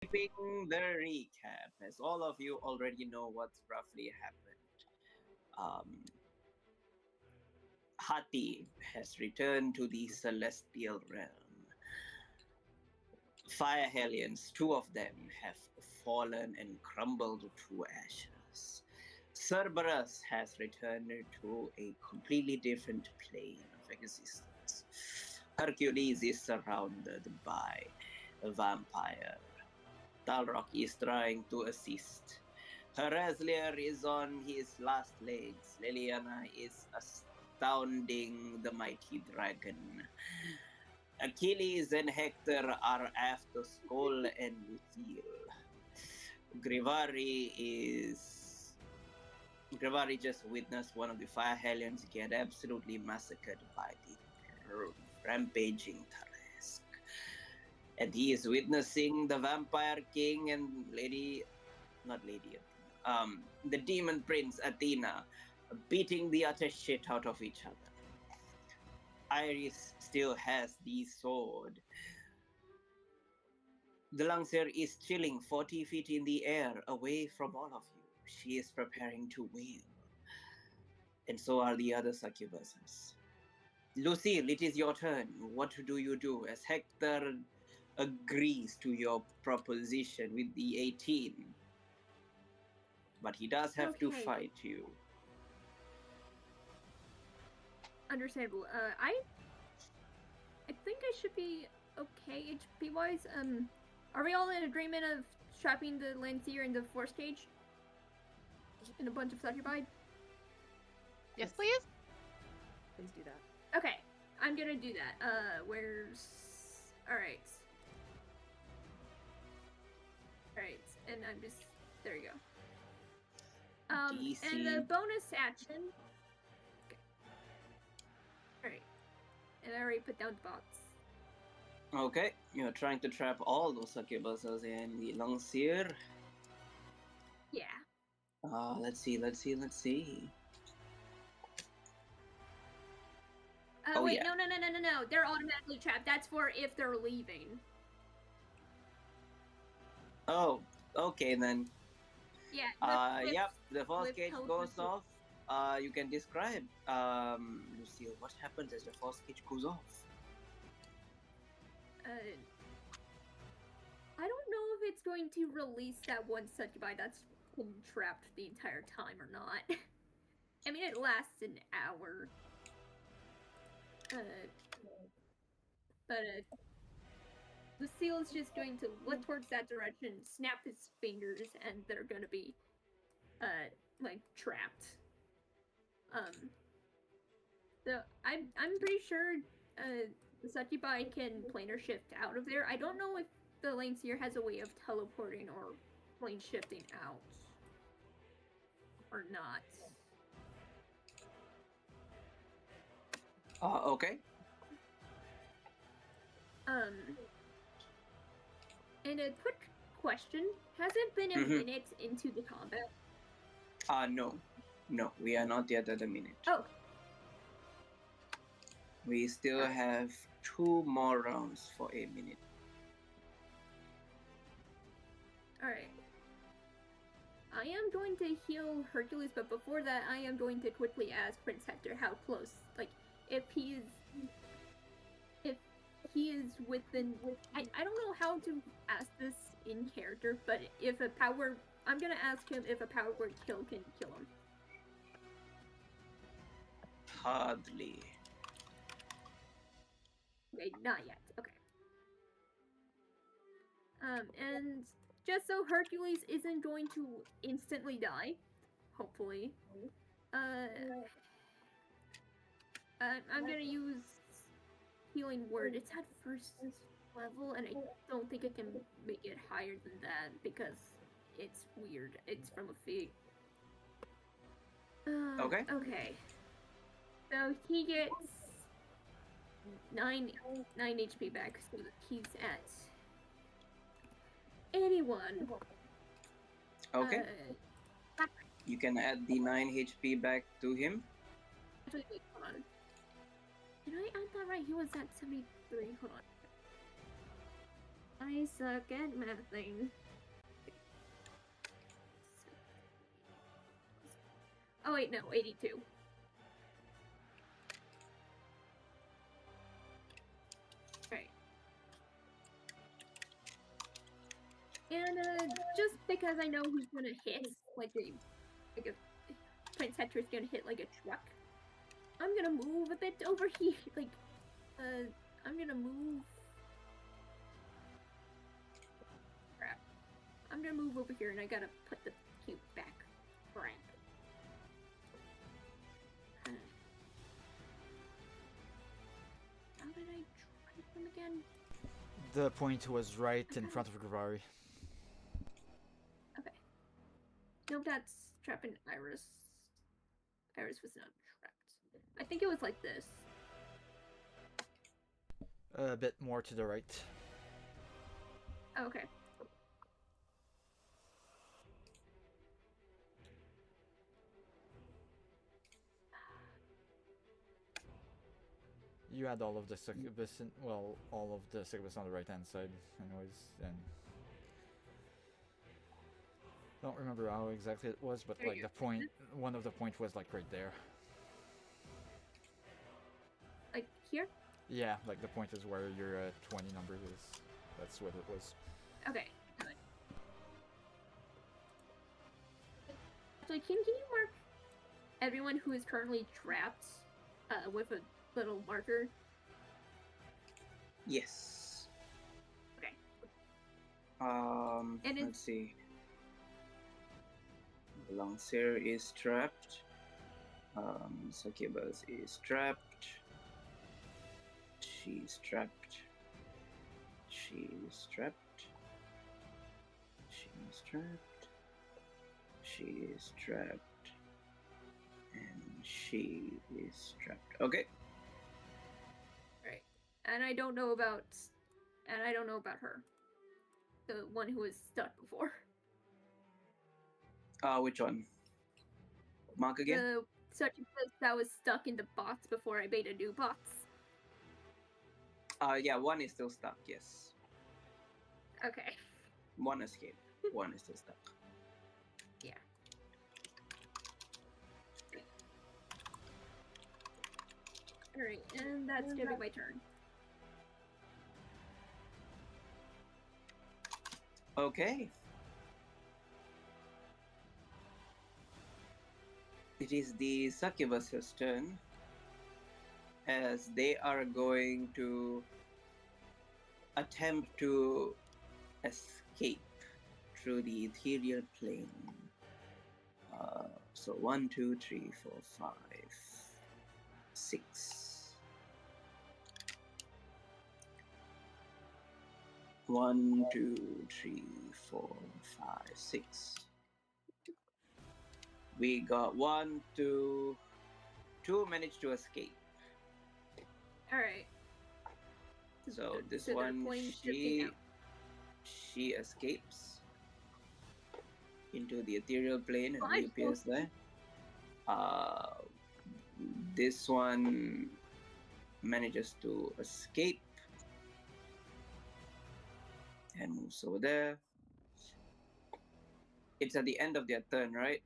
Skipping the recap, as all of you already know what's roughly happened. Um, Hati has returned to the celestial realm. Fire Hellions, two of them, have fallen and crumbled to ashes. Cerberus has returned to a completely different plane of existence. Hercules is surrounded by a vampire. Talrock is trying to assist. Hereslier is on his last legs. Liliana is astounding the mighty dragon. Achilles and Hector are after Skull and Lucille. Grivari is. Grivari just witnessed one of the Fire Hellions get absolutely massacred by the rampaging Tarask. And he is witnessing the Vampire King and not Lady Athena, the Demon Prince Athena beating the utter shit out of each other. Iris still has the sword. The Langsir is chilling 40 feet in the air away from all of you. She is preparing to wail. And so are the other succubuses. Lucille, it is your turn. What do you do? As Hector agrees to your proposition with the 18. But he does have to fight you. Understandable. I think I should be okay HP wise. Are we all in agreement of trapping the Lancier in the force cage? In a bunch of succubi? Yes, please. Please do that. Okay, I'm gonna do that. Where's... Alright. Alright, and I'm just... There you go. DC. And the bonus action... Okay. Alright. And I already put down the box. Okay, you're trying to trap all those succubuses in the Langsir. Yeah. Let's see. Wait, yeah. No. They're automatically trapped. That's for if they're leaving. Oh, okay then. Yeah. Yep, the force cage goes off. You can describe, Lucille, what happens as the force cage goes off? I don't know if it's going to release that one succubi that's been trapped the entire time or not. I mean, it lasts an hour. But Lucille is just going to look towards that direction, snap his fingers, and they're gonna be, like, trapped. So I'm pretty sure, the succubi can planar shift out of there. I don't know if the Lancier has a way of teleporting or plane shifting out. Or not. Okay. And a quick question. Has it been a minute into the combat? No. No, we are not yet at a minute. Oh. We still have 2 more rounds for a minute. Alright. I am going to heal Hercules, but before that, I am going to quickly ask Prince Hector how close, like, if he is within... I don't know how to ask this in character, but if a power... I'm gonna ask him if a power word kill can kill him. Hardly. Okay, not yet. Okay. And just so Hercules isn't going to instantly die, hopefully, I'm gonna use Healing Word. It's at first level, and I don't think I can make it higher than that because it's weird. It's from a fig. Okay. Okay. So he gets 9 HP back, so he's at 81. Okay. You can add the 9 HP back to him. Actually, wait, hold on. Did I add that right? He was at 73. Hold on. I suck at mathing. Oh wait, no, 82. Right. And just because I know he's gonna hit like a Prince Hector's gonna hit like a truck, I'm gonna move a bit over here. Like, I'm gonna move. Crap. I'm gonna move over here, and I gotta put the cube back. Crap. How did I try them again? The point was right in front of Grivari. Okay. Nope, that's trapping Iris. Iris was not trapped. I think it was like this. A bit more to the right. Oh, okay. You had all of the succubus, all of the succubus on the right hand side, anyways, and don't remember how exactly it was, but like the point, one of the point was like right there. Like here? Yeah, like the point is where your 20 number is. That's what it was. Okay, good. Actually, can you mark everyone who is currently trapped with a little marker? Yes. Okay. Let's see. Langsir is trapped. Succubus is trapped. She's trapped. She's trapped. She's trapped. She is trapped. And she is trapped. Okay. Right. And I don't know about her. The one who was stuck before. Which one? Mark again? The succubus that was stuck in the box before I made a new box. Yeah, one is still stuck, yes. Okay. One escaped. One is still stuck. Yeah. Alright, and that's gonna be my turn. Okay. It is the succubus's turn, as they are going to attempt to escape through the ethereal plane. So 1, 2, 3, 4, 5, 6. 1, 2, 3, 4, 5, 6. We got 1, 2. 2 managed to escape. Alright. So this So they're one, playing shifting out. she escapes into the ethereal plane and Fine. reappears there. This one manages to escape and moves over there. It's at the end of their turn, right?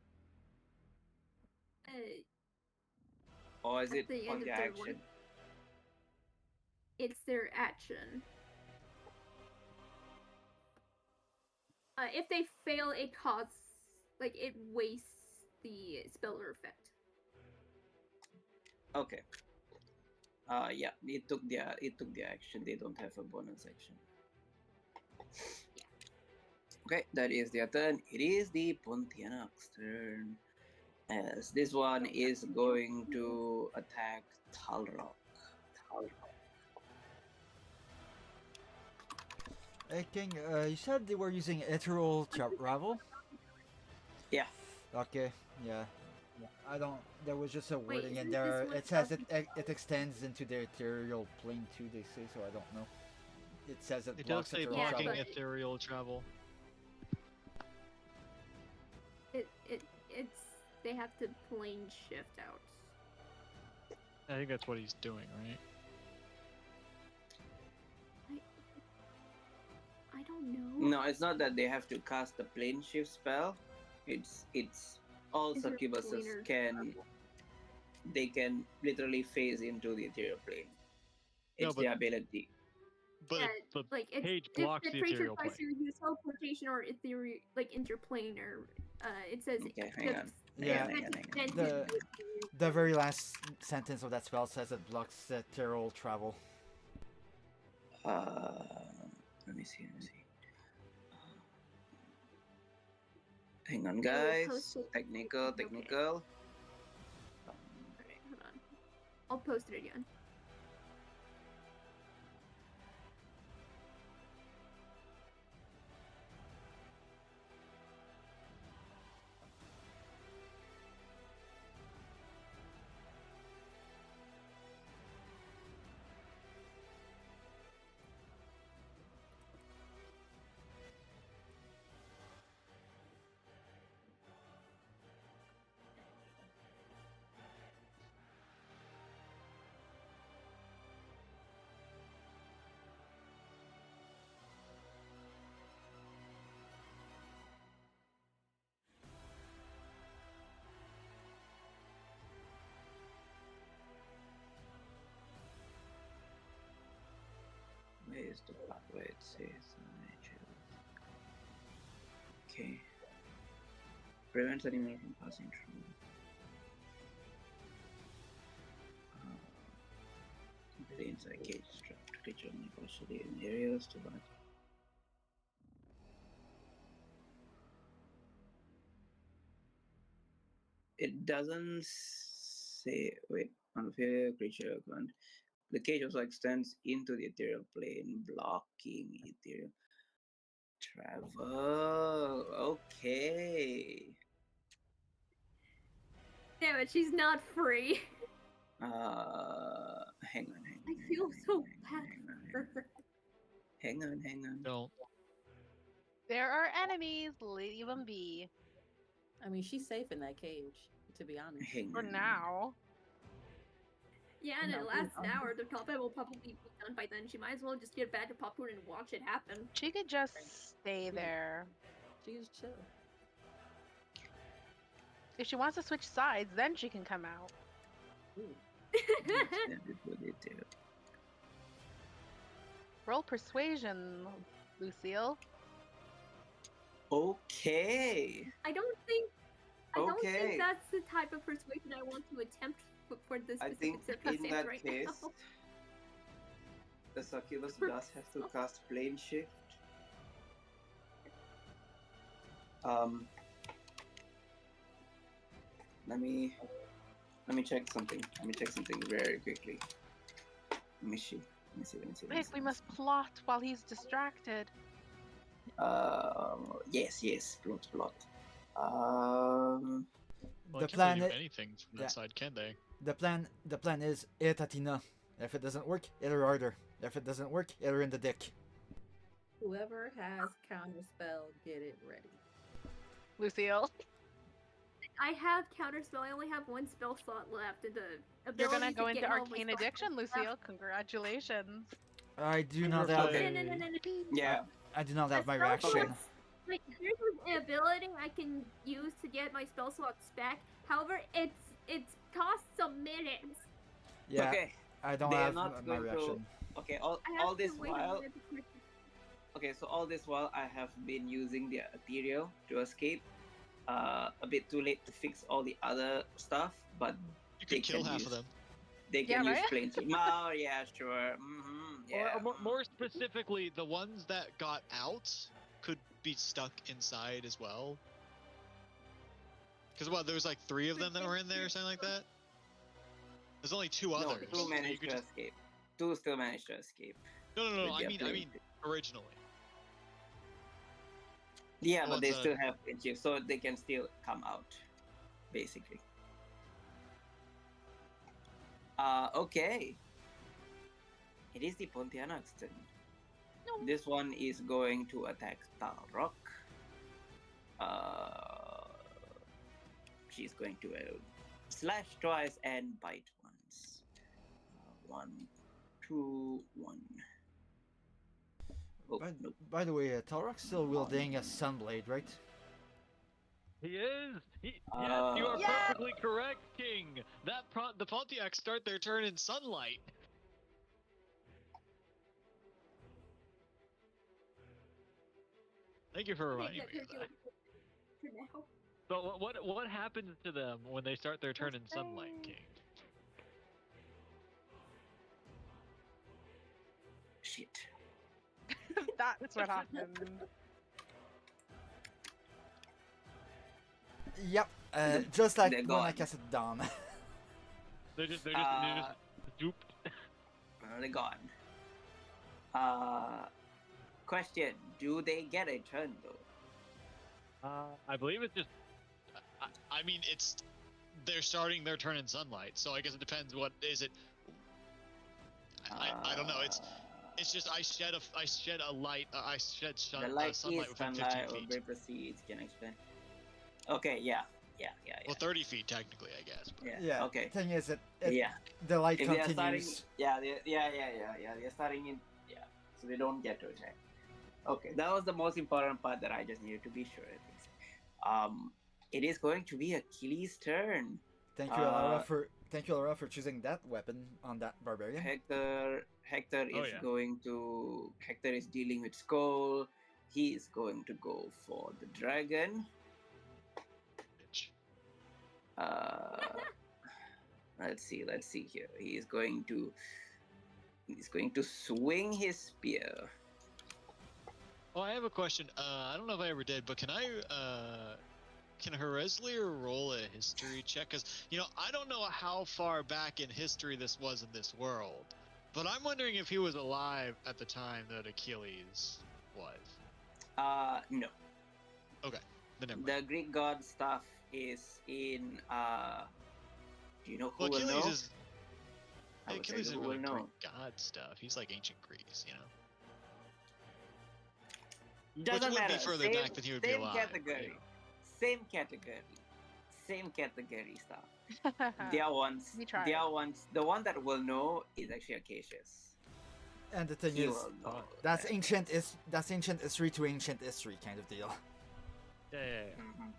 Or is At it the on end of their their action? one. It's their action. If they fail, it costs, like, it wastes the speller effect. Okay. Yeah, it took their action. They don't have a bonus action. Okay, that is their turn. It is the Pontianac's turn, as this one is going to attack Talrock. Hey King, you said they were using ethereal travel? Yeah. Okay, yeah. I don't. There was just a Wait, wording in isn't there. this one It says something- it extends into the ethereal plane too. They say so. I don't know. It says it It does blocks say ethereal blocking travel. ethereal travel. It's they have to plane shift out. I think that's what he's doing, right? don't know. No, it's not that they have to cast the plane shift spell. It's all succubuses Interplanar can they can literally phase into the ethereal plane. No, It's but- the ability. But Yeah, the like it's page if blocks the the creature ethereal tries to plane. use teleportation or ethereal like interplanar, it says Okay, hang on. Yeah, Hang on. the very last sentence of that spell says it blocks ethereal travel. Let me see. Hang on, will guys. post it. Technical. Okay. Alright, hold on. I'll post it again. Where is the part where it says okay. Prevents animal from passing through. The inside cage trapped creature only partially in areas to bat. It doesn't say wait on failure creature command. The cage also extends into the ethereal plane, blocking ethereal travel. Okay. Damn it, she's not free. Hang on. I feel so bad for her. Hang on. Don't. There are enemies. Leave them be. I mean, she's safe in that cage, to be honest. Hang For on. now. Yeah, and it No, lasts an I'm- hour. The combat will probably be done by then. She might as well just get back to popcorn and watch it happen. She could just stay there. She's chill. If she wants to switch sides, then she can come out. Ooh. Roll persuasion, Lucille. Okay. I don't think Okay. that's the type of persuasion I want to attempt for this I specific think in circumstance that right case, now. the succubus does have to cast plane shift. Let me check something. Let me check something very quickly. Let me see. Quick, we must plot while he's distracted. Yes, plot. Well, The they can't plan really do I- anything from that yeah. side, can they? The plan is Etatina. If it doesn't work, hit her harder. If it doesn't work, hit her in the dick. Whoever has counterspell, get it ready. Lucille, I have counterspell. I only have one spell slot left, and the you're ability gonna go to into get all my arcane spell addiction, slots left. Lucille. Congratulations. I do not You're have. okay. No. Yeah. I do not have my spell reaction. slots- Like, there's an ability I can use to get my spell slots back. However, it costs a minute. Yeah, Okay. I don't They are have not my going to- reaction. Okay. I have All to this wait a while. minute before- Okay, so all this while I have been using the ethereal to escape. A bit too late to fix all the other stuff, but You They could kill can half use- of them. they Yeah, can use right? plane shift. Oh, yeah, sure. Yeah. Or more specifically, the ones that got out could be stuck inside as well. Because what, there was like 3 of them that were in there or something like that? There's only 2 No, others. two so you managed could to just... escape. Two still managed to escape. No, with I their mean plane shift. originally. Yeah, The but they ones that- still have plane shift, so they can still come out, basically. Okay. It is the Pontianak's turn. No. This one is going to attack Talrock. She's going to slash twice and bite once. 1, 2, 1. Oh, By, no. by the way, Talrock's still wielding a Sunblade, right? He is. Yes, you are Yeah. perfectly correct, King. The Pontiacs start their turn in sunlight. Thank you for reminding me of that. Now. But what happens to them when they start their turn in sunlight, King? Shit. That's what happened. Yep, just like They're when I gone. cast it down. They're just duped. They're gone. Question: do they get a turn though? I believe it's just. I mean, they're starting their turn in sunlight, so I guess it depends. What is it? I don't know. It's just I shed a light. I shed The light sunlight is within 15 sunlight or feet. brief proceeds. Can explain. Okay, yeah. Well, 30 feet technically, I guess. But... Yeah. Okay. Thing is, it Yeah. the light If they are continues. starting, they're starting in, so they don't get to attack. Okay, that was the most important part that I just needed to be sure. It is going to be Achilles' turn. Thank you, Alara, for choosing that weapon on that barbarian. Hector Hector is dealing with Skull. He is going to go for the dragon. Bitch. Let's see here. He's going to swing his spear. Oh, I have a question. I don't know if I ever did, but can Hereslier roll a history check? Because, I don't know how far back in history this was in this world, but I'm wondering if he was alive at the time that Achilles was. No. Okay, then never mind. The Greek god stuff is in, do you know who Well, will Achilles know? is... I would say Achilles who isn't will really know. Greek god stuff. He's like ancient Greece, Doesn't Which would matter. be further back than he would be alive. Category. Same category stuff. They are ones. We tried. They are ones. The one that will know is actually Acacius. And the thing He is, will know that's that. ancient history to ancient history kind of deal. Yeah. Mhm.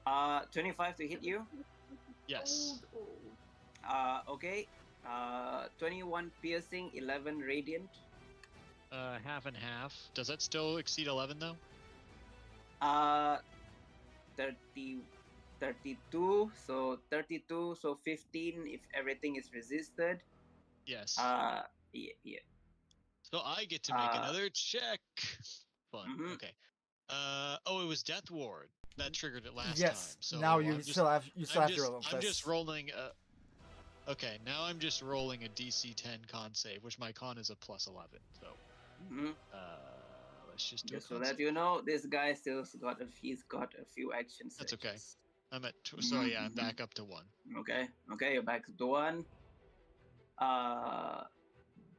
Yeah. 25 to hit you. Yes. Okay. 21 piercing, 11 radiant. Half and half. Does that still exceed 11 though? 32. So 32. So 15 if everything is resisted. Yes. Yeah. So I get to make another check. Fun. Mhm. Okay. It was Death Ward that triggered it last Yes. time. So now you I'm just, still have your roll. I'm just rolling. Okay, now I'm just rolling a DC 10 con save, which my con is a plus 11. So Mhm. let's just do Just a so con that save. you know, this guy still's got a few actions. That's okay. I'm at so Mhm, yeah, I'm mhm. back up to 1. Okay, you're back to 1.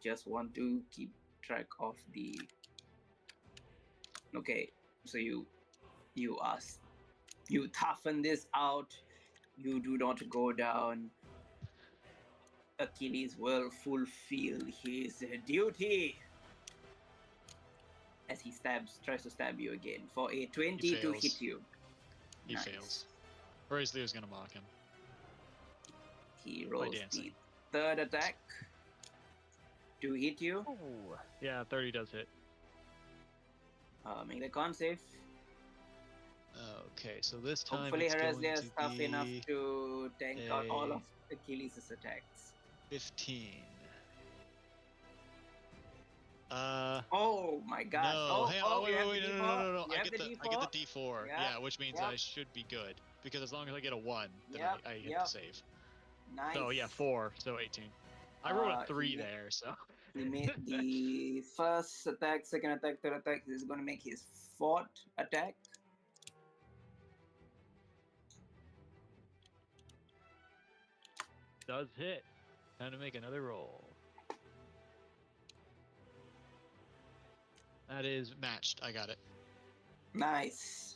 Just want to keep track of the. Okay, so you toughen this out. You do not go down. Achilles will fulfill his duty as he tries to stab you again for a 20 to fails. hit you. He Nice. fails. Hereslier is gonna mock him. He rolls dancing. the third attack to hit you. Oh. Yeah, 30 does hit. Make the con save. Okay, so this time Hopefully, it's going Hereslier is to tough enough be to tank out all of Achilles' attacks. 15. Oh my gosh! No, hey, wait, you have the no, D4? no. You I have get the D4. Yeah, Yeah, which means yep. I should be good because as long as I get a 1, then Yep, I get yep. to save. Nice. So yeah, 4, so 18. I rolled a 3 he- there, so. He made the first attack, second attack, third attack. He's going to make his fourth attack. Does hit. Time to make another roll. That is matched. I got it. Nice.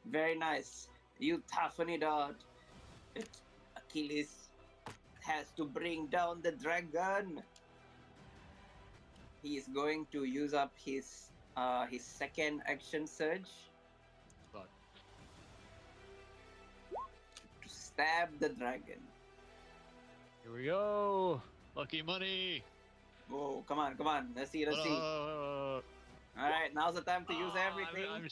Very nice. You toughen it out. Achilles has to bring down the dragon. he is going to use up his second action surge Fuck. to stab the dragon. Here we go. Lucky money. Whoa, come on. Let's see. All right, now's the time to use everything. I'm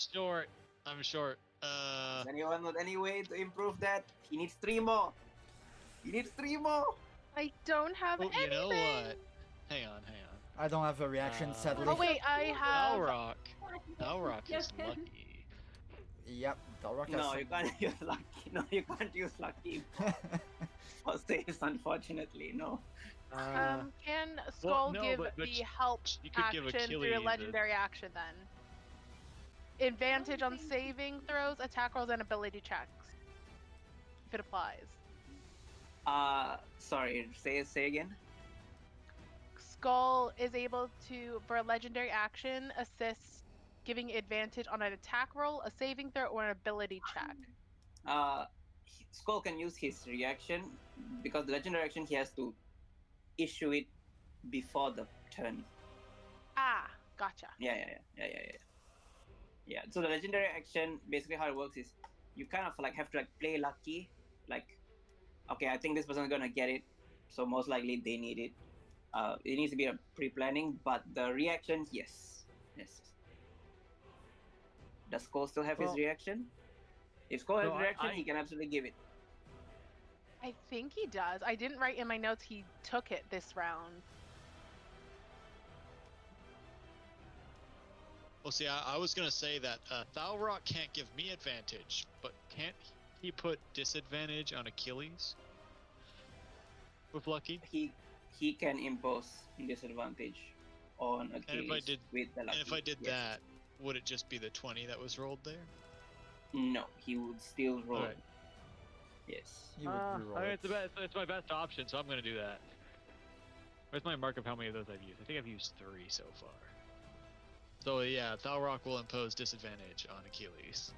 short. Is anyone with any way to improve that? He needs 3 more. I don't have Oh, anything. you know what? Hang on. I don't have a reaction, sadly. Oh wait, I have. Dalrock is lucky. Yep, Dalrock has No, some... you can't use lucky. No, you can't use lucky for saves, unfortunately. No. Can Skull no, give but the help you could give action through a Achilles legendary action then? Advantage on saving throws, attack rolls, and ability checks. If it applies. Sorry. Say again. Skull is able to, for a legendary action, assist giving advantage on an attack roll, a saving throw, or an ability check. Skull can use his reaction because the legendary action he has to issue it before the turn. Ah, gotcha. Yeah. So the legendary action, basically how it works is you kind of like have to like play lucky. Like, okay, I think this person's gonna get it, so most likely they need it. It needs to be a pre-planning, but the reaction, yes. Does Skull still have his reaction? If Skull has reaction, he can absolutely give it. I think he does. I didn't write in my notes he took it this round. Well, see, I was gonna say that Thalrock can't give me advantage, but can't he put disadvantage on Achilles with lucky? He can impose disadvantage on Achilles with the lucky. And if I did that, would it just be the 20 that was rolled there? No, he would still roll. Alright. Yes. You would reroll it. It's my best option, so I'm gonna do that. Where's my mark of how many of those I've used? I think I've used 3 so far. So yeah, Thalrock will impose disadvantage on Achilles.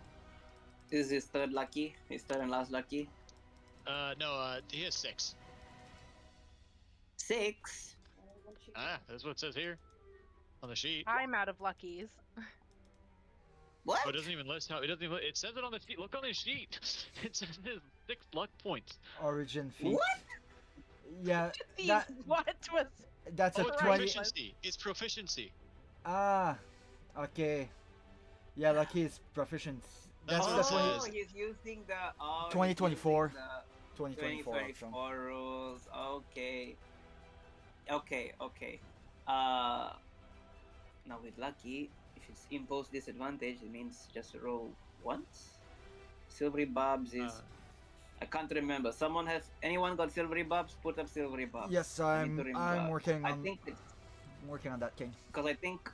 This is his third lucky. His third and last lucky. No, he has 6. 6. That's what it says here on the sheet. I'm out of luckies. What? Oh, it doesn't even list how. It doesn't even. It says it on the sheet. Look on the sheet. It says his 6 luck points. Origin feat. What? Yeah, These, that, what was? that's a Oh, it's 20... proficiency. It's proficiency. Ah, okay. Yeah, lucky is proficient. That's what the it 20... says. He's using the 2024. 2024 option. rules. Okay. Now with lucky, if it's imposed disadvantage, it means just roll once. Silvery barbs is. I can't remember. Anyone got silvery barbs? Put up silvery barbs. Yes, I'm working on. I think it's working on that, King. because I think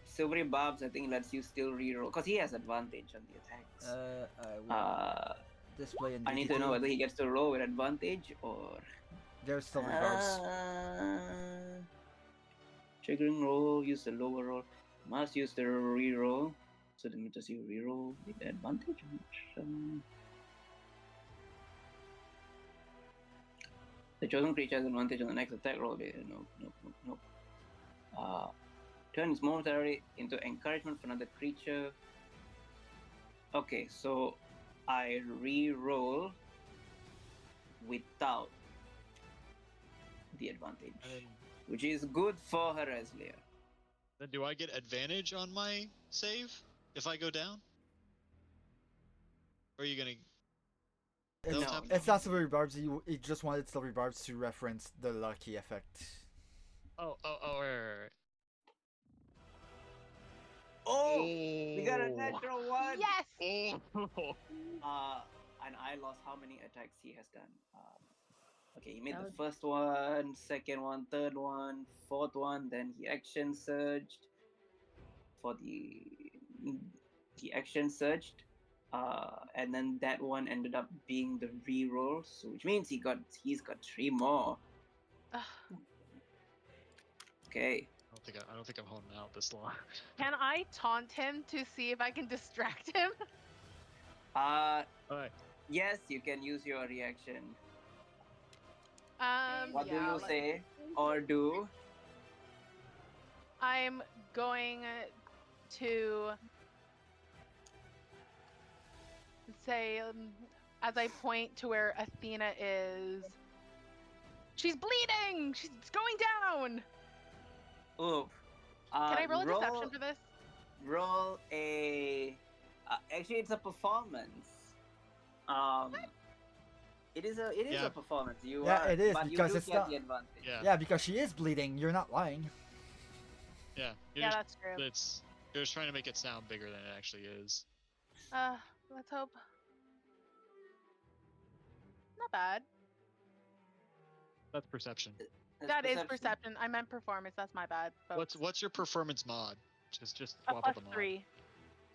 silvery barbs. I think lets you still reroll because he has advantage on the attacks. I will display in I need to VTT. know whether he gets to roll with advantage or. There's silvery barbs. Triggering roll, use the lower roll. Must use the reroll. So then does you reroll with advantage? The chosen creature has advantage on the next attack roll. No. Turns momentarily into encouragement for another creature. Okay, so I re-roll without the advantage, which is good for Hereslia. Then do I get advantage on my save if I go down? Or are you gonna? It's, No. it's not silvery barbs. He just wanted silvery barbs to reference the lucky effect. Oh, right. Oh, we got a natural one. Yes. Oh. And I lost how many attacks he has done. Okay, he made the first one, second one, third one, fourth one. Then he action surged. He action surged. And then that one ended up being the reroll, so which means he's got 3 more. Okay. I don't think I'm holding out this long. Can I taunt him to see if I can distract him? Alright. Yes, you can use your reaction. What do yeah, you say or do? I'm going to say, as I point to where Athena is, she's bleeding! She's going down! Oof. Can I roll a deception for this? Roll a. Actually, it's a performance. It is a Yeah. performance. You Yeah, are, it is, but because you do it's get not- the advantage. Yeah. Yeah, because she is bleeding. You're not lying. Yeah. You're Yeah, just, that's true. you're just trying to make it sound bigger than it actually is. Let's hope. Not bad. That's perception. That's That is perception. I meant performance. That's my bad. Folks. What's your performance mod? Just a swap plus out the mod. 3?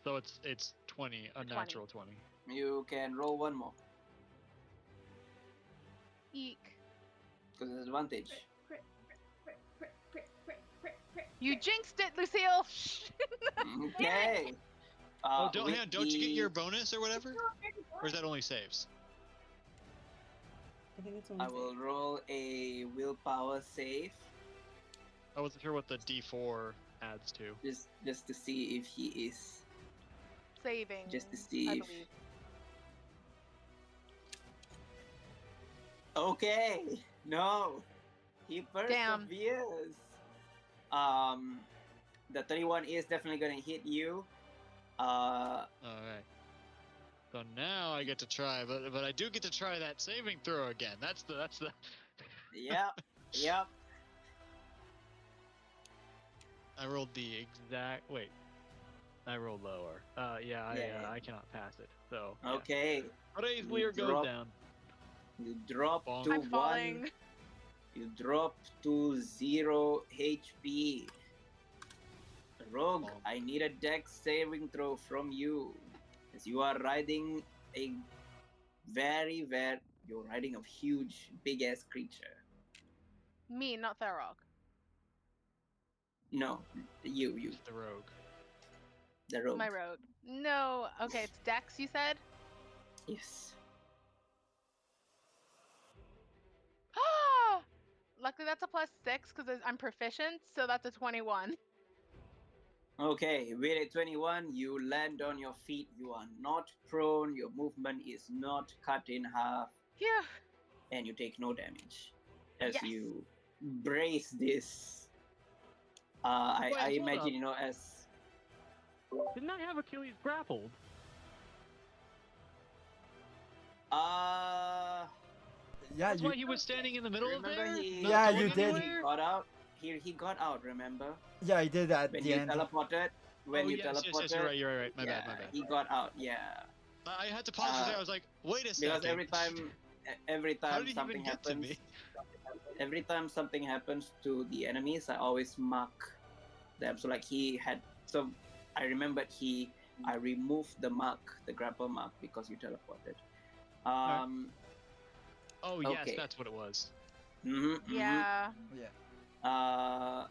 So it's 20, a 20. natural 20. You can roll one more Eek. because it's advantage. You jinxed it, Lucille. Okay. Oh, don't with don't you get the- your bonus or whatever? Or is that only saves? I think it's only I will roll a willpower save I wasn't sure what the D4 adds to. just to see if he is. Saving. Just to see I if- believe. Okay. No. He Damn. perseveres. The 31 is definitely gonna hit you. Alright. So now I get to try, but I do get to try that saving throw again. That's the Yep. I rolled the exact I rolled lower. Yeah. I cannot pass it. So yeah. Okay. Raise You Lear goes drop- down. You drop Bonk. to I'm falling. 1. You drop to 0 HP. Rogue, Bonk. I need a dex saving throw from you. As you are riding a you're riding a huge, big ass creature. Me, not Tharok. No, you, The rogue. the rogue. My rogue. No. Okay, it's Dex, you said? Yes. Luckily, that's a plus 6 because I'm proficient, so that's a 21. Okay, with a 21, you land on your feet. You are not prone. Your movement is not cut in half, Phew. and you take no damage as Yes. you brace this. Wait, I hold imagine up. as Didn't I have Achilles grappled? Yeah, That's you. why he was standing in the middle of remember there. he not Yeah, going you did. anywhere? He got out. He got out. Remember Yeah, I did that at when the you end. teleported? When Oh, you yes, teleported? yes, you're right. My bad. He got out. Yeah. I had to pause for there. I was like, wait a second. Because every How time did he something even get to happens, me? every time something happens to the enemies, I always mark them. So like I remembered I removed the mark, the grapple mark, because you teleported. Oh yes, okay. that's what it was. Yeah. Yeah.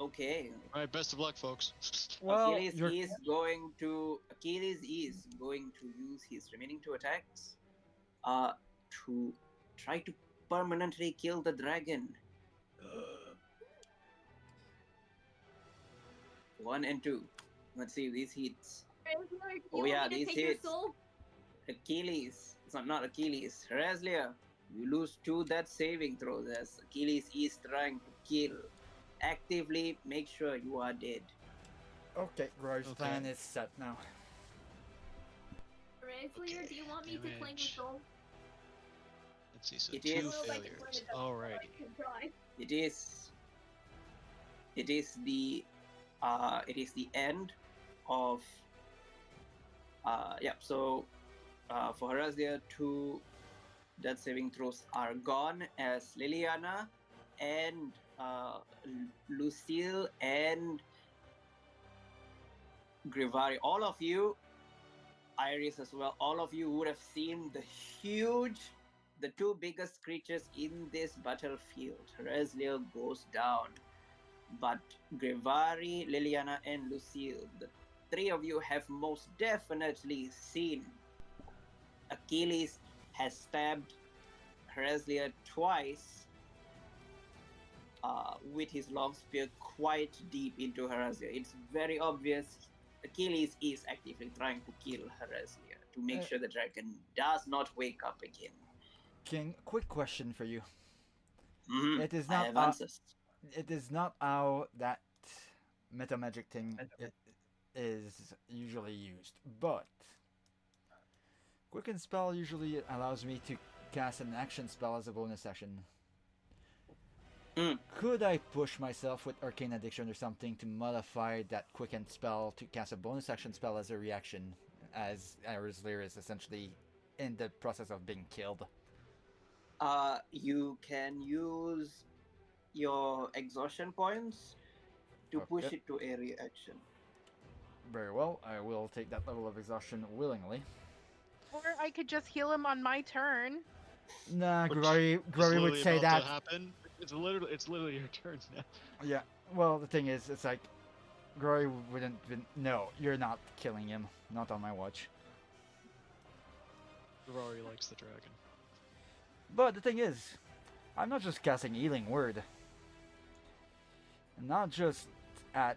Okay. All right, best of luck, folks. Well, Achilles you're. is going to use his remaining 2 attacks to try to permanently kill the dragon. 1 and 2. Let's see these hits. Oh, yeah, these take your hits. soul? Achilles. It's not Achilles. Razlia, you lose 2 death saving throws as Achilles is trying to kill. Actively make sure you are dead. Okay, Roy's Okay. plan is set now. Razlier, do you want me to claim your damage. soul? Let's see. So It 2 is- failures. Alrighty. It is the end of so for Razlia, 2 death saving throws are gone as Liliana and Lucille and Grivari, all of you, Iris as well, all of you would have seen the 2 biggest creatures in this battlefield. Razlia goes down, but Grivari, Liliana, and Lucille, the 3 of you have most definitely seen Achilles has stabbed Razlia twice with his long spear quite deep into Harazia. It's very obvious Achilles is actively trying to kill Harazia to make sure the dragon does not wake up again. King, quick question for you. Mhm, It is I not have answers. it is not how that meta magic thing is usually used, but quicken spell usually allows me to cast an action spell as a bonus action. Mm. Could I push myself with arcane addiction or something to modify that quicken spell to cast a bonus action spell as a reaction, as Arislir is essentially in the process of being killed? You can use your exhaustion points to push Okay. it to a reaction. Very well, I will take that level of exhaustion willingly. Or I could just heal him on my turn. Nah, Which Glory is would literally say about that. to happen. It's literally your turns now. Yeah, well, the thing is, it's like, Glory wouldn't. No, you're not killing him. Not on my watch. Rory likes the dragon. But the thing is, I'm not just casting Healing Word. Not just at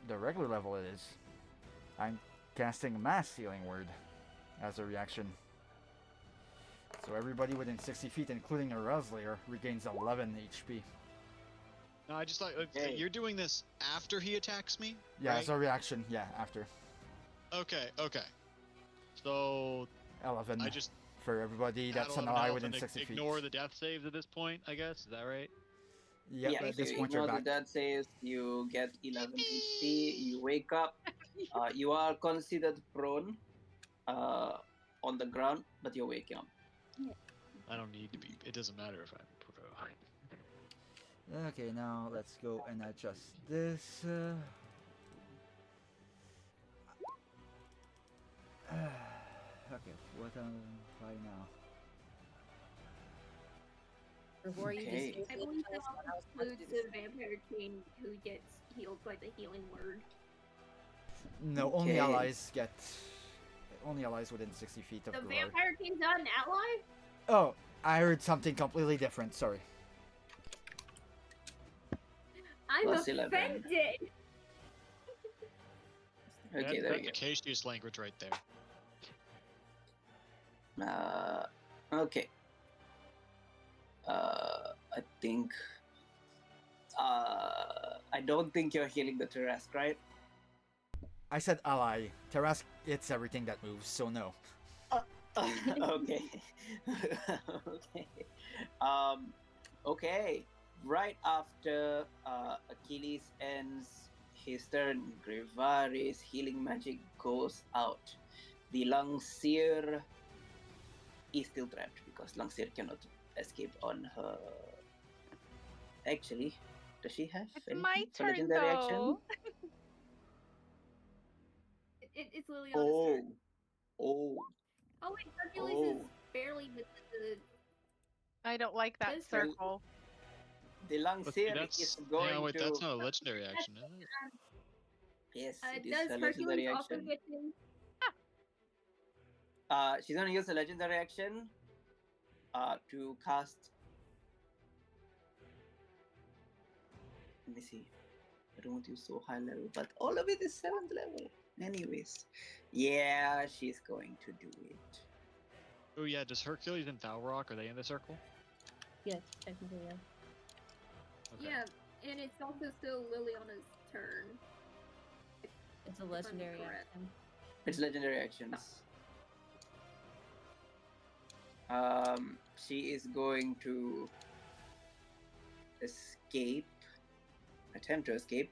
the regular level it is. I'm casting Mass Healing Word as a reaction. So everybody within 60 feet, including Eraslier, regains 11 HP. No, I just thought Okay. you're doing this after he attacks me. Yeah, right? as a reaction, yeah, after. Okay. So 11 I just for everybody that's add an 11 ally health within and 60 feet. ignore the death saves at this point. I guess is that right? Yep, Yeah, at if this you point you're ignore back. the death saves, you get 11 HP, you wake up, you are considered prone on the ground, but you're waking up. I don't need to be. It doesn't matter if I'm provoked. Okay, now let's go and adjust this. Okay, what am I now? Before you Okay. just I say believe tell that us what I was about to includes do the the same. vampire king who gets healed by the healing word. No, only Okay. allies get. Only allies within 60 feet of The Glory. vampire king's not an ally? Oh, I heard something completely different. Sorry. I'm Plus 11. offended! Okay, there That's you a case use language right there. go. Okay. I think. I don't think you're healing the Tarask, right? I said ally. Tarask, it's everything that moves, so no. Okay. Okay. Okay. Right after Achilles ends his turn, Grivari's healing magic goes out. The Langseer is still trapped because Langseer cannot escape on her. Actually, does she have It's anything my for turn legendary action? though. It's Liliana's Oh, turn. oh, Oh wait, Hercules is oh. barely within the... I don't like that This one? circle. The Let's see, Langseer that's. is Hang going on, wait. to. That's not a legendary action, is it? Yes, it is Does a Hercules legendary also action. get in? She's gonna use a legendary action to cast. Let me see. I don't want to use so high level, but all of it is 7th level. Anyways, yeah, she's going to do it. Oh yeah. Does Hercules and Thalrock, are they in the circle? Yes, technically, yeah. Okay. Yeah, and it's also still Liliana's turn. It's a legendary correct. action. It's legendary actions. She is going to escape. Attempt to escape.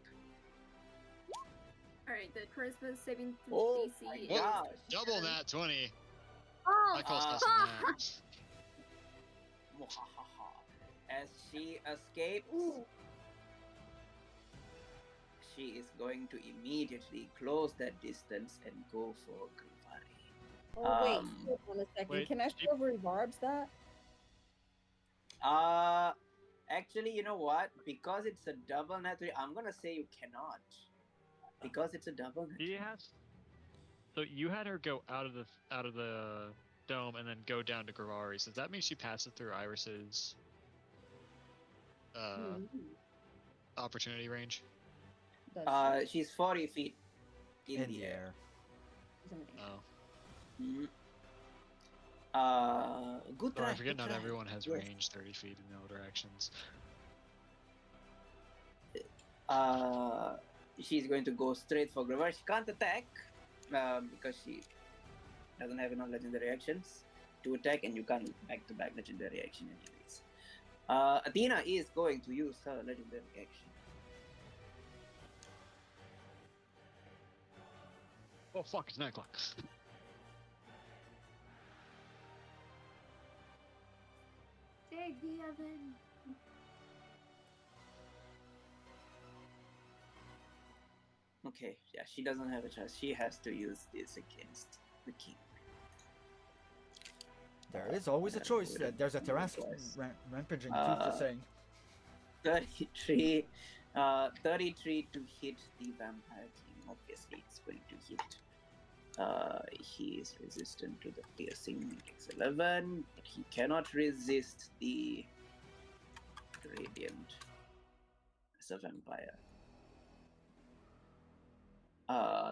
Alright, the charisma saving Oh DC my is... gosh. Double that 20. Oh! I call Ah. stuff that. As she escapes, Ooh. she is going to immediately close that distance and go for Grivari. Oh wait, Um, hold on a second. wait, Can I she- show Barb's that? Actually, you know what? Because it's a double net 3, I'm gonna say you cannot. Because it's a double net. He has. So you had her go out of the dome and then go down to Gravari's. Does that mean she passes through Iris's? opportunity range? She's 40 feet in, In the air. Oh. Mhm. Good Oh, try. I forget good not try. everyone has Yes. range 30 feet in all directions. She's going to go straight for Grover. She can't attack because she doesn't have enough legendary actions to attack, and you can't back-to-back legendary action anyways. Athena is going to use her legendary action. Oh fuck, it's 9 o'clock. Take the oven. Okay, yeah, she doesn't have a choice. She has to use this against the king. There is always a choice. There's a Tarrasque Twice. rampaging keeps the saying. 33, 33 to hit the vampire king. Obviously, it's going to hit. He is resistant to the piercing. He takes 11, but he cannot resist the radiant as a vampire.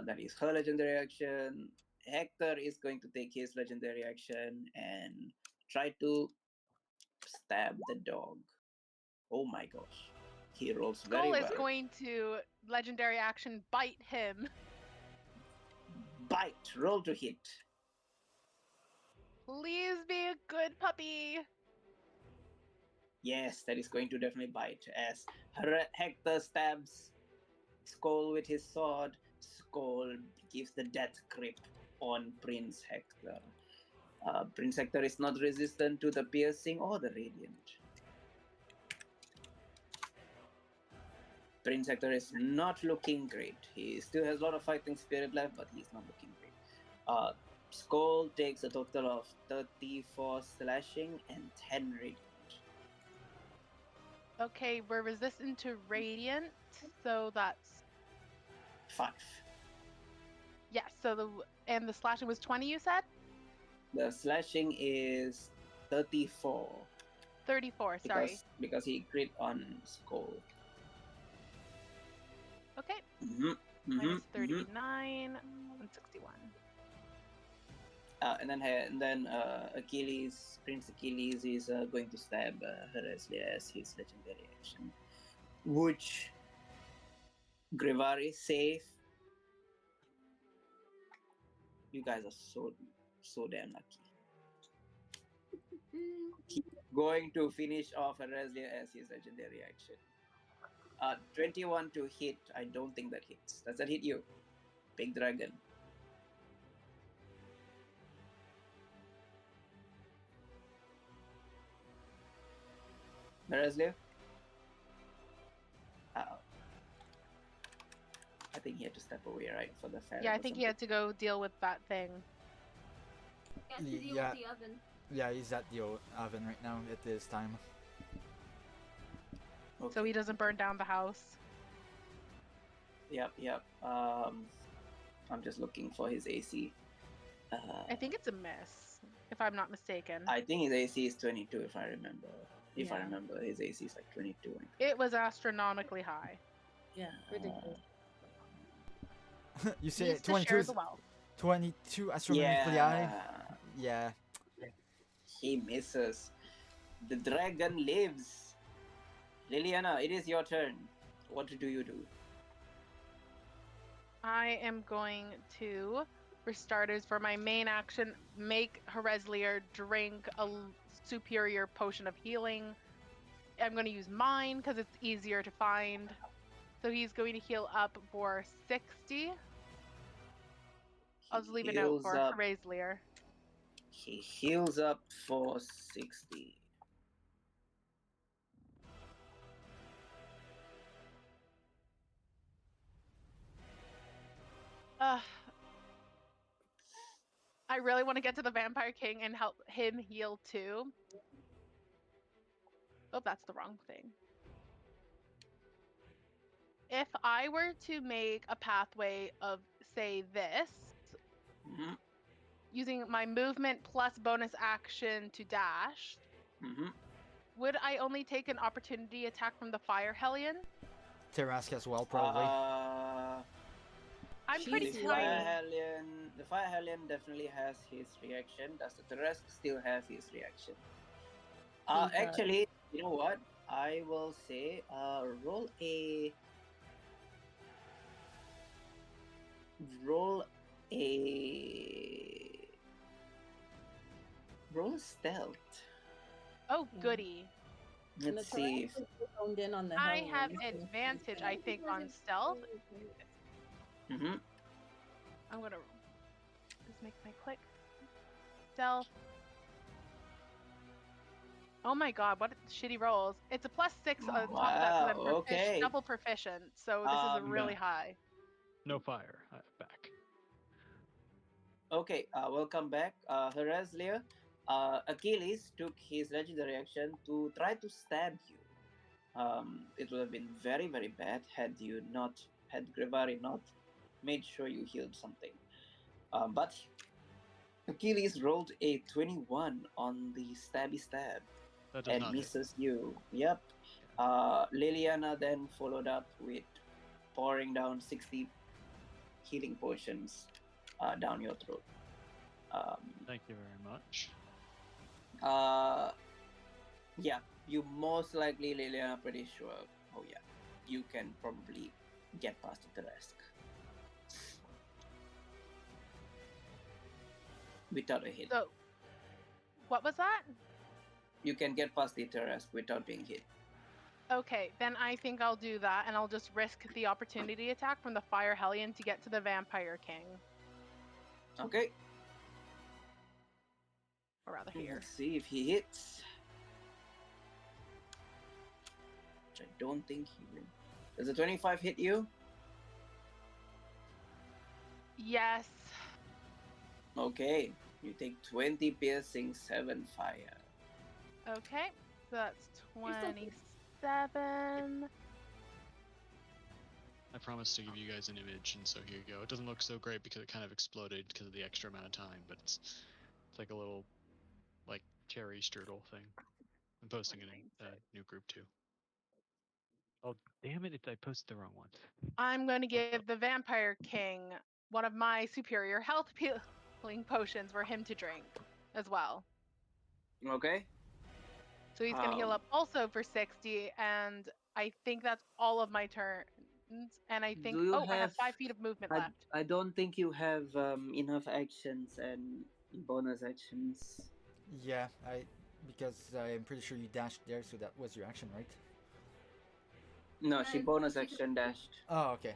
That is her legendary action. Hector is going to take his legendary action and try to stab the dog. Oh my gosh. He rolls very Skull well. is going to legendary action bite him. Bite. Roll to hit. Please be a good puppy. Yes, that is going to definitely bite as Hector stabs Skull with his sword. Skull gives the death grip on Prince Hector. Prince Hector is not resistant to the piercing or the radiant. Prince Hector is not looking great. He still has a lot of fighting spirit left, but he's not looking great. Skull takes a total of 34 slashing and 10 radiant. Okay, we're resistant to radiant, so that's 5. yes. So the slashing was 20. You said The slashing is 34. 34. Sorry. Because he crit on Skull. Okay. Mm-hmm, Minus 39, 161. And then Achilles, Prince Achilles is going to stab Herasley as his legendary action. Which Grivari safe. You guys are so damn lucky. He's going to finish off Herasley as his legendary action. 21 to hit. I don't think that hits. Does that hit you? Big dragon. Herasley? Uh-oh. I think he had to step away, right, for the ferret. Yeah, I think he had to go deal with that thing. He has to deal Yeah. with the oven. Yeah, he's at the oven right now. It is time. Okay. So he doesn't burn down the house. Yep. I'm just looking for his AC. I think it's a miss, if I'm not mistaken. I think his AC is 22, if I remember. If I Yeah. remember, his AC is like 22. It was astronomically high. Yeah, ridiculous. You say Needs to 22 share is the wealth. 22 astronomically high? Yeah, Yeah. he misses. The dragon lives. Liliana, it is your turn. What do you do? I am going to, for starters, for my main action, make Hereslier drink a superior potion of healing. I'm going to use mine because it's easier to find. So he's going to heal up for 60. I'll just leave a note Heals for up. Hereslier. He heals up for 60. I really want to get to the Vampire King and help him heal too. Oh, that's the wrong thing. If I were to make a pathway of, say, this, Mm-hmm. using my movement plus bonus action to dash, Mm-hmm. Would I only take an opportunity attack from the fire hellion? Tarask as well, probably. I'm pretty The tiny. Fire Hellion definitely has his reaction. Does the Turesk still have his reaction? He does. Actually, you know what? I will say, roll a stealth. Oh, Yeah. goody. And the Let's see. If, Tarantula is honed in on the I Hellion, have so he's advantage, gonna- I think, on stealth. Mhm. I'm gonna just make my click. Stealth. Oh my god, what shitty rolls. It's a +6 on top of that because I'm Wow, okay. double proficient, so this is a really high. No fire. Back. Okay, welcome back. Hereslia. Achilles took his legendary action to try to stab you. It would have been very, very bad had Grevari not made sure you healed something. But Achilles rolled a 21 on the stabby stab That does and not hit. misses you. Yep. Liliana then followed up with pouring down 60 healing potions down your throat. Thank you very much. Yeah, you most likely, Liliana, pretty sure. Oh yeah, you can probably get past the Turesk without a hit. So, what was that? You can get past the Turesk without being hit. Okay, then I think I'll do that, and I'll just risk the opportunity attack from the Fire Hellion to get to the Vampire King. Okay. Or rather here. Let's see if he hits. Which I don't think he will. Does a 25 hit you? Yes. Okay. You take 20 piercing, 7 fire. Okay, so that's You're still- 27. I promised to give you guys an image, and so here you go. It doesn't look so great because it kind of exploded because of the extra amount of time, but it's like a little, like, cherry strudel thing. I'm posting it in a new group too. Oh, damn it. I posted the wrong one. I'm going to give the Vampire King one of my superior health healing potions for him to drink as well. Okay. So he's going to heal up also for 60, and I think that's all of my turns. And I think, Do you I have have- 5 feet of movement left. I don't think you have enough actions and bonus actions. Yeah, because I'm pretty sure you dashed there, so that was your action, right? No, she Uh, bonus she's- action dashed. Oh, okay.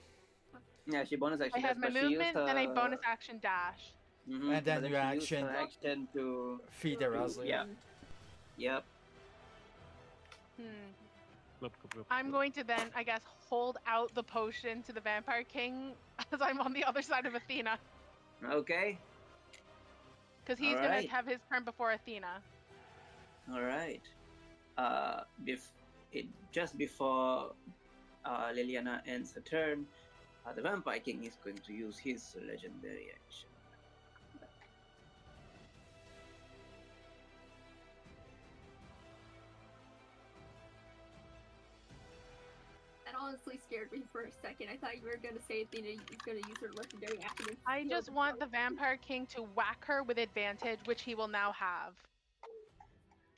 Yeah, she bonus I action have dashed, my but she used movement, her... then a bonus action dash. Mhm, And then but you she used action- her action to... Feed the Razzler. Yeah. Yep. I'm going to then, I guess, hold out the potion to the Vampire King as I'm on the other side of Athena. Okay. Because he's going Alright. to have his turn before Athena. All right. Just before Liliana ends her turn, the Vampire King is going to use his legendary action. That honestly scared me for a second. I thought you were gonna say Athena is gonna use her legendary action. and I steal just the want the potion. Vampire King to whack her with advantage, which he will now have.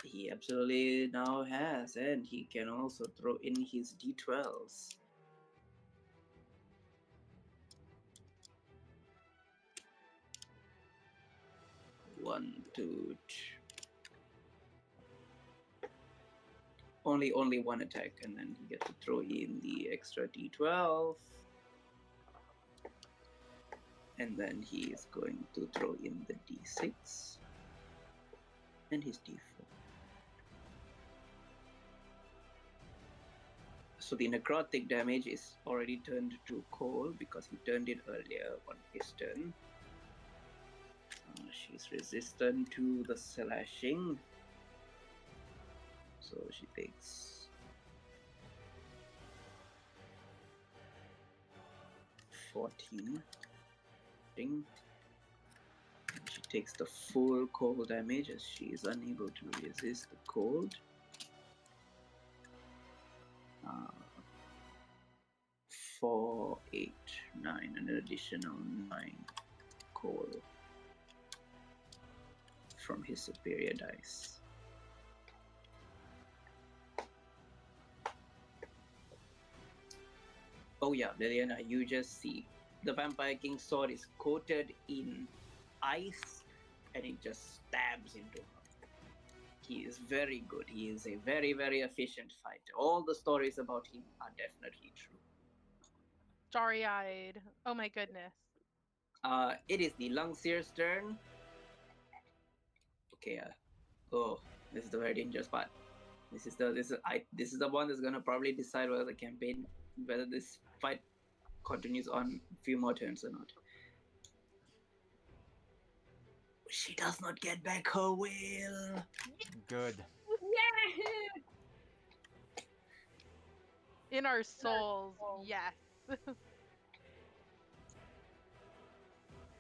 He absolutely now has, and he can also throw in his d12s. One, two, only one attack, and then he gets to throw in the extra d12. And then he is going to throw in the d6 and his d4. So the necrotic damage is already turned to cold because he turned it earlier on his turn. She's resistant to the slashing, so she takes 14. Ding. She takes the full cold damage as she is unable to resist the cold. 4, 8, 9, and an additional 9 coal from his superior dice. Oh yeah, Liliana, you just see the Vampire King's sword is coated in ice and it just stabs into her. He is very good. He is a very, very efficient fighter. All the stories about him are definitely true. Starry-eyed. Oh my goodness. It is the Lungseer's turn. Okay, oh, this is the very dangerous part. This is the one that's gonna probably decide whether the campaign, whether this fight continues on a few more turns or not. She does not get back her will. Good. In our souls, yes.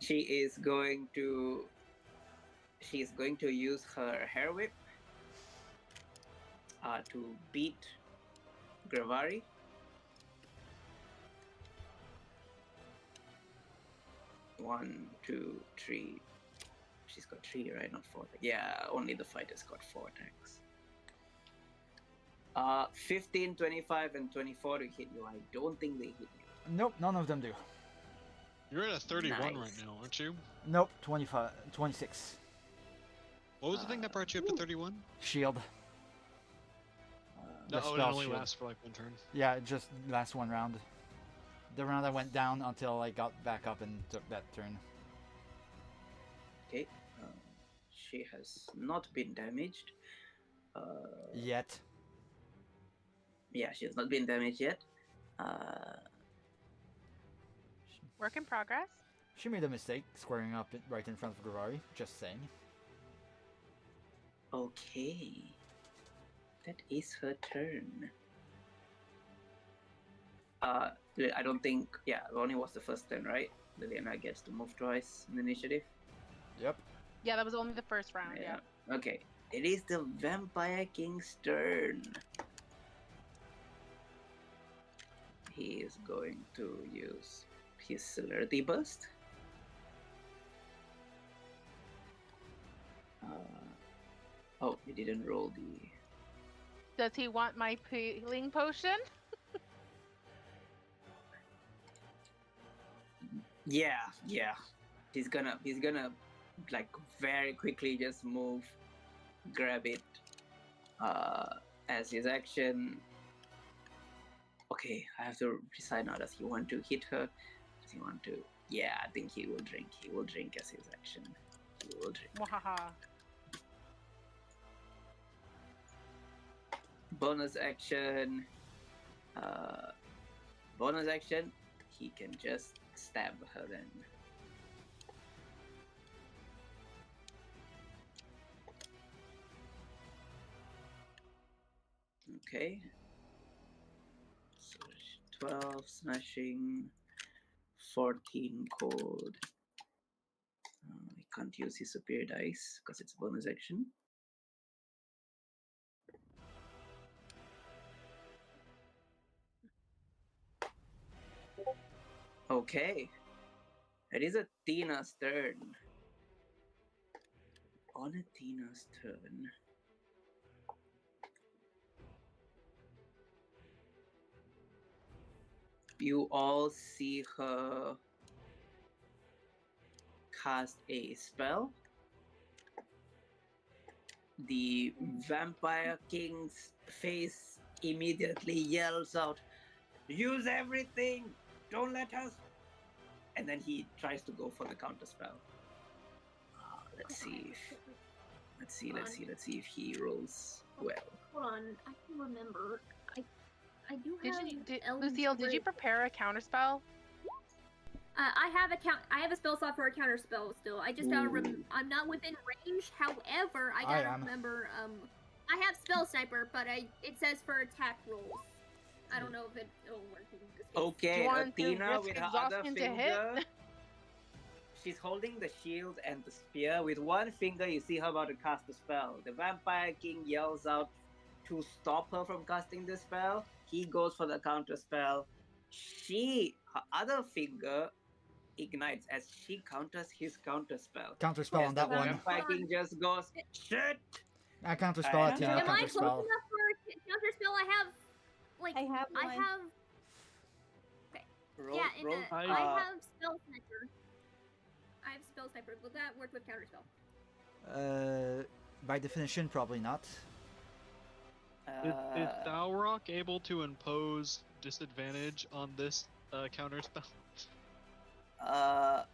She's going to use her hair whip to beat Gravari. One, two, three. She's got 3, right? Not 4. Yeah, only the fighter's got 4 attacks. 15, 25, and 24 to hit you. I don't think they hit you. Nope, none of them do. You're at a 31 right Nice. now, aren't you? Nope, 25, 26. What was the thing that brought you up to 31? Shield. No, The oh, it spell only shield. lasts for like 1 turn. Yeah, just last one round. The round I went down until I got back up and took that turn. Okay. She has not been damaged. Yet. Yeah, she has not been damaged yet. Work in progress. She made a mistake squaring up right in front of Gravari. Just saying. Okay. That is her turn. I don't think. Yeah, Ronnie was the first turn, right? Liliana gets to move twice in the initiative. Yep. Yeah, that was only the first round. Yeah. Okay. It is the Vampire King's turn. He is going to use his Celerity Burst. Oh, he didn't roll the. Does he want my healing potion? Yeah. He's gonna like very quickly just move, grab it as his action. Okay, I have to decide now. Does he want to hit her? Does he want to? Yeah, I think he will drink. He will drink as his action. He will drink. Wahaha. Bonus action. Bonus action. He can just stab her then. Okay. So 12 slashing, 14 cold. He can't use his superior dice because it's bonus action. Okay. It is Athena's turn. On Athena's turn. You all see her cast a spell. The Vampire King's face immediately yells out, "Use everything! Don't let us!" And then he tries to go for the counter spell. Let's see if he rolls well. Hold on, I can remember. I do have. Lucille, did you prepare a counterspell? I have a spell slot for a counter spell still. I just don't I'm not within range. However, I gotta remember. I have spell sniper, but it says for attack rolls. I don't know if it'll work in this case. Okay, Athena with her other exhaustion to finger. hit? She's holding the shield and the spear. With one finger, you see her about to cast the spell. The Vampire King yells out to stop her from casting the spell. He goes for the counter spell. her other finger ignites as she counters his counter spell. Counter spell on that The one. Vampire King just goes, shit! I counter spell And, Athena. Am I Counter close spell. enough for a counter spell? I have, like, I have I one. have, Roll, yeah, roll, I have spell sniper. I have spell sniper. Will that work with counter spell? By definition, probably not. Is Thalrock able to impose disadvantage on this counter spell?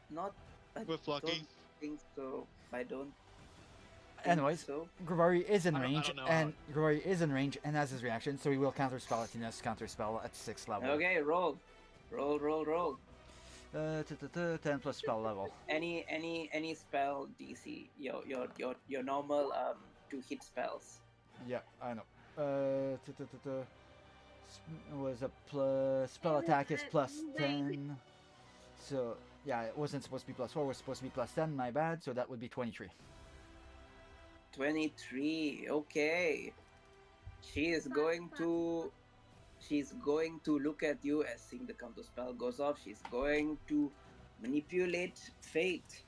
Not. I With lucky? don't think so. I don't. think Anyways, so. Grivari is in I don't range, know and Grivari is in range and has his reaction, so he will counter spell Athena's counter spell at 6th level. Okay, roll. Roll. 10 plus spell level. Any spell DC. Your normal to hit spells. Yeah, I know. Was a plus spell attack is plus 10. So yeah, it wasn't supposed to be plus 4. It was supposed to be plus 10. My bad. So that would be 23. 23. Okay. She's going to look at you as seeing the counter spell goes off. She's going to manipulate fate.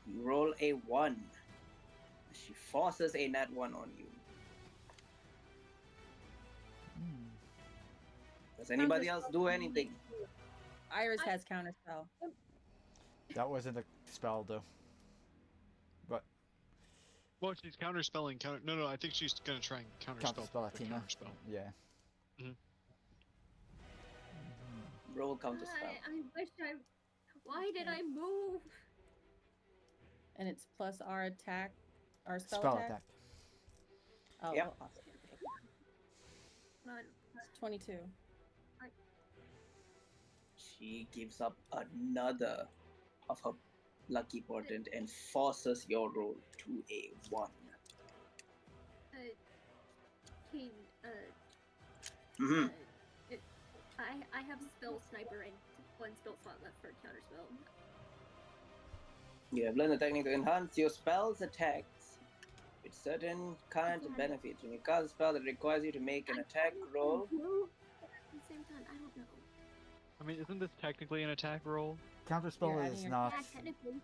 You roll a 1. She forces a nat 1 on you. Does anybody else do anything? Iris has counterspell. That wasn't a spell though. But Well, she's counterspelling. No, I think she's gonna try and counterspell. counterspell the Athena. counterspell. Yeah. Roll counter spell. I wish I. Why did I move? And it's plus our attack, our spell, Spell attack. attack. Oh, Yep. oh, awesome. Not- It's 22. She gives up another of her lucky portent and forces your roll to a 1. King, Mm-hmm. I have spell sniper and 1 spell slot left for counter spell. You have learned the technique to enhance your spell's attacks with certain kinds of benefits. When you cast a spell that requires you to make an attack roll, At the same time, I don't know. I mean, isn't this technically an attack roll? Counter spell You're is adding your not. Yeah, technically,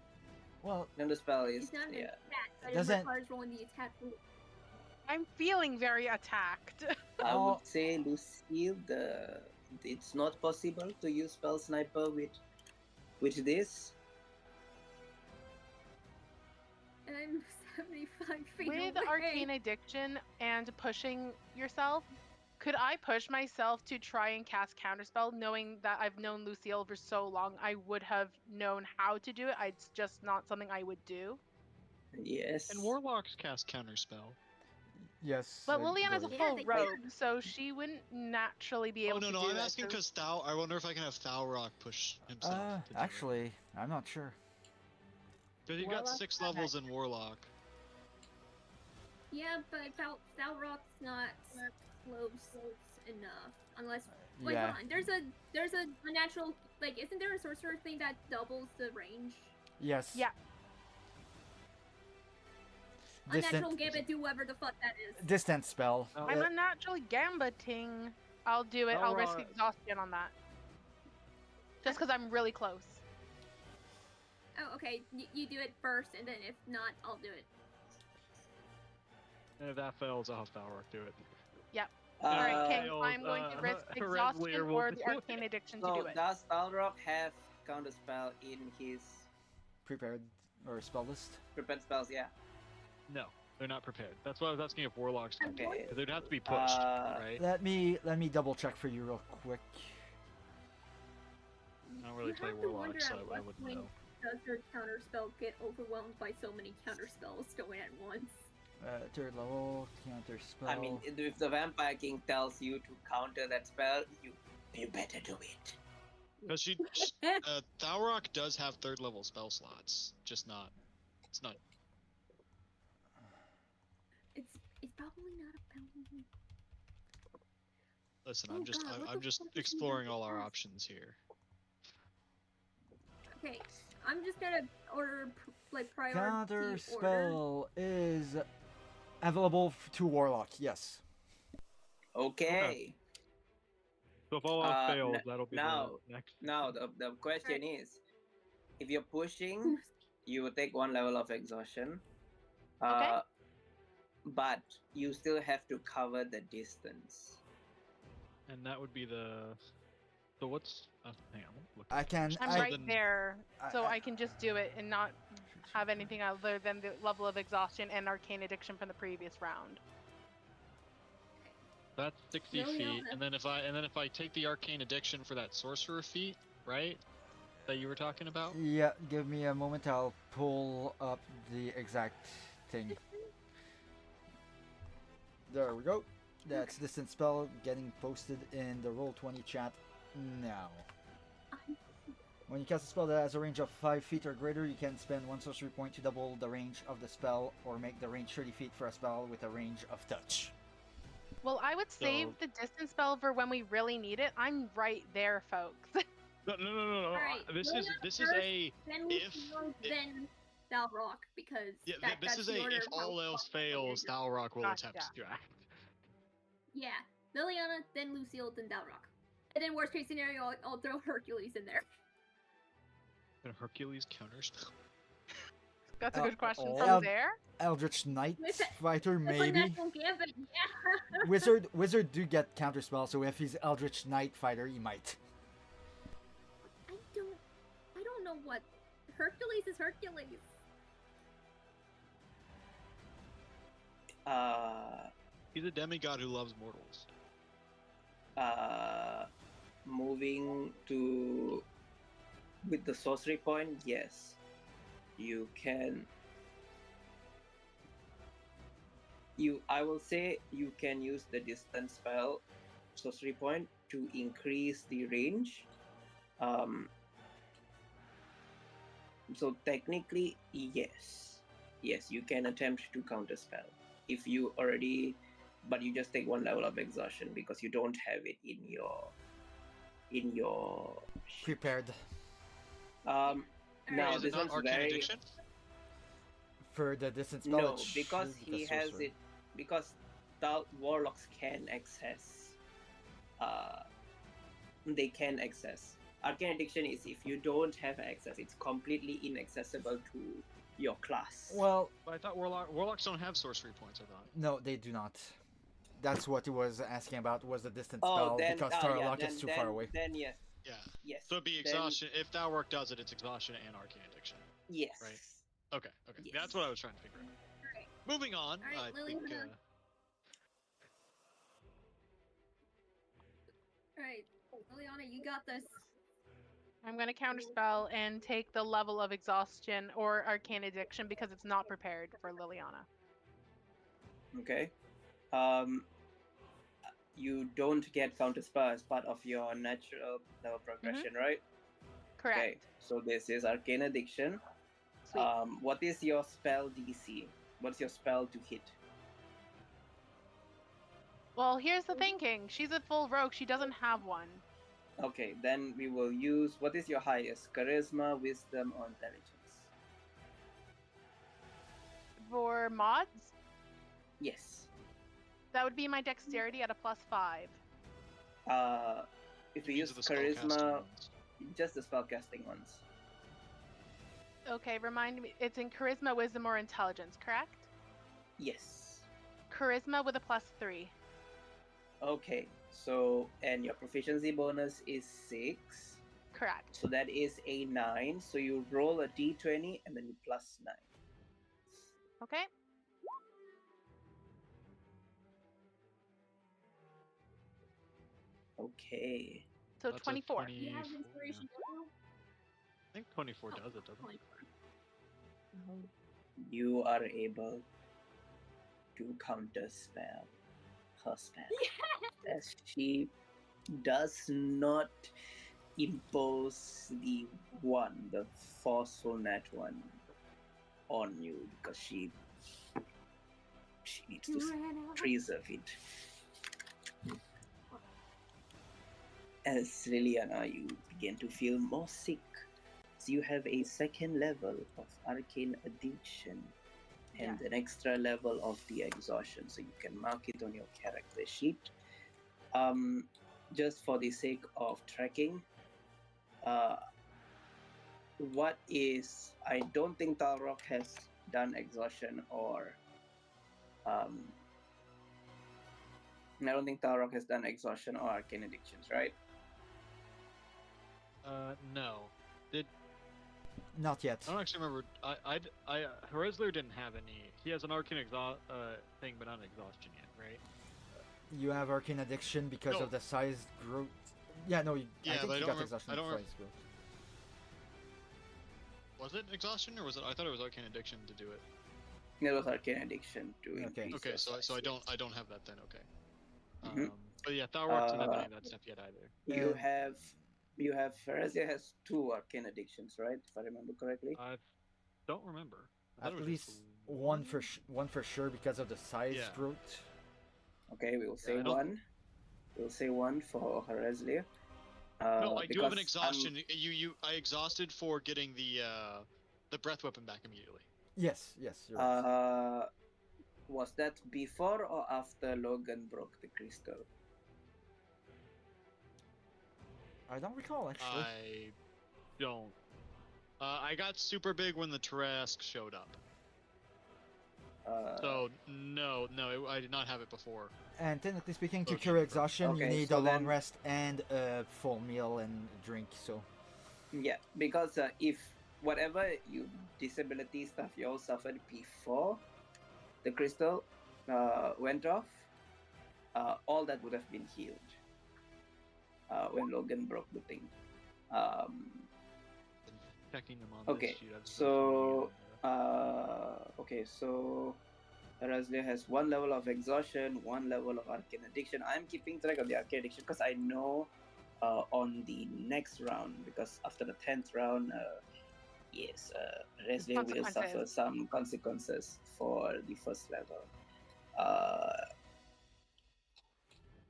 Well, then the spell is it's not an yeah. attack, but Doesn't- it requires rolling the attack roll. I'm feeling very attacked. I Oh. would say, Lucille, it's not possible to use spell sniper with this. And I'm 75 feet With away. arcane addiction and pushing yourself, could I push myself to try and cast counterspell, knowing that I've known Lucille for so long? I would have known how to do it. It's just not something I would do. Yes. And warlocks cast counterspell. yes. But I Liliana's a believe. Yeah, full they rogue, can. so she wouldn't naturally be Oh able to no, do I'm it. asking so- because I wonder if I can have Thalrock push himself. to do it. Actually, I'm not sure. Because you've got Warlock's 6 not levels in warlock. Yeah, but Thalrock's not close enough. Unless, wait, Yeah. hold on. There's a unnatural, like, isn't there a sorcerer thing that doubles the range? Yes. Yeah. Unnatural Distant, gambit, do whatever the fuck that is. distant spell. I'm unnaturally gambating. I'll do it. I'll risk Alright. exhaustion on that. Just because I'm really close. Oh, okay. You do it first, and then if not, I'll do it. And if that fails, I'll have Thalrock do it. Alright, King, fails, I'm going to risk Renslayer exhaustion will or do the it. arcane addiction to So do it. does Thalrock have counterspell in his Prepared or spell list. prepared spells? Yeah. No, they're not prepared. That's why I was asking if warlocks can do it. Okay. Because they'd have to be pushed, right? Let me double check for you real quick. I don't really You play have to warlock, wonder so at I what wouldn't point know. does your counterspell get overwhelmed by so many counterspells going at once? 3rd level counter spell. I mean, if the Vampire King tells you to counter that spell, you better do it. Because Thalrock does have 3rd level spell slots, just not. It's not. It's probably not a paladin. Listen, Oh I'm just God, what I'm the just fuck is exploring in all our that? options here. Okay, I'm just gonna order priority Counter order. spell is available to warlock. Yes. Okay. So if all else Uh, fails, n- that'll be now, the next. now the question is, if you're pushing, you will take 1 level of exhaustion. Okay. But you still have to cover the distance. And that would be the. So what's? Hang on. Look I can. I'm I, right then- there, so I- I can just do it and not have anything other than the level of exhaustion and arcane addiction from the previous round. That's 60 Liliana. feet, and then if I take the arcane addiction for that sorcerer feat, right? That you were talking about. Yeah, give me a moment. I'll pull up the exact thing. There we go. That's distance spell getting posted in the Roll20 chat now. When you cast a spell that has a range of 5 feet or greater, you can spend 1 sorcery point to double the range of the spell or make the range 30 feet for a spell with a range of touch. Well, I would save So- the distance spell for when we really need it. I'm right there, folks. No. Alright, This Liliana is first, a Then if- Lucio, if- then Dalrock, because yeah. that's This is the a order if of how all else far fails, you're- Dalrock will Gotcha. attempt to act. Yeah, Liliana, then Lucille, then Dalrock. And then worst case scenario, I'll throw Hercules in there. Can Hercules counterspell? That's a Oh, good question. oh. From there? Eldritch Knight With it- fighter, That's maybe. Natural Gambit, yeah. Wizard do get counterspell, so if he's Eldritch Knight fighter, he might. I don't know what Hercules is. Hercules. He's a demigod who loves mortals. Moving to with the sorcery point, yes, you can. I will say you can use the distance spell sorcery point to increase the range. So technically, yes, you can attempt to counterspell if you already, but you just take 1 level of exhaustion because you don't have it in your. Prepared Now Wait, is this it not one's arcane very addiction? for the distance spell. no it because should be he the has sorcerer. it because the warlocks can access. They can access. Arcane addiction is if you don't have access, it's completely inaccessible to your class. Well, But I thought warlocks don't have sorcery points. I thought. no, they do not. That's what he was asking about. Was the distance oh, spell then because yeah, Tarlock then, is too then, far away? Then yes, Yeah. yes. So it'd be then- exhaustion. If Dalrock does it, it's exhaustion and arcane addiction. Yes. Right. Okay. Yes. That's what I was trying to figure out. Alright. Moving on. Alright, I think. Liliana. Alright, Liliana, you got this. I'm going to counterspell and take the level of exhaustion or arcane addiction because it's not prepared for Liliana. Okay. You don't get counterspell as part of your natural level progression, right? Correct. Okay. So this is arcane addiction. Sweet. What is your spell DC? What's your spell to hit? Well, here's the thinking. She's a full rogue. She doesn't have one. Okay, then we will use what is your highest? Charisma, wisdom, or intelligence? For mods, Yes. that would be my dexterity at a +5. If we These use are the spellcasting charisma, ones. just the spellcasting ones. Okay, remind me. It's in charisma, wisdom, or intelligence, correct? Yes. Charisma with a +3. Okay, so and your proficiency bonus is 6. Correct. So that is a 9. So you roll a d20 and then you plus 9. Okay. Okay. So That's a 24. You have 24, inspiration, yeah. don't you? I think 24 does it, doesn't it? 24. You are able to counter spell her spell. As she does not impose the forceful nat one on you because she needs to preserve it. As Liliana, you begin to feel more sick. So you have a second level of arcane addiction and an extra level of the exhaustion, so you can mark it on your character sheet. just for the sake of tracking, uh, what is? I don't think Talrock has done exhaustion or. I don't think Talrock has done exhaustion or arcane addictions, right? No. Did Not yet. I don't actually remember. Heresler didn't have any. He has an arcane thing, but not an exhaustion yet, right? You have arcane addiction because No. of the size growth. Yeah, no, I Yeah, think but I you don't got rem- exhaustion I don't size rem- growth. Was it exhaustion or was it? I thought it was arcane addiction to do it. It was arcane addiction to Okay. increase. Okay, your so size, I yes. don't have that then. Okay. Mhm. But yeah, Thalrock doesn't have any Uh, of that stuff yet either. You And- have Pharazia has 2 arcane addictions, right? If I remember correctly. I don't remember. I thought At it was least just one for sure because of the size Yeah. growth. Okay, we will say I don't- 1. We'll say 1 for Harazlia. No, I do have an because I'm- exhaustion. I exhausted for getting the breath weapon back immediately. Yes, you're right. Was that before or after Logan broke the crystal? I don't recall actually. I don't. I got super big when the Tarrasque showed up. So no, I did not have it before. And technically speaking, to Okay. cure exhaustion, you Okay, need so a long then- rest and a full meal and drink. So yeah, because if whatever you disability stuff you all suffered before the crystal went off, all that would have been healed when Logan broke the thing. Checking them on Okay, this sheet. I've so been okay, so Razlia has 1 level of exhaustion, 1 level of arcane addiction. I'm keeping track of the arcane addiction because I know on the next round, because after the 10th round, yes, Razlia will suffer Consequences. some consequences for the first level.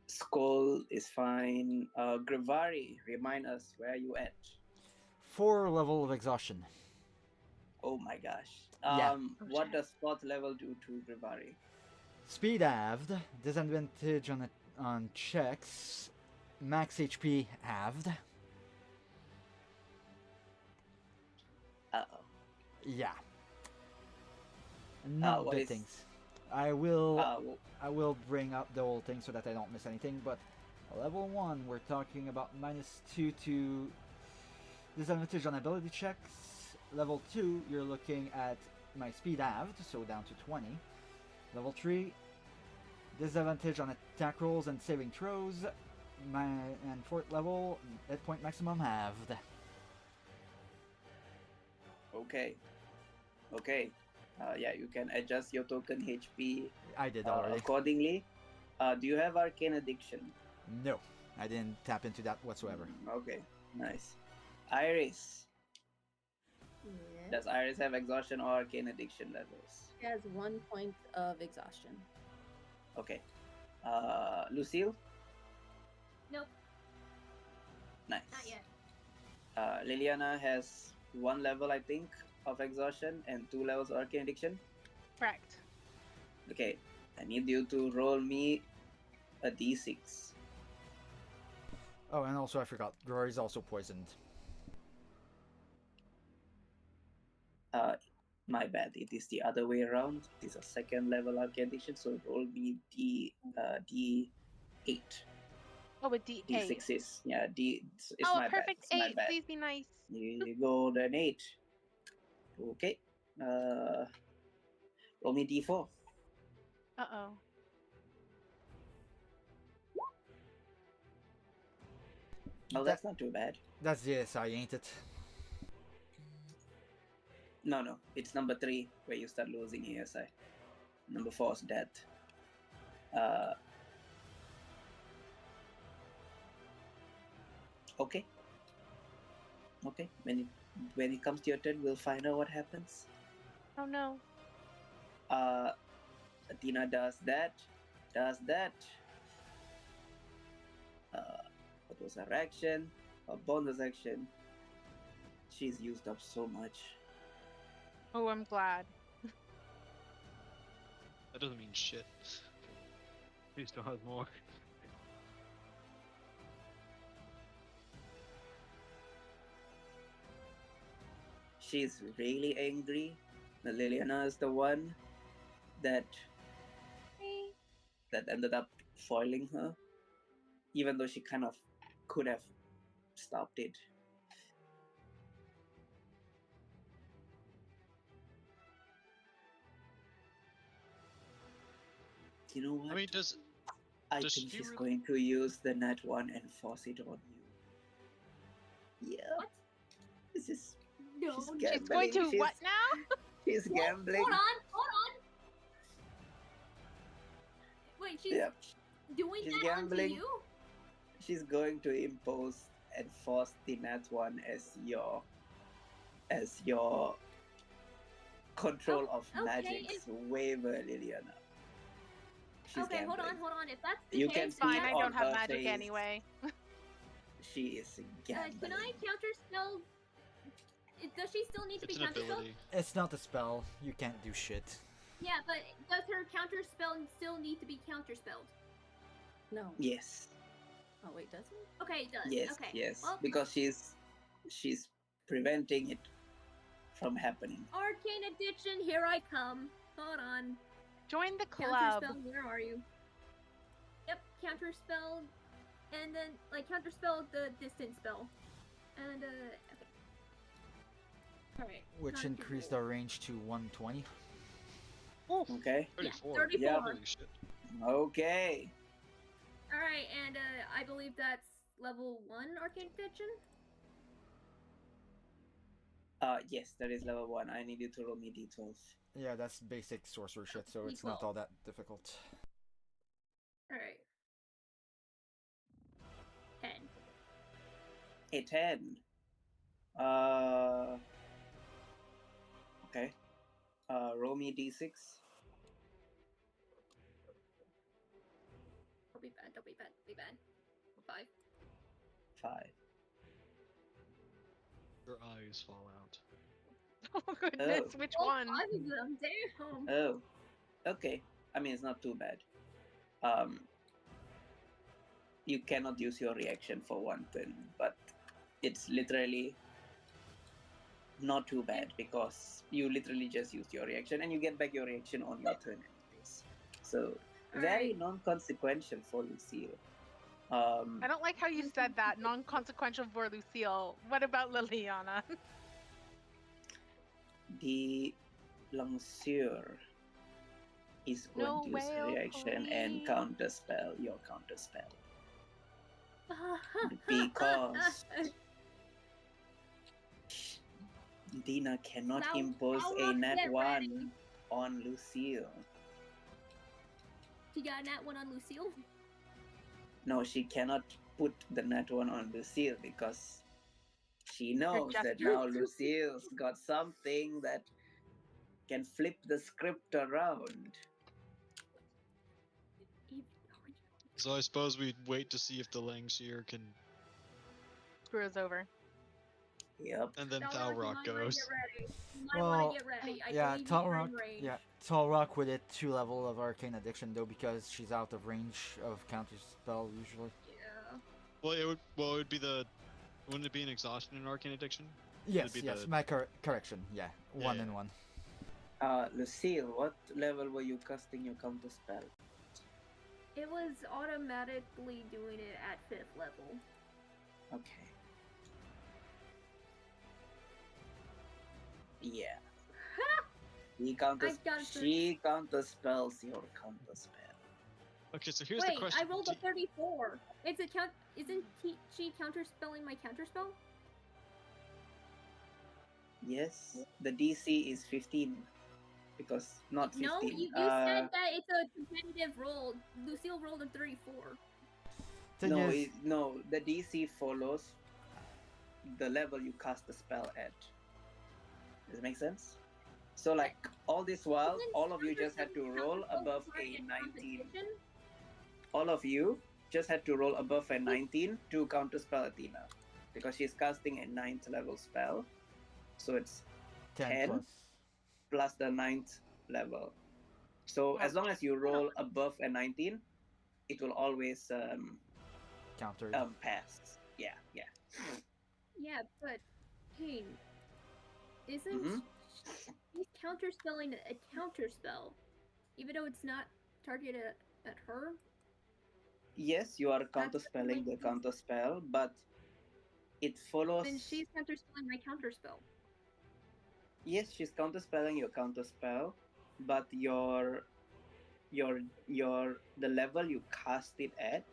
Skull is fine. Grivari, remind us where you at. 4 level of exhaustion. Oh my gosh. Yeah. What does 4th level do to Grivari? Speed halved, disadvantage on checks, max HP halved. Uh-oh. Yeah. Not what the is- things. I will Well, I will bring up the whole thing so that I don't miss anything, but level 1 we're talking about -2 to disadvantage on ability checks. Level 2 you're looking at my speed halved, so down to 20. Level 3 disadvantage on attack rolls and saving throws. And 4th level hit point maximum halved. okay. Yeah, you can adjust your token HP I did already. accordingly. Do you have arcane addiction? No, I didn't tap into that whatsoever. Okay, nice. Iris. Yeah. Does Iris have exhaustion or arcane addiction levels? She has 1 point of exhaustion. Okay. Lucille? Nope, Nice. not yet. Liliana has 1 level, I think, of exhaustion and 2 levels of arcane addiction. Correct. Okay, I need you to roll me a d6. Oh, and also I forgot, Rory's also poisoned. My bad, it is the other way around. It is a 2nd level arcane addiction, so roll me d8. Oh, with D8. D6 is, yeah, it's Oh, my a perfect bad. It's my 8. bad. Please be nice. You go an 8. Okay. Roll me d4. Uh-oh. Oh, that's not too bad. That's the ASI, ain't it? No, it's number 3 where you start losing ASI. Number 4 is death. Okay. When it comes to your turn, we'll find out what happens. Oh no. Athena does that. What was her action? Her bonus action. She's used up so much. Oh, I'm glad. That doesn't mean shit. He still has more. she's really angry that Liliana is the one that ended up foiling her, even though she kind of could have stopped it. You know what? I mean, does I does think she she's really- going to use the nat one and force it on you. Yeah. What? This is. No. She's She's going to gambling. what now? She's What? gambling. Hold on. Wait, she's Yeah. doing she's that gambling. onto you? She's going to impose and force the nat one as your control of okay, magics waiver, Liliana. She's Okay, hold gambling. on. If that's the You case, can It's fine. see I on don't have her magic face. anyway. She is gambling. can I counterspell? Does she still need to It's be an counterspelled? ability. It's not a spell. You can't do shit. Yeah, but does her counterspell still need to be counterspelled? No. Yes. Oh wait, does it? Okay, it does. Yes. Okay. Yes. Well, Because she's preventing it from happening. Arcane Addiction, here I come. Hold on. Join the club. Counterspell, where are you? Yep, counterspell, and then counterspell the distance spell, and okay. All right. Which time to increased roll. our range to 120. Okay. 34. 34. Yeah. Holy shit. Okay. All right, and I believe that's level 1 Arcane Addiction. Yes, that is level 1. I need you to roll me d12. Yeah, that's basic sorcerer shit, so it's not all that difficult. All right. 10. A 10. Okay. Roll me d6. Don't be bad. 5. 5. Your eyes fall out. Oh goodness, Oh. which Oh, one? 5 of them. Damn. Oh. Okay. I mean, it's not too bad. You cannot use your reaction for one turn, but it's literally not too bad because you literally just used your reaction and you get back your reaction on your turn anyways. So very Alright. non-consequential for Lucille. I don't like how you said that. Non-consequential for Lucille. What about Liliana? The Lanceur is going No to use whale, reaction and please. counterspell your counterspell because Dina cannot Now- impose now a nat get ready. 1 on Lucille. She got a nat 1 on Lucille. No, she cannot put the nat 1 on Lucille because she knows that gesture. now Lucille's got something that can flip the script around. So I suppose we'd wait to see if the Langseer can, Screw us over. Yep. and then Balrog, you Thalrock might wanna goes. get ready. You might Well, want to get ready. I yeah, believe you're Talrock. in range. Yeah, Talrock with it 2 level of arcane addiction though because she's out of range of counterspell usually. Yeah. Well, it would be the. Wouldn't it be an exhaustion and arcane addiction? Yes, be yes, the- my correction. Yeah, Yeah, 1 yeah. and 1. Lucille, what level were you casting your counterspell? It was automatically doing it at 5th level. Okay. Yeah. I've got She counterspells your counterspell. Okay, so here's Wait, the question. I rolled a 34. It's a count. Isn't she counterspelling my counterspell? Yes, the DC is 15 because not 15. No, you said that it's a competitive roll. Lucille rolled a 34. Thing no, is, no, the DC follows the level you cast the spell at. Does it make sense? So, like, all this while, Isn't all of you just had to counterspell roll counterspell above part a in 19. competition? All of you just had to roll above a 19 to counterspell Athena. Because she's casting a 9th level spell. So it's 10 10 plus. plus the 9th level. So as long as you roll above a 19, it will always Countered. pass. Yeah. Yeah, but Kane, isn't Mhm. she's counterspelling a counterspell, even though it's not targeted at her? Yes, you are That doesn't counterspelling make the sense. counterspell, but it Then follows. she's counterspelling my counterspell. Yes, she's counterspelling your counterspell, but your the level you cast it at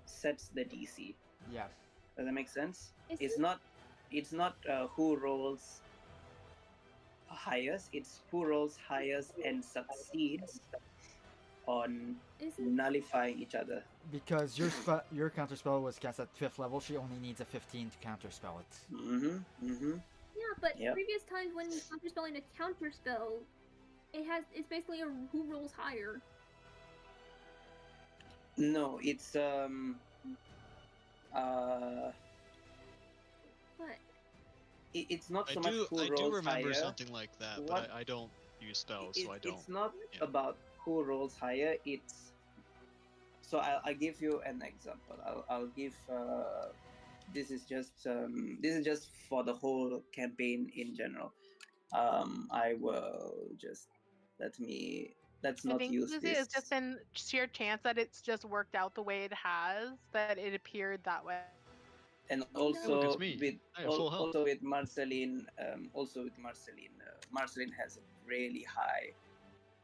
sets the DC. Yeah. Does that make sense? Isn't It's not who rolls highest. It's who rolls highest and succeeds on isn't nullifying each other. Because your counter spell was cast at 5th level, she only needs a 15 to counter spell it. Mhm. Mhm. yeah, but Yep. previous times when counterspelling a counterspell, it's basically a who rolls higher. No, it's uh What? it's not I so much do who I do rolls remember higher. something like that, What but I don't use spells, so I don't. it's not Yeah. about who rolls higher. It's so I'll give you an example. I'll give this is just for the whole campaign in general. I will just let me let's I not think use Lucy, this. it's just been sheer chance that it's just worked out the way it has, that it appeared that way. And Hey, look, it's also me. with I have full health. also with Marceline, Marceline has a really high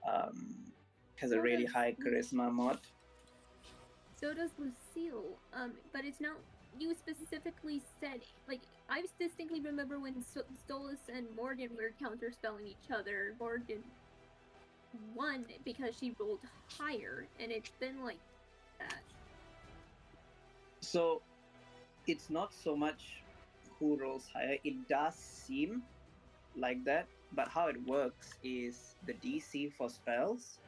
So does charisma mod. So does Lucille. But it's not. You specifically said, like, I distinctly remember when Stolas and Morgan were counterspelling each other. Morgan won because she rolled higher, and it's been like that. So it's not so much who rolls higher. It does seem like that, but how it works is the DC for spells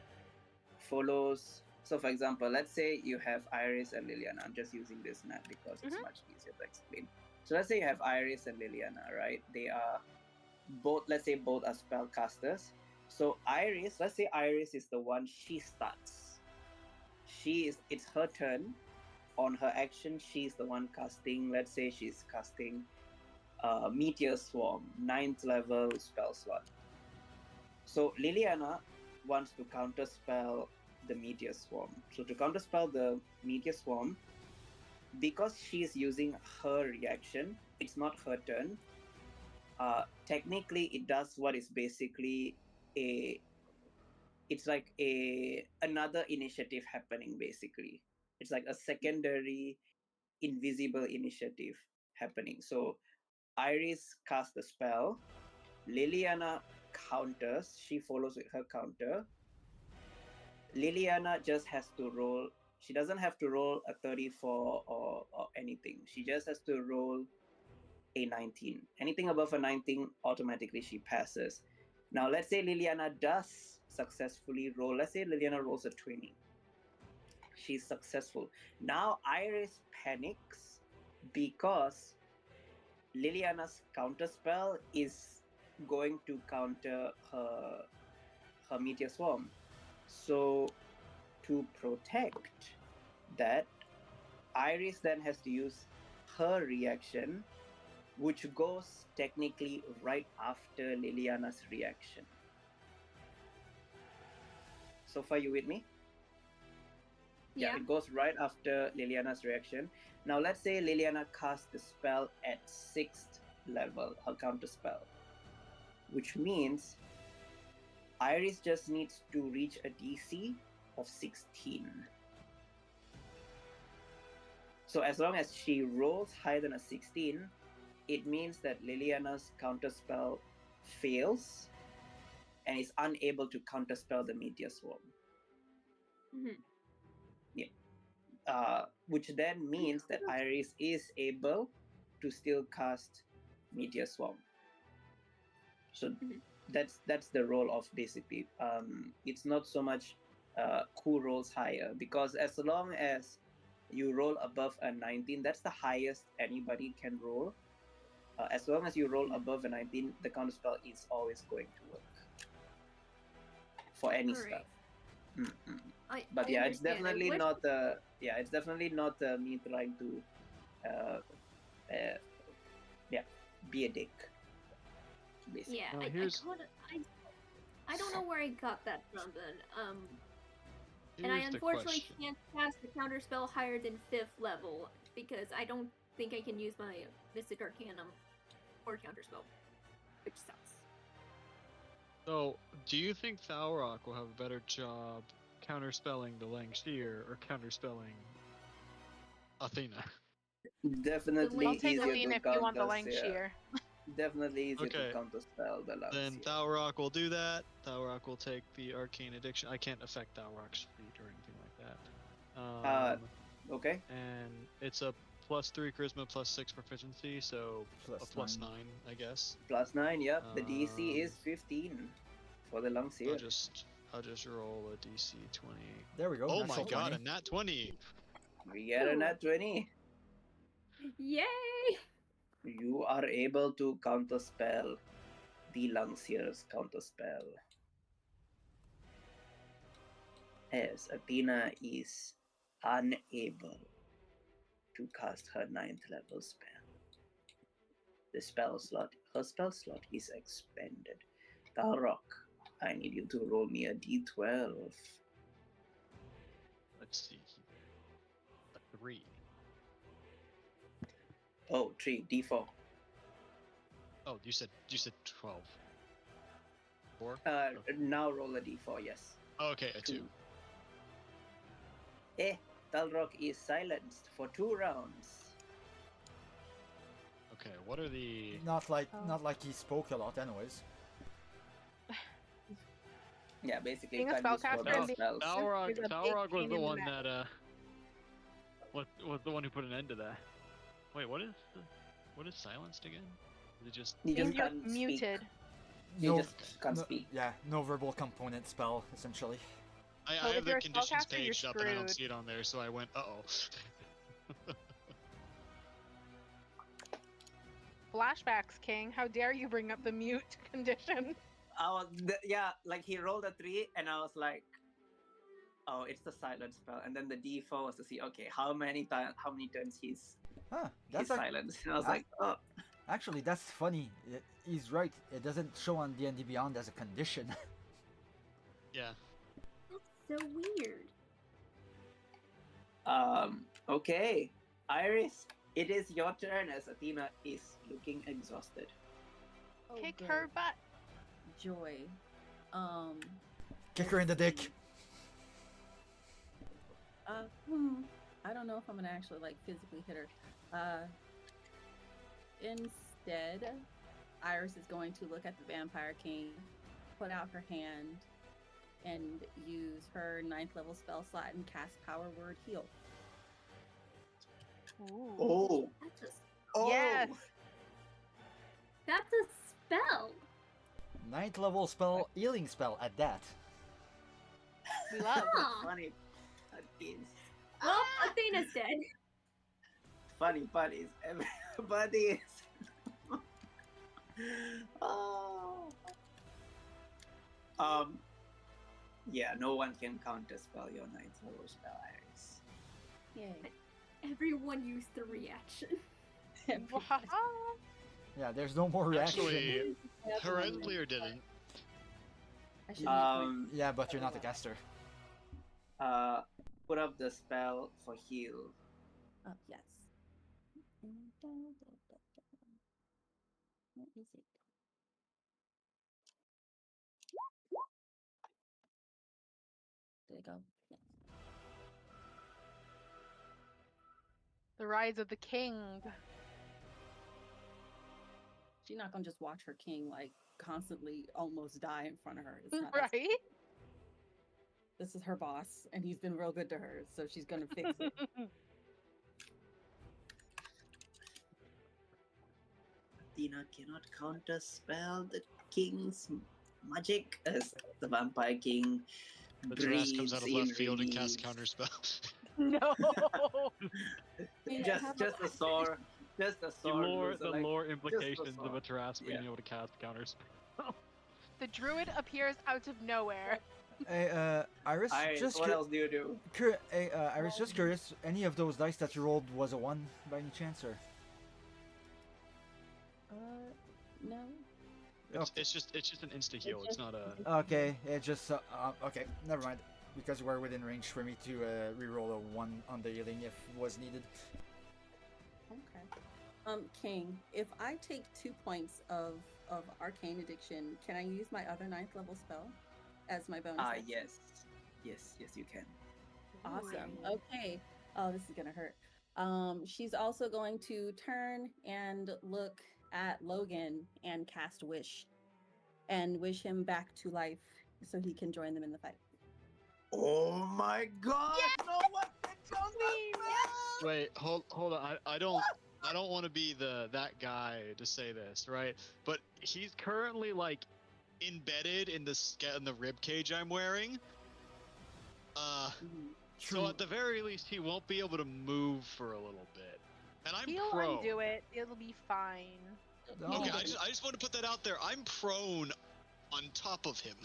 follows. So, for example, let's say you have Iris and Liliana. I'm just using this map because it's much easier to explain. So, let's say you have Iris and Liliana, right? They are both, let's say, both are spellcasters. So, Iris, let's say Iris is the one she starts. It's her turn. On her action, she's the one casting. Let's say she's casting Meteor Swarm, 9th level spell slot. So Liliana wants to counterspell the Meteor Swarm. So to counterspell the Meteor Swarm, because she's using her reaction, it's not her turn. Technically, it does what is basically it's like another initiative happening. Basically, it's like a secondary invisible initiative happening. So Iris casts the spell. Liliana counters. She follows with her counter. Liliana just has to roll. She doesn't have to roll a 34 or anything. She just has to roll a 19. Anything above a 19, automatically she passes. Now, let's say Liliana does successfully roll. Let's say Liliana rolls a 20. She's successful. Now, Iris panics because Liliana's counterspell is going to counter her Meteor Swarm. So, to protect that, Iris then has to use her reaction, which goes technically right after Liliana's reaction. So far, you with me? Yeah. It goes right after Liliana's reaction. Now, let's say Liliana casts the spell at 6th level, her counter spell, which means Iris just needs to reach a DC of 16. So as long as she rolls higher than a 16, it means that Liliana's counterspell fails and is unable to counterspell the Meteor Swarm. Mm-hmm. Which then means that Iris is able to still cast Meteor Swarm. So that's the role of basically. It's not so much who rolls higher, because as long as you roll above a 19, that's the highest anybody can roll. As long as you roll above a 19, the counterspell is always going to work for any stuff. But I yeah, it's understand. definitely not it's definitely not me trying to be a dick. basically. Yeah, Well, I here's- I don't know where I got that from, but and I Here's the unfortunately question. can't cast the counter spell higher than 5th level because I don't think I can use my Mystic Arcanum or counter spell, which sucks. So, do you think Thalrock will have a better job counterspelling the Langshir or counterspelling Athena? Definitely I'll I'll take easier Athena to if you want the counter. Shear. Definitely easier Okay. to counter spell the Lux. Then Thalrock will do that. Thalrock will take the Arcane Addiction. I can't affect Thalrock's feat or anything like that. Okay. And it's a +3 Charisma, +6 Proficiency, so Plus a +9, nine. I guess. +9. Yep. The DC is Um, 15 for the lungs I'll here. just roll a DC 20. There we go. Oh my natural god, 20. a nat 20! We get a nat 20. Yay! You are able to counterspell the Lungseer's counterspell. As Athena is unable to cast her 9th level spell. Her spell slot is expended. Thalrock, I need you to roll me a d12. Let's see. A 3. Oh, 3, d4. Oh, you said 12. 4? Now roll a d4, yes. Okay, a 2. Thalrock is silenced for 2 rounds. Okay, what are the... Not like he spoke a lot, anyways. Yeah, basically Being a can't use spellcaster spell and spells. Balrog, He's a big Balrog was pain the in the one neck. that was the one who put an end to that. Wait, what is silenced again? Is it just You just Means you're can't speak. muted. You No, just can't no, speak. yeah, no verbal component spell, essentially. I Well, have if the you're a conditions spellcaster, you're paged up and I don't screwed. see it on there, so I went, uh-oh. Flashbacks, King. How dare you bring up the mute condition? Like he rolled a 3 and I was like, oh, it's the silent spell. And then the d4 was to see, okay, how many turns he's Huh, that's silent. And I was that- like, oh. actually, that's funny. He's right. It doesn't show on D&D Beyond as a condition. Yeah. That's so weird. Okay. Iris, it is your turn as Athena is looking exhausted. Kick good. her butt. Joy. Kick her in the dick. I don't know if I'm gonna actually like physically hit her. Instead, Iris is going to look at the Vampire King, put out her hand, and use her 9th level spell slot and cast Power Word Heal. Ooh. Oh. Yes. That's a spell. 9th level spell, healing spell at that. We love. Huh. Funny part is, Well, Athena's dead. funny part is, everybody is. Oh. Yeah, no one can counterspell your 9th level spell, Iris. Yay. Everyone used the reaction. Yeah, there's no more reaction. Actually, Hereditary didn't. I should make Yeah, but you're not a caster. Put up the spell for heal. yes. Where is it? There you go. Yes. The Rise of the King. She's not gonna just watch her king like constantly almost die in front of her. It's not Right? This is her boss, and he's been real good to her, so she's gonna fix it. Athena cannot counterspell the king's magic as the Vampire King The Tarrasque comes out of breathes left field and in casts relief. counterspell. No. Just a sore, the lore, loser, the like, lore just a implications of sore. a Tarrasque being Yeah. able to cast counters. The druid appears out of nowhere. Hey, Iris, Iris, what else do you do? Hey, Iris, just curious. Any of those dice that you rolled was a 1 by any chance, or? No. It's just an insta heal. It's not a. Okay, it just okay. Never mind. Because we're within range for me to reroll a 1 on the healing if was needed. Okay. King, if I take 2 points of arcane addiction, can I use my other 9th level spell as my bonus? Yes, you can. Awesome. Okay. Oh, this is gonna hurt. She's also going to turn and look at Logan and cast Wish, and wish him back to life so he can join them in the fight. Oh my God! No one can tell me. Wait, hold on. I don't want to be that guy to say this, right? But he's currently like embedded in the rib cage I'm wearing. So at the very least, he won't be able to move for a little bit. And I'm He'll prone. undo it. It'll be fine. No. Okay, I just want to put that out there. I'm prone on top of him.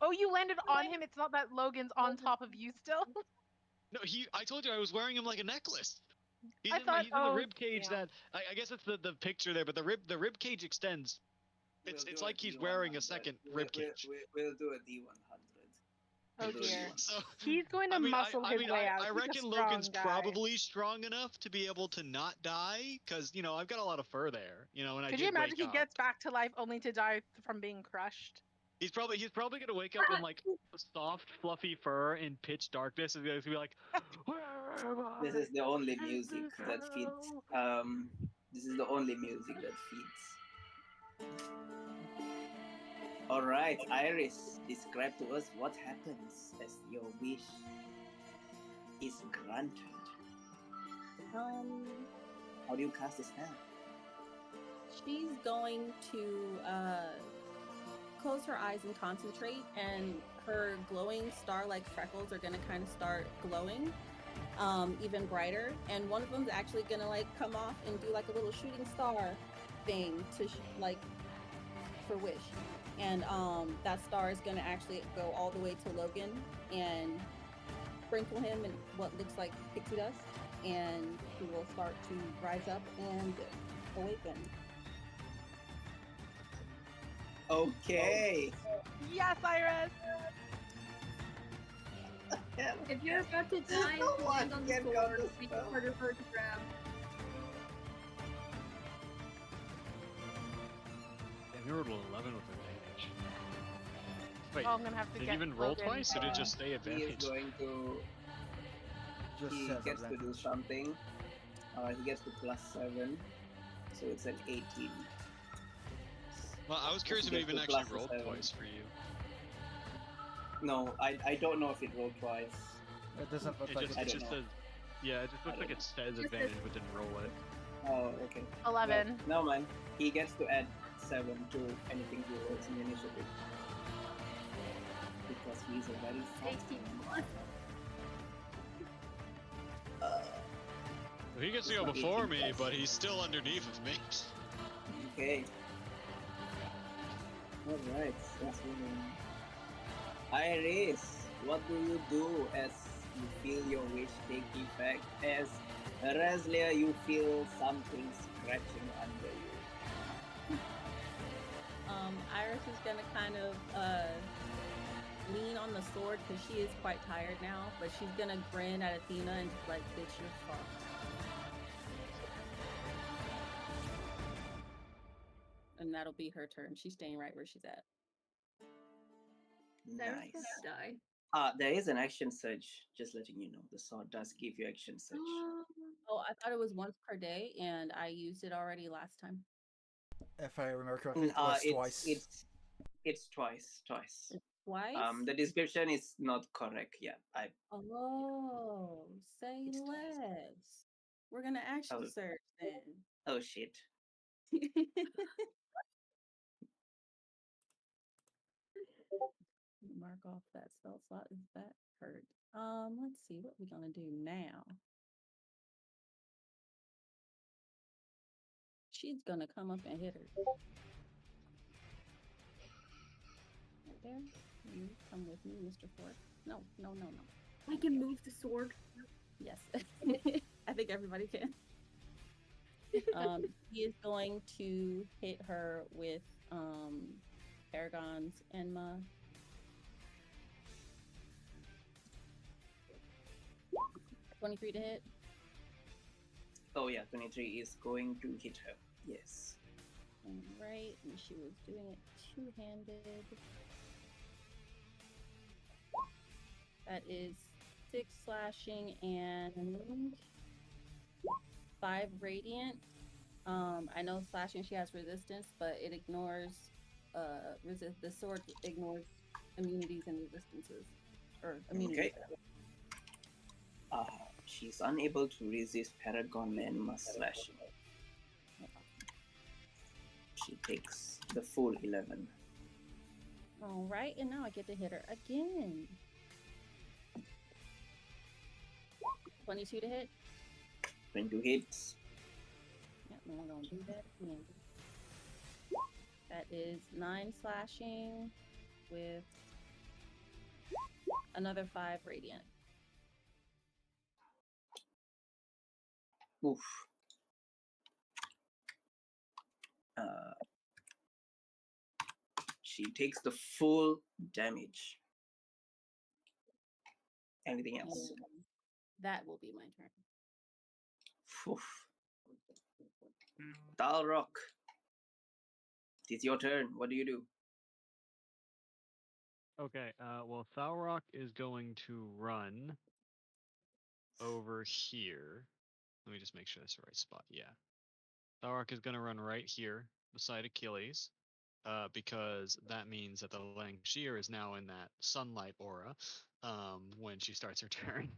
Oh, you landed on him. It's not that Logan's on top of you still. No, I told you I was wearing him like a necklace. He's I in thought- he's in the oh, rib cage damn. that I guess it's the picture there, but the rib cage extends. It's like he's wearing a second rib cage. We'll do a D100. Oh We'll do a dear. D100. So He's going to muscle his way out. I He's a reckon strong Logan's guy. probably strong enough to be able to not die, because I've got a lot of fur there. And I Could did you imagine wake he up. gets back to life only to die from being crushed? He's probably gonna wake up in like soft, fluffy fur in pitch darkness, and he's gonna be like, "Where am I?" This is the only music that feeds. This is the only music that feeds. All right, Iris, describe to us what happens as your wish is granted. How do you cast a spell? She's going to close her eyes and concentrate, and her glowing star-like freckles are going to kind of start glowing even brighter, and one of them's actually going to like come off and do like a little shooting star thing to for wish, and that star is going to actually go all the way to Logan and sprinkle him in what looks like pixie dust, and he will start to rise up and awaken. Okay. Yes, Iris! If you're about to die No and one land on the can sword, got the make it spell. harder for her to grab. Damn, you rolled an 11 with advantage. Wait, Oh, I'm gonna have to did get you even roll Logan. twice, or did it just stay He is advantage? going to. Just He says gets to do advantage. something. He gets to +7, so it's an 18. Well, I was curious if He it gets even to actually rolled +7. twice for you. No, I don't know if it rolled twice. It doesn't look It like just, I it. don't just know. says, yeah, it just looks like it says Just advantage, but didn't roll it. Oh, okay. 11. No, man. He gets to add 7 to anything he rolls in the initiative. Because he's a very fast 18 man. plus. Well, he gets to It's go not before 18 me, plus. but he's still underneath of me. Okay. Alright, that's moving. Iris, what do you do as you feel your wish take effect? As Razlia, you feel something scratching under you. Iris is gonna kind of lean on the sword because she is quite tired now, but she's gonna grin at Athena and just like, bitch, you're fucked. And that'll be her turn. She's staying right where she's at. Cyrus Nice. will die. There is an action surge, just letting you know. The sword does give you action surge. Oh, I thought it was once per day, and I used it already last time. If I remember correctly, it was twice. It's twice. Twice? The description is not correct. Yeah, Oh, say It's twice. less. We're gonna action Oh. search then. Oh shit. Mark off that spell slot. Is that hurt? Let's see what we're gonna do now. She's gonna come up and hit her. Right there. You come with me, Mr. Ford. No. I can move the sword. Yes. I think everybody can. He is going to hit her with Paragon's Enma. 23 to hit. Oh yeah, 23 is going to hit her. Yes. Right, and she was doing it two-handed. That is 6 slashing and 5 radiant. I know slashing she has resistance, but it ignores the sword ignores immunities and resistances or immunities. Okay. She's unable to resist Paragon Enma slashing. She takes the full 11. All right, and now I get to hit her again. 22 to hit. 22 hits. Yep, and we're gonna do that again. That is 9 slashing with another 5 radiant. Oof. She takes the full damage. Anything else? And that will be my turn. Oof. Dalrock. It is your turn. What do you do? Okay, well, Thalrock is going to run over here. Let me just make sure that's the right spot. Yeah. Thalrock is going to run right here beside Achilles, because that means that the Langshear is now in that sunlight aura when she starts her turn.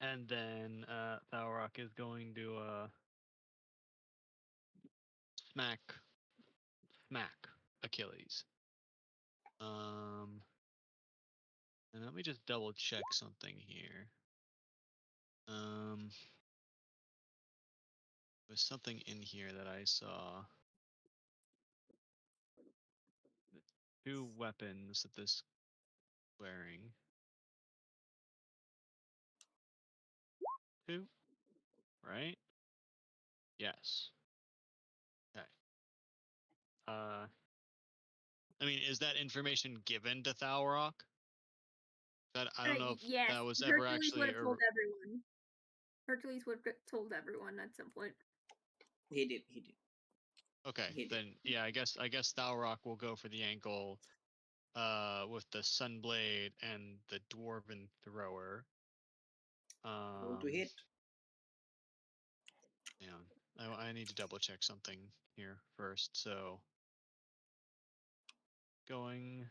And then Thalrock is going to smack Achilles. And let me just double check something here. There's something in here that I saw. Two weapons that this wearing. Two, right? Yes. Okay. I mean, is that information given to Thalrock? That I don't know if Yes, that was ever Hercules actually. would have told everyone. Hercules would have told everyone at some point. He did. Okay, He did. then yeah, I guess Thalrock will go for the ankle, with the Sunblade and the Dwarven Thrower. Roll to hit. Yeah, I need to double check something here first. So going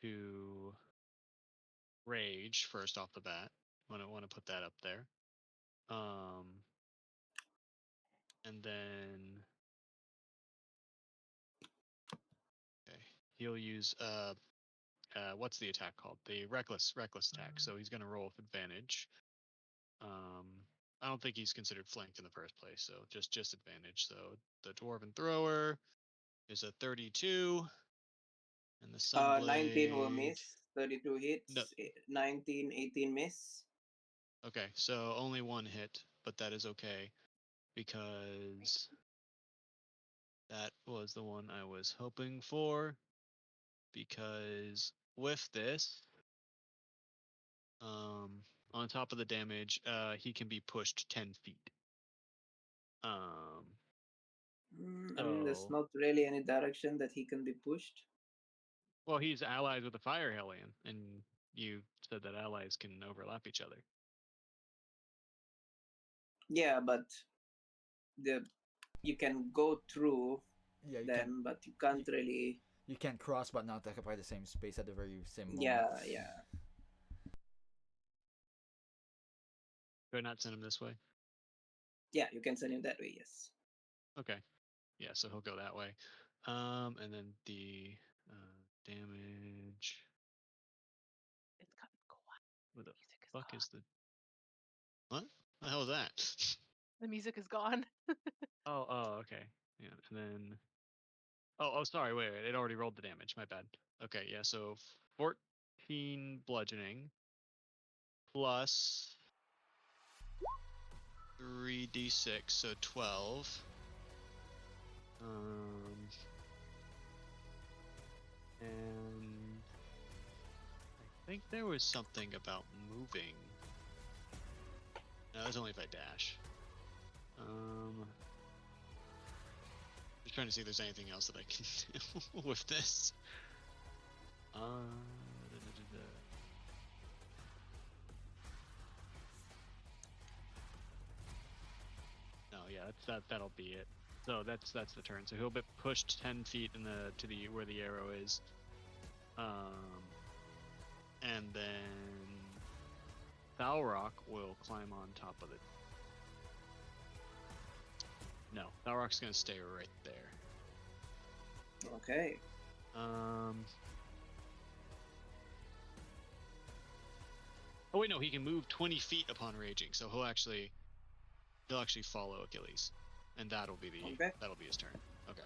to rage first off the bat. Want to put that up there. And then okay, he'll use what's the attack called? The reckless attack. So he's gonna roll with advantage. I don't think he's considered flanked in the first place, so just advantage. So the Dwarven Thrower is a 32, and the Sunblade 19 will miss. 32 hits. No. 19, 18 miss. Okay, so only one hit, but that is okay because that was the one I was hoping for. Because with this, on top of the damage, he can be pushed 10 feet. I mean, there's not really any direction that he can be pushed. Well, he's allies with the Fire Hellion, and you said that allies can overlap each other. Yeah, but you can go through Yeah, you them, can. but you can't really. You can cross, but not occupy the same space at the very same moment. Yeah. Do I not send him this way? Yeah, you can send him that way. Yes. Okay. Yeah, so he'll go that way. And then the damage. It's coming quiet. Where the Music is fuck gone. is the? What? The hell is that? The music is gone. Oh, okay. Yeah, and then. Oh, sorry. Wait. It already rolled the damage. My bad. Okay, yeah. So 14 bludgeoning plus 3d6, so 12. And I think there was something about moving. No, that's only if I dash. Just trying to see if there's anything else that I can do with this. No, yeah, that'll be it. So that's the turn. So he'll be pushed 10 feet in the where the arrow is. And then Thalrock will climb on top of it. No, Thalrock's gonna stay right there. Okay. Oh wait, no, he can move 20 feet upon raging, so he'll actually follow Achilles, and that'll be his turn. Okay.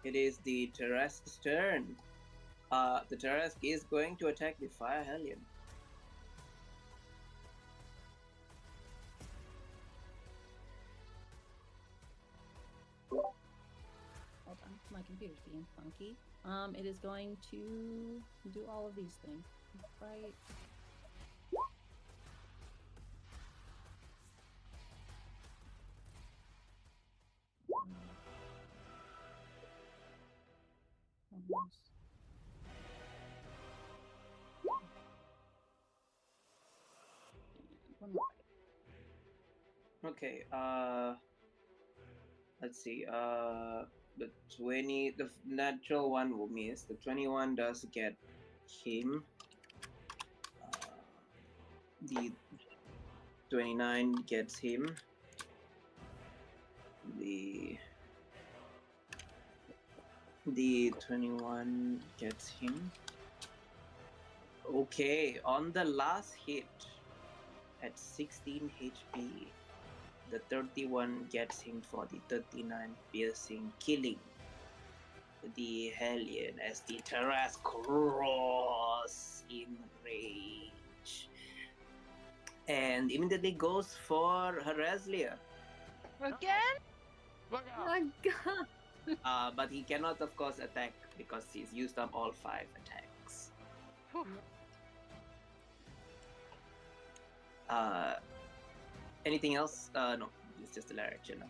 It is the Tarrasque's turn. The Tarrasque is going to attack the Fire Hellion. Hold on, my computer's being funky. It is going to do all of these things, right? Almost. One more. Okay, let's see. The natural one will miss. The 21 does get him. The 29 gets him. The 21 gets him. Okay, on the last hit at 16 HP, the 31 gets him for the 39 piercing, killing the Hellion as the Tarrasque roars in rage. And immediately goes for Harazlia. Again? Oh my god. But he cannot, of course, attack because he's used up all 5 attacks. Whew. Anything else? No, it's just a lair action.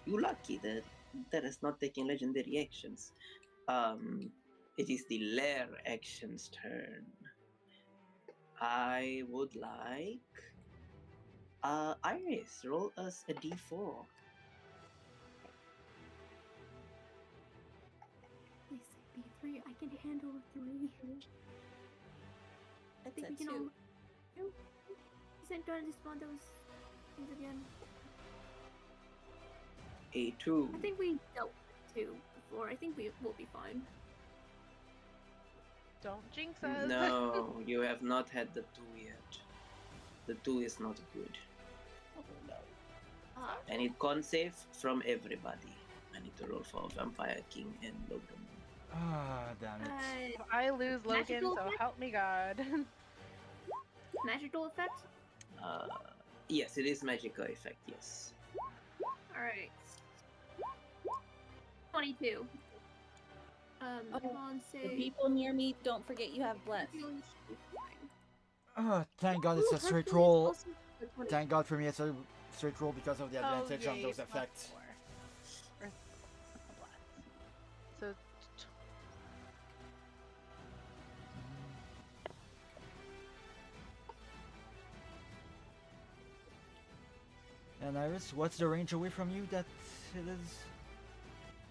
You lucky that is not taking legendary actions. It is the lair action's turn. I would like Iris, roll us a d4. They said be 3. I can handle a 3. I think we can all. You said don't respond those things again. A 2. I think we dealt with 2 before. I think we will be fine. Don't jinx us. No, you have not had the 2 yet. The 2 is not good. Oh no. I need con save from everybody. I need to roll for Vampire King and Logan. Ah, damn it. If I lose Logan, Magical so effect? help me God. Magical effect? Yes, it is magical effect, yes. Alright. 22. Con The save. people near me, don't forget you have bless. Healing should be fine. Oh, thank God it's Ooh, a straight Hercules roll. also a 20. Thank God for me it's a straight roll because of the Oh, advantage on yay, those plus effects. 4. Or a blast. So And Iris, what's the range away from you that it is?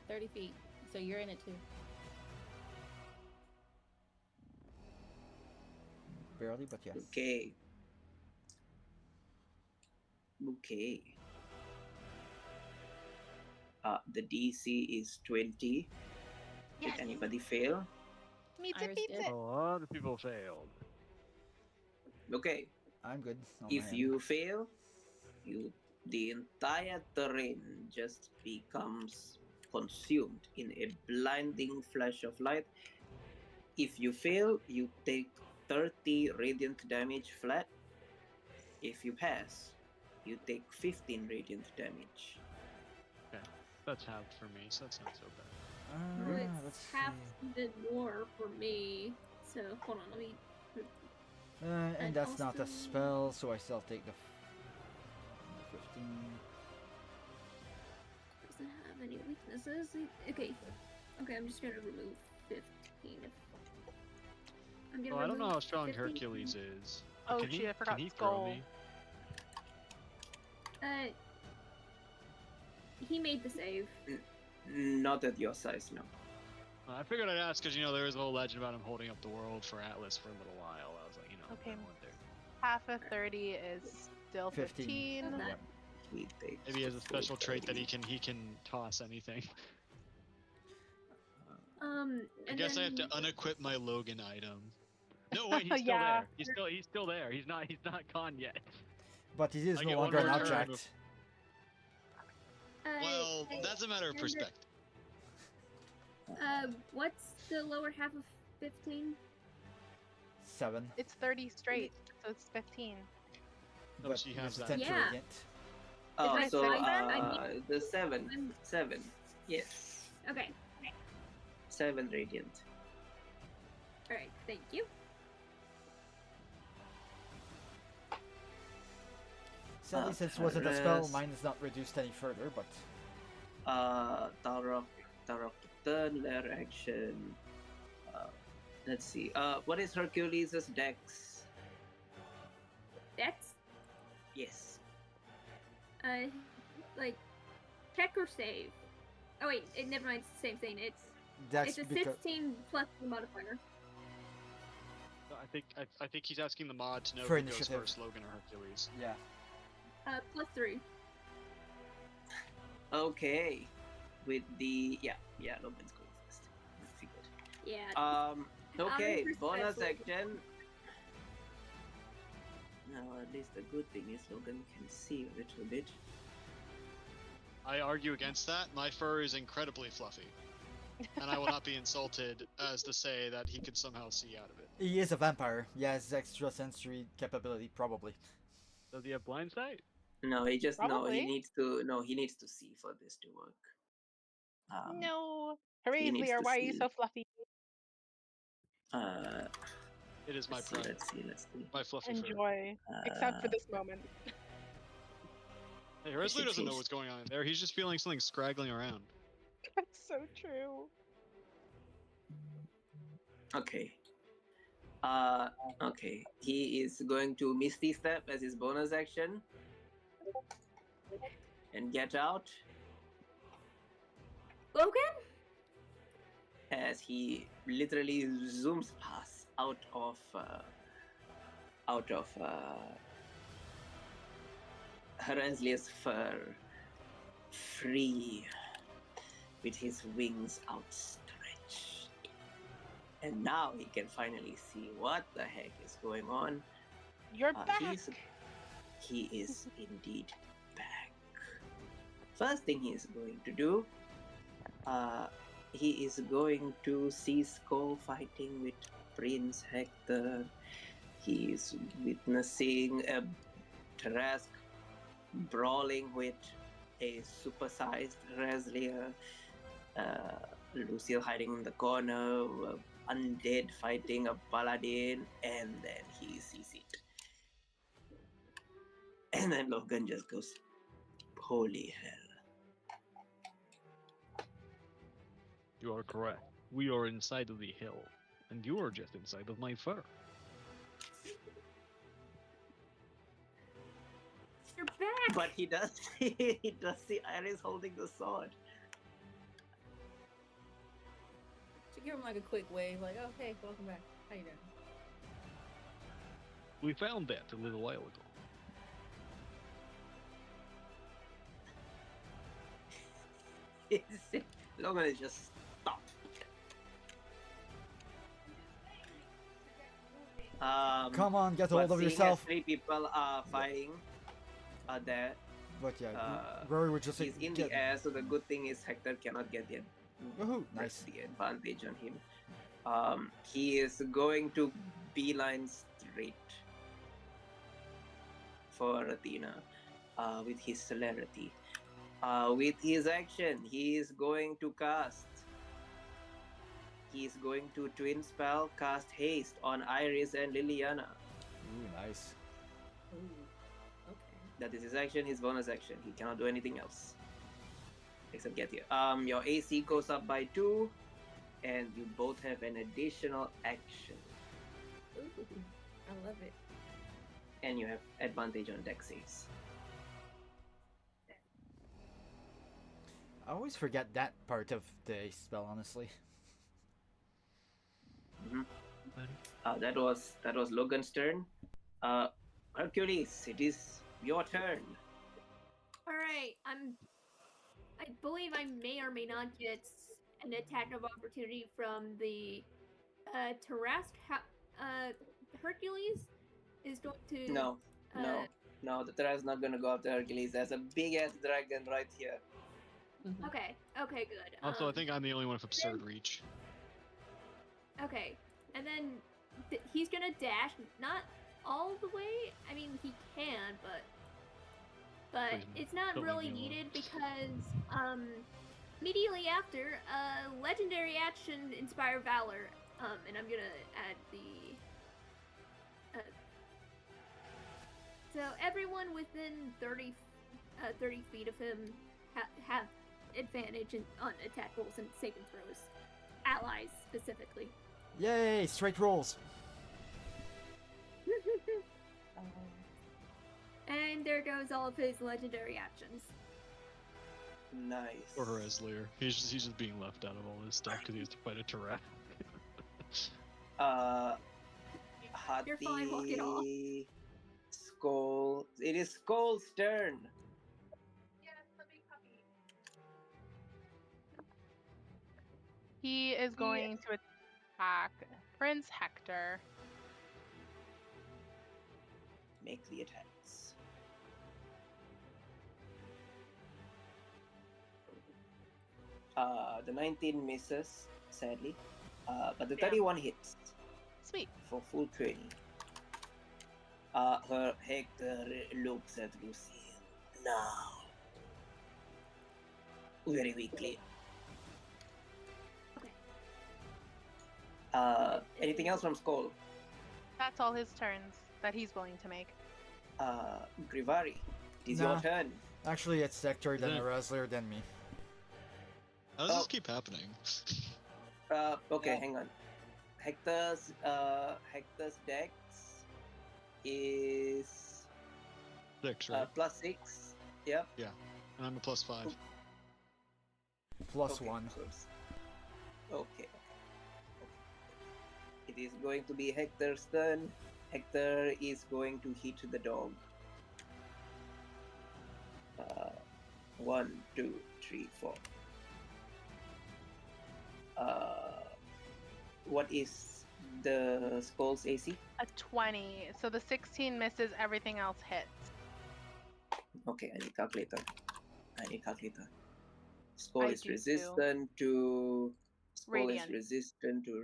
30 feet. So you're in it too. Barely, but yes. Okay. Okay. The DC is 20. yes. Did anybody fail? Meets it, Iris beats did. it. A lot of people failed. Okay. I'm good. on my If end. you fail, the entire terrain just becomes consumed in a blinding flash of light, If you fail, you take 30 radiant damage flat. If you pass, you take 15 radiant damage. That's halved for me, so that's not so bad. No, let's it's half see. even more for me. So hold on, let me. And And that's not a also- spell, so I still take the 15. Doesn't have any weaknesses. Okay, I'm just gonna remove 15. I'm gonna Well, I don't know remove how strong 15. Hercules is. Oh, can he, gee, I forgot can he throw Skull. me? He made the save. Not at your size, no. I figured I'd ask because there was a whole legend about him holding up the world for Atlas for a little while. I was like, Okay. I wonder. Half of 30 is still 15. That- Yep. He takes Maybe he has a the full special trait that 30. he can toss anything. And I guess I have to then- unequip my Logan item. No, wait, he's still Yeah. there. He's still there. He's not gone yet. But he is I no get one longer an more turn object. Well, that's a matter of perspective. What's the lower half of 15? 7. It's 30 straight, so it's 15. No, But she there's has a that. 10 Yeah. radiant. Oh, I so say that? I the 7. Yes. Okay. 7 radiant. All right. Thank you. Sadly, since it wasn't a spell, mine is not reduced any further, but Talrock the turn, lair action. Let's see. What is Hercules' dex? That's Yes. like check or save. Oh wait, never mind. It's the same thing. that's It's a because 16 plus the modifier. No, I think he's asking the mod to know For who goes initiative. first, Logan or Hercules. yeah. Plus 3. Okay. With the Logan's going first. I figured. Yeah. Okay, respect, bonus Logan. action. Now, at least the good thing is Logan can see a little bit. I argue against that. My fur is incredibly fluffy. And I will not be insulted as to say that he could somehow see out of it. He is a vampire. He has extra sensory capability, probably. Does he have blind sight? No, he Probably. needs to see for this to work. No. he needs Horazlier, to why are you see. so fluffy? It is my pride. Let's see. My fluffy fur. Enjoy. Except for this moment. Hey, Hercules should doesn't know change- what's going on in there. He's just feeling something scraggling around. That's so true. Okay. Okay. He is going to Misty Step as his bonus action. And get out Logan? as he literally zooms past out of Herensley's fur, free, with his wings outstretched. And now he can finally see what the heck is going on. You're Uh, back. He is indeed back. First thing he is going to do, he is going to see Skull fighting with Prince Hector. He is witnessing a Tarask brawling with a supersized Reslier. Lucille hiding in the corner, Undead fighting a Paladin, and then he sees it. And then Logan just goes, holy hell. You are correct. We are inside of the hill, and you are just inside of my fur. You're back. But he does see Iris holding the sword. Should give him like a quick wave, like, "Oh, hey, welcome back. How you doing?" We found that a little while ago. Logan is just stopped. Come on, get but hold of seeing yourself. as 3 people are fighting there, But yeah, uh, Rory would just he's in get... the air, so the good thing is Hector cannot get the Woohoo, nice. the advantage on him. He is going to beeline straight for Athena with his celerity. With his action, he is going to cast. He is going to twin spell cast haste on Iris and Liliana. Ooh, nice. Ooh, okay. That is his action, his bonus action. He cannot do anything else except get here. Your AC goes up by 2, and you both have an additional action, Ooh, I love it. and you have advantage on dex saves. I always forget that part of the spell, honestly. That was Logan's turn. Hercules, it is your turn. All right, I believe I may or may not get an attack of opportunity from the Tarask. Hercules is going to. No, no, the Terra is not gonna go after Hercules. There's a big ass dragon right here. Mhm. Okay, good. Also, I think I'm the only one with absurd reach. Okay, and then he's gonna dash, not all the way. I mean, he can, but Please it's not don't really leave me alone. needed because immediately after, legendary action Inspire Valor, and I'm gonna add the so everyone within 30 feet of him have advantage on attack rolls and saving throws. Allies specifically. Yay! Straight rolls. And there goes all of his legendary actions. Nice. Or Reslier. He's just being left out of all this stuff because he has to fight a Terra. You're fine, walk it off. Hati, Skull. It is Skull's turn. He is going to attack Prince Hector. Make the attacks. The 19 misses, sadly. But the Yeah. 31 hits Sweet. for full 20. Her Hector looks at Lucille now. Very weakly. Anything else from Skull? That's all his turns that he's willing to make. Grivari, it is Nah. your turn. Actually, it's Sector, then Yeah. Erasler, then me. How does Oh. this keep happening? Okay, Yeah. hang on. Hector's dex is 6, right? +6. Yep. And I'm a +5. Plus Okay, 1. so okay. It is going to be Hector's turn. Hector is going to hit the dog. 1, 2, 3, 4. What is the Skull's AC? A 20. So the 16 misses, everything else hits. Okay, I need calculator. Skull I is do too. resistant to Radiant.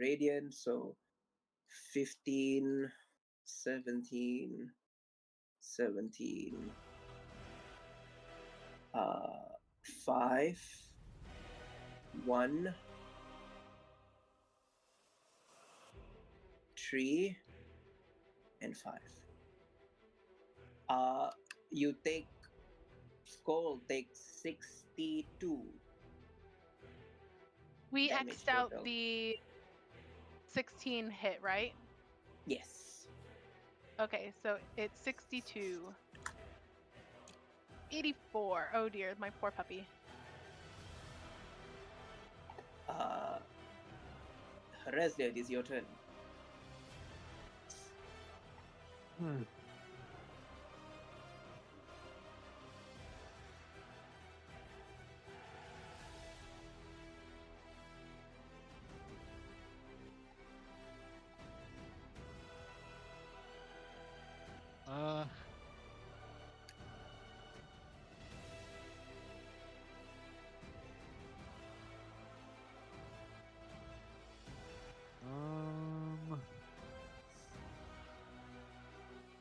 radiant, so 15, 17, 5, 1, 3, and 5. You take Skull takes 62. We Damage X'd out total. the 16 hit, right? Yes. Okay, so it's 62. 84. Oh dear, my poor puppy. Reslia, it is your turn.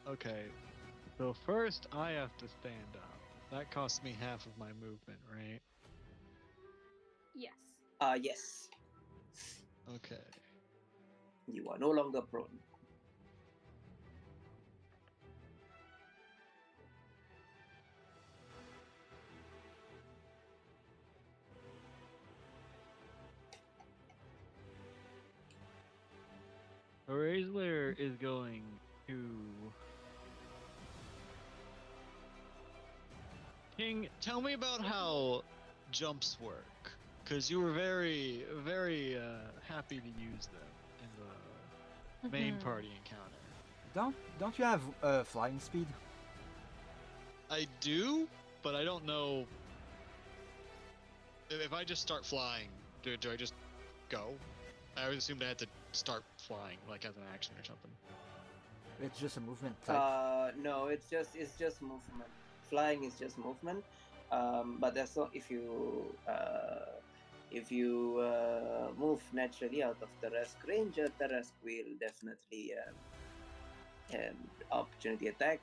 Okay. So first, I have to stand up. That costs me half of my movement, right? Yes. Yes. Okay. You are no longer prone. Razor is going to. King, tell me about how jumps work. Because you were very, very happy to use them in the main party encounter. Don't you have flying speed? I do, but I don't know. If I just start flying, do I just go? I always assumed I had to start flying, like as an action or something. It's just a movement type. No, it's just movement. Flying is just movement. But that's not if you move naturally out of the Tarask range, Tarask will definitely opportunity attack.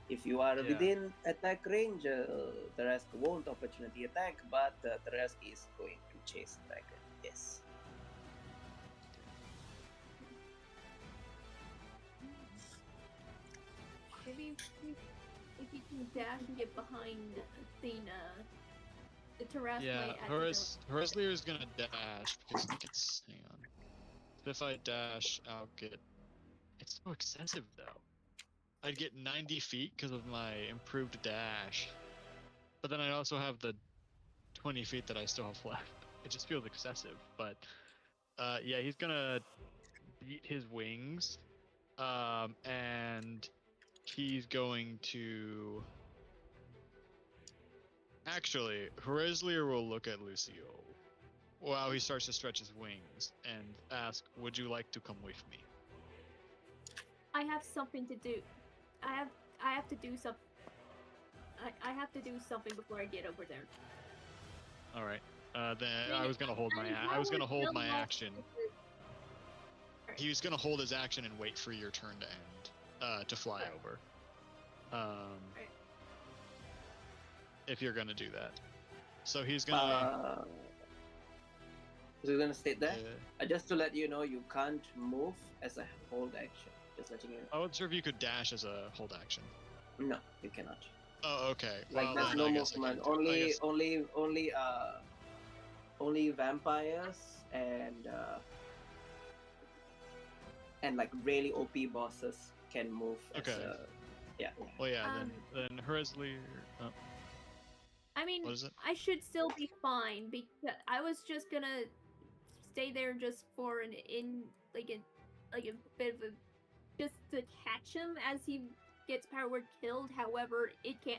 If you are within attack range, Tarask won't opportunity attack, but Tarask is going to chase attack. Yes. Maybe if you can dash and get behind Athena, the Tarask might Horizlear is gonna dash because he gets. Hang on. If I dash, I'll get. It's so excessive though. I'd get 90 feet because of my improved dash, but then I also have the 20 feet that I still have left. It just feels excessive, but yeah, he's gonna beat his wings, and he's going to. Actually, Horizlear will look at Lucio while he starts to stretch his wings and ask, "Would you like to come with me?" I have something to do. I have to do something. I have to do something before I get over there. All right. Then I was gonna hold my action. He was gonna hold his action and wait for your turn to end, to fly over. If you're gonna do that, so he's gonna. So you're gonna stay there. Just to let you know, you can't move as a hold action. Just letting you know. I wasn't sure if you could dash as a hold action. No, you cannot. Oh, okay. Like well, there's no movement. Only vampires and like really OP bosses can move. Okay. Yeah. Well, yeah. Then Horizlear. I mean, what is it? I should still be fine because I was just gonna stay there just for like a bit of a just to catch him as he gets power word killed. However,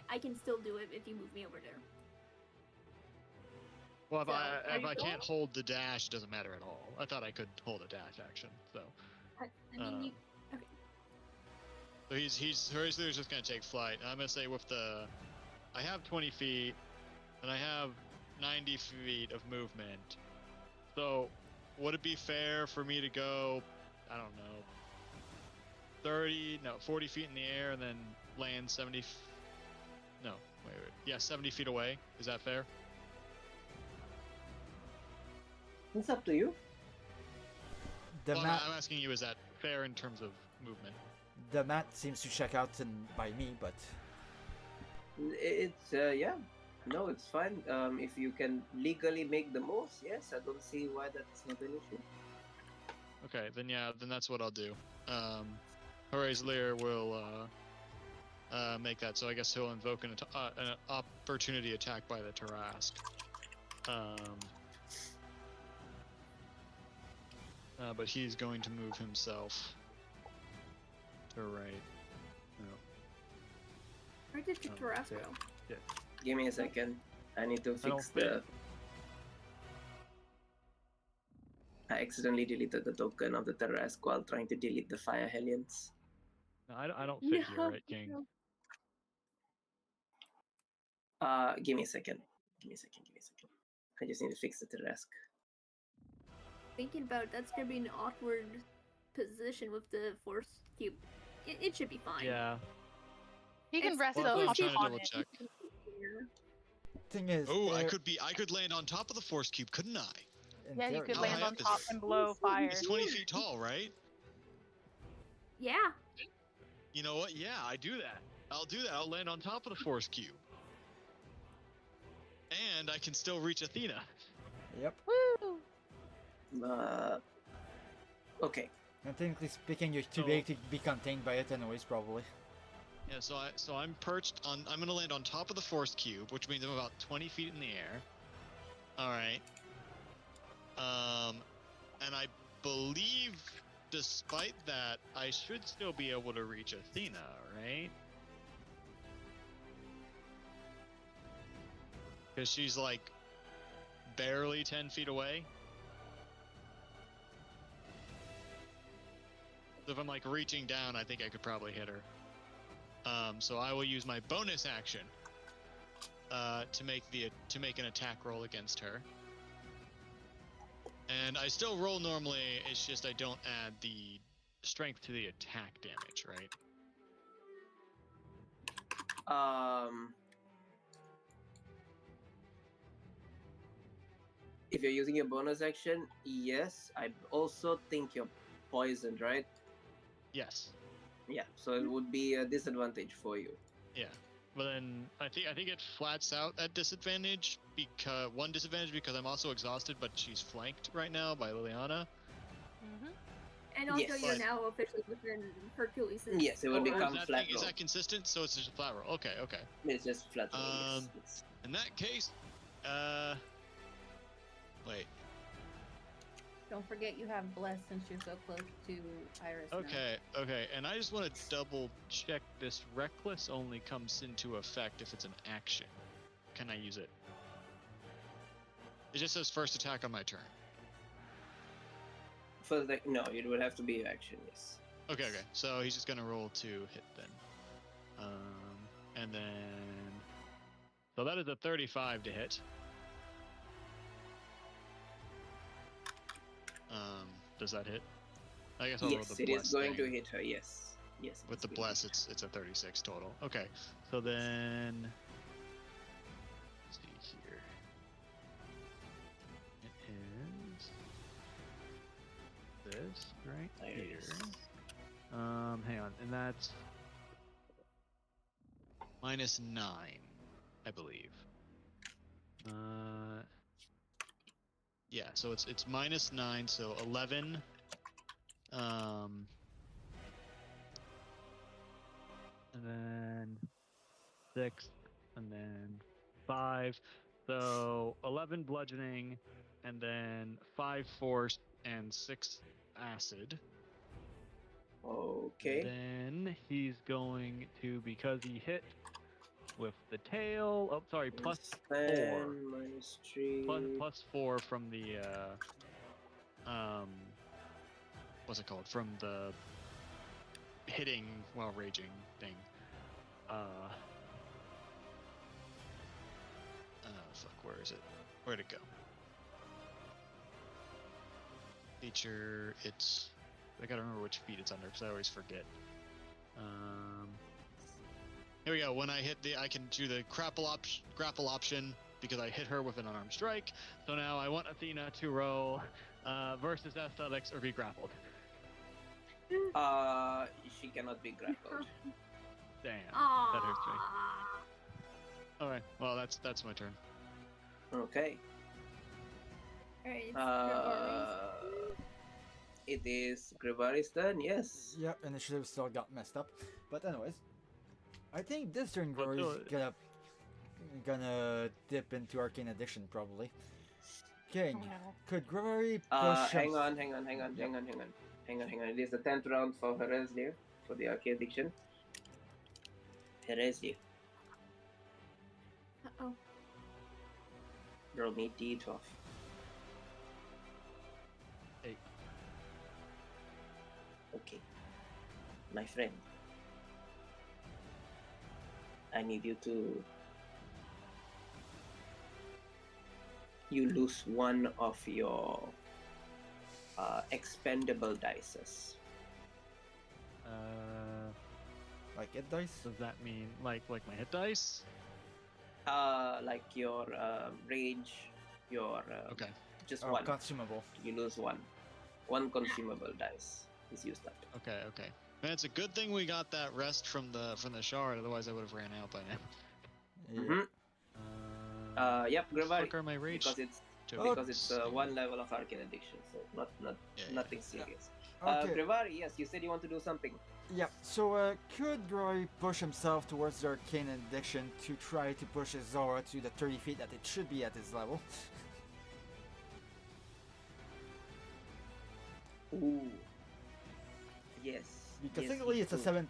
I can still do it if you move me over there. Well, if I can't hold the dash, it doesn't matter at all. I thought I could hold a dash action, so. I mean, okay. So Horizlear's just gonna take flight. I'm gonna say with I have 20 feet, and I have 90 feet of movement. So, would it be fair for me to go, I don't know, 40 feet in the air and then land 70? No, wait. Yeah, 70 feet away. Is that fair? It's up to you. I'm asking you, is that fair in terms of movement? The mat seems to check out by me, but it's yeah. No, it's fine. If you can legally make the moves, yes, I don't see why that's not an issue. Okay, then that's what I'll do. Horizlear will make that, so I guess he'll invoke an opportunity attack by the Tarask. But he's going to move himself to right. No. Where did the Tarask go? Yeah. Give me a second. I need to fix I accidentally deleted the token of the Tarask while trying to delete the Fire Hellions. No, I don't fit here, right, King? Give me a second. I just need to fix the Tarask. Thinking about it, that's gonna be an awkward position with the force cube it should be fine. Yeah. He can It's- rest Well, though I'm trying to on double it. check. Thing is, Oh, I air- could land on top of the force cube, couldn't I? in Yeah, you theory, could How land high on up is top it? and blow fire. It's 20 feet tall, right? Yeah. You know what? Yeah, I do that. I'll do that. I'll land on top of the force cube. And I can still reach Athena. Yep. Woo! Okay. And technically speaking, you're too So- big to be contained by it anyways, probably. Yeah, so I'm perched on. I'm gonna land on top of the force cube, which means I'm about 20 feet in the air. All right. And I believe, despite that, I should still be able to reach Athena, right? Because she's like barely 10 feet away. So if I'm like reaching down, I think I could probably hit her. So I will use my bonus action to make an attack roll against her. And I still roll normally. It's just I don't add the strength to the attack damage, right? If you're using your bonus action, yes. I also think you're poisoned, right? Yes. Yeah. So it would be a disadvantage for you. Yeah. But then I think it flats out at disadvantage because I'm also exhausted, but she's flanked right now by Liliana. Mm-hmm. And also, Yes. you're But- now officially within Hercules'. Yes, it will Or become is flat is roll. that consistent? So it's just a flat roll. Okay, okay. It's just flat roll. Yes. Um, In that case, wait. Don't forget you have bless since you're so close to Iris. now. Okay, and I just want to double check this. Reckless only comes into effect if it's an action. Can I use it? It just says first attack on my turn. For the no, it would have to be action. Yes. Okay. So he's just gonna roll to hit then. And then so that is a 35 to hit. Does that hit? I guess I'll roll Yes, the it bless is going thing. to hit her. Yes. Yes. With it's the going bless, to it's a 36 total. Okay, so then let's see here. It is this right hit her. here. Iris. Hang on, and that's -9, I believe. Yeah, so it's -9, so 11. And then 6, and then 5. So 11 bludgeoning, and then 5 force, and 6 acid. Okay. Then he's going to, because he hit with the tail. Oh, sorry, plus 4. Minus 3. Plus 4 from the what's it called? From the hitting while raging thing. Fuck, where is it? Where'd it go? Feature, it's, I gotta remember which feat it's under because I always forget. Here we go. When I hit I can do the grapple option because I hit her with an unarmed strike. So now I want Athena to roll versus athletics or be grappled. She cannot be grappled. Damn, Aww. that hurts me. Okay, well that's my turn. Okay. Alright, It is Grivari's turn. Yes. Yep, initiative still got messed up. But anyways, I think this turn Well, Grivari's gonna dip into Arcane Addiction probably. Okay, could Grivari push Hang up- on. It is the 10th round for Hereslier for the Arcade Addiction. Hereslier, Uh-oh. roll me D12. 8. Okay. My friend, I need you to. You lose one of your expendable dices. Like hit dice? Does that mean like my hit dice? Like your rage, your Okay. just Oh, one. consumable. You lose one. One consumable dice is used up. Okay. Man, it's a good thing we got that rest from the shard. Otherwise, I would have ran out by now. Yeah. Yep, Gravari. Fuck are my rage? Because it's tokens? one level of arcane addiction, so nothing serious. Okay. Gravari, yes, you said you want to do something. Yep. So could Roy push himself towards the arcane addiction to try to push his aura to the 30 feet that it should be at his level? Ooh. Yes. Because yes, technically he it's a could.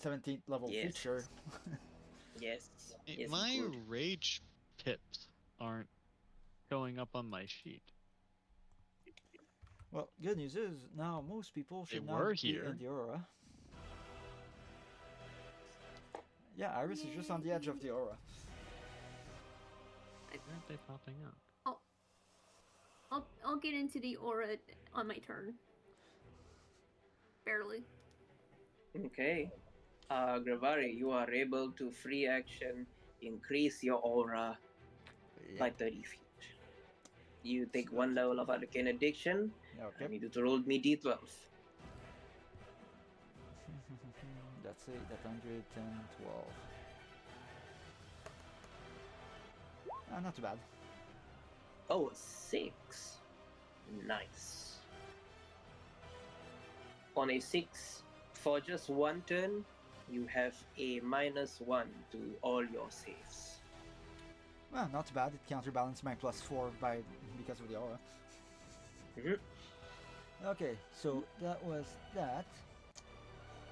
17th level Yes. feature. Yes. Hey, Yes, my he could. rage pips aren't showing up on my sheet. Well, good news is now most people They should were not be here. in the aura. Yeah, Iris is just on the edge of the aura. Why aren't they popping up? I'll get into the aura on my turn. Barely. Okay. Gravari, you are able to free action increase your aura by 30 feet. You take one level of arcane addiction. I Okay. need you to roll me d12. That's it, that 100, 10, 12. Not too bad. Oh, 6. Nice. On a 6, for just one turn, you have a -1 to all your saves. Well, not too bad. It counterbalanced my +4 because of the aura. Mhm. Okay, so that was that.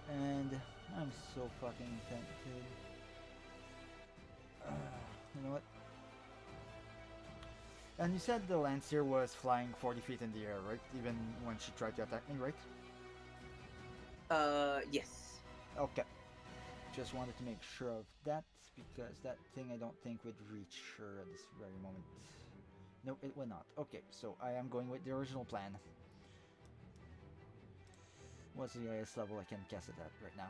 And I'm so fucking tempted. You know what? And you said the Lancier was flying 40 feet in the air, right? Even when she tried to attack me, right? Yes. Okay. Just wanted to make sure of that, because that thing I don't think would reach her at this very moment. Nope, it would not. Okay, so I am going with the original plan. What's the highest level I can cast it at right now?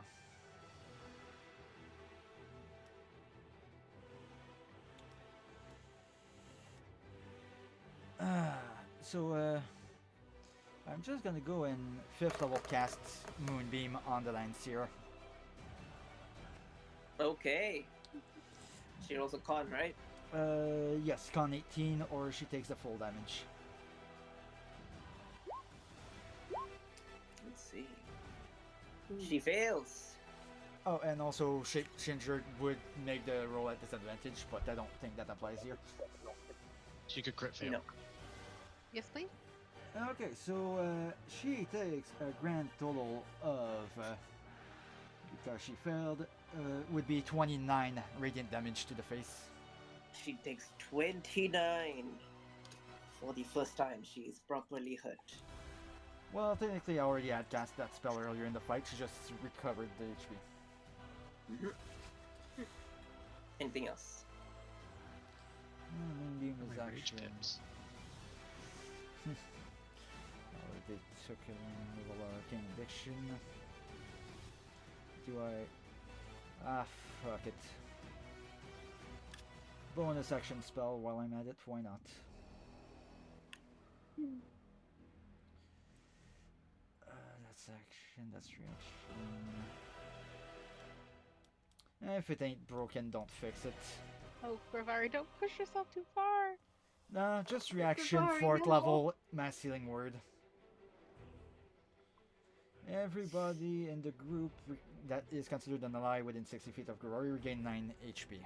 So I'm just gonna go and 5th level cast Moonbeam on the Lancier. Okay. She rolls a con, right? Yes, con 18, or she takes the full damage. Let's see. She fails. Oh, and also Shinjer would make the roll at disadvantage, but I don't think that applies here. She could crit fail. No. Yes, please. Okay, so she takes a grand total of, because she failed, would be 29 radiant damage to the face. She takes 29. For the first time, she is properly hurt. Well, technically I already had cast that spell earlier in the fight, she just recovered the HP. Anything else? Moonbeam is My rage action. pips. They took a level arcane addiction. Do I... Ah, fuck it. Bonus action spell while I'm at it, why not? That's action, that's reaction. If it ain't broken, don't fix it. Oh, Gravari, don't push yourself too far. Nah, just reaction, Gravari, 4th no. level, mass healing word. Everybody in the group that is considered an ally within 60 feet of Gravari regain 9 HP.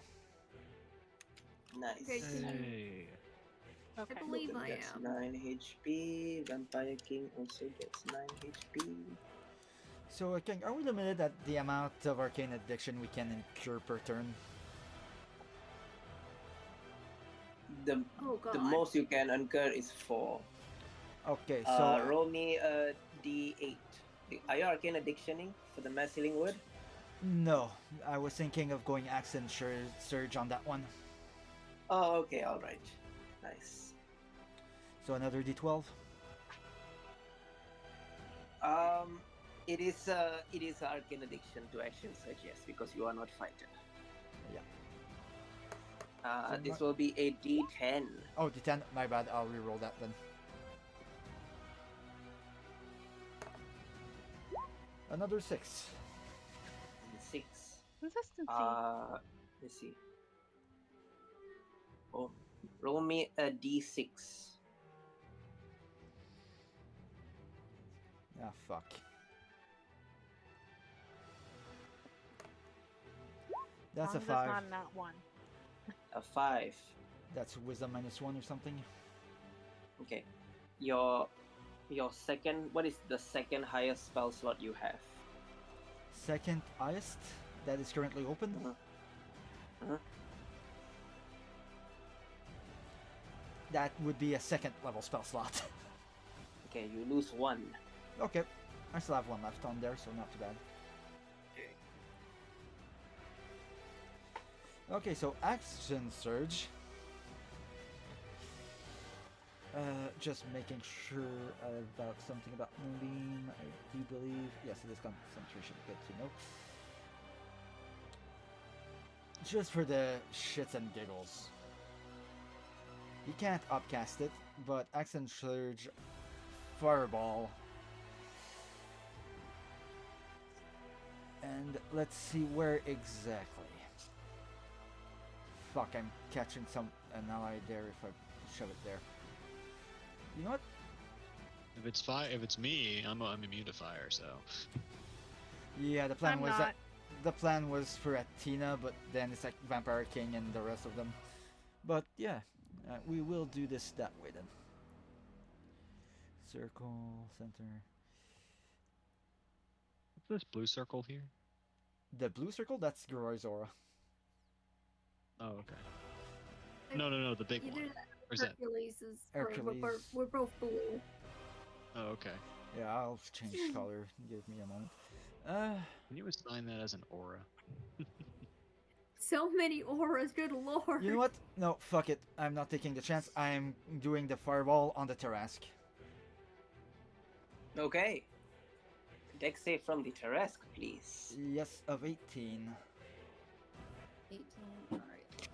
Nice. Okay, Hey. Okay. I believe Logan I gets am. 9 HP. Vampire King also gets 9 HP. So, King, are we limited at the amount of arcane addiction we can incur per turn? The Oh god. the most you can incur is 4. Okay, so Roll me a d8. Are you arcane addictioning for the mass healing word? no, I was thinking of going accent surge on that one. Oh, okay, alright. Nice. So another d12. It is arcane addiction to action surge, yes, because you are not fighter. Yeah. This will be a D10. Oh, D10. My bad. I'll re-roll that then. Another 6. 6. Consistency. Let's see. Oh, roll me a D6. Ah, fuck. That's a As long as it's 5. not in that one. A 5. That's wisdom -1 or something. Okay. Your second. What is the second highest spell slot you have? Second highest that is currently open. That would be a second level spell slot. Okay, you lose 1. Okay, I still have 1 left on there, so not too bad. Okay, so action surge. Just making sure about something about Moonbeam. I do believe, yes, it is concentration. Good to know. Just for the shits and giggles. You can't upcast it, but action surge, fireball. And let's see where exactly. Fuck, I'm catching an ally there if I shove it there. You know what? If it's if it's me, I'm immune to fire. So Yeah, the plan I'm was not. that the plan was for Athena, but then it's like Vampire King and the rest of them. But yeah, we will do this that way then. Circle, center. what's this blue circle here? The blue circle, that's Giroy's aura. Oh, okay. No, the big one. Or is that? Hercules is. Hercules. We're both blue. Oh, okay. Yeah, I'll change color. Give me a moment. Can you assign that as an aura? So many auras, good lord. You know what? No, fuck it. I'm not taking the chance. I'm doing the fireball on the Tarask. Okay. Dex save from the Tarask, please. Yes, of 18. 18. All right.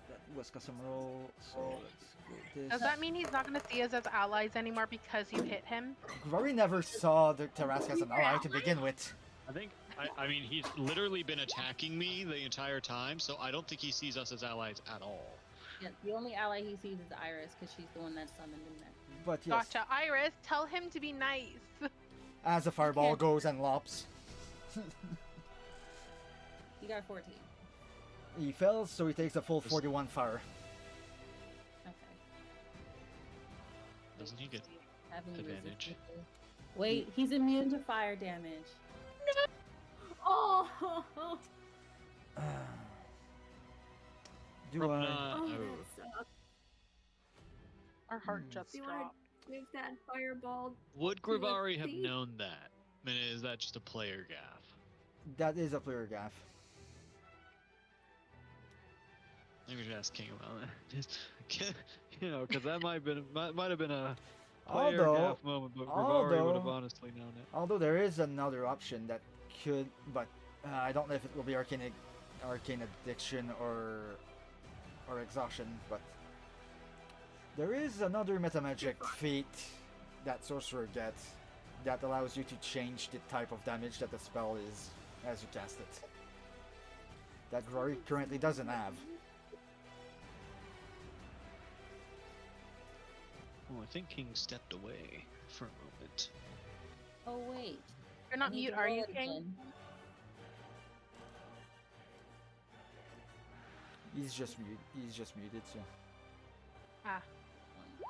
That was custom roll, so let's go this. Does that mean he's not going to see us as allies anymore because you hit him? Glory never saw the Tarask as an ally to begin with. I mean, he's literally been attacking me the entire time, so I don't think he sees us as allies at all. Yeah, the only ally he sees is Iris because she's the one that summoned him there. But yes, Gotcha. Iris, tell him to be nice. as the fireball can't- goes and lops, You got a 14. he fails, so he takes a full 41 fire. Okay. Doesn't he get Having advantage? resistance. Wait, he's immune to fire damage. Oh, Do From I? not- oh, oh. that sucks. Our heart just Do you want dropped. to move that fireball? Would Do you want Grivari have thief? known that? I mean, is that just a player gaff? That is a player gaff. Maybe we should ask King about that. Just, because that might have been a player Although- gaff moment, but Grivari would have although- honestly known it. Although there is another option that could, but I don't know if it will be arcane addiction or exhaustion. But there is another metamagic feat that sorcerer gets that allows you to change the type of damage that the spell is as you cast it. That Rory currently doesn't have. Oh, I think King stepped away for a moment. Oh wait. You're not I need mute, to are roll you, it King? again. He's just muted. So Ah.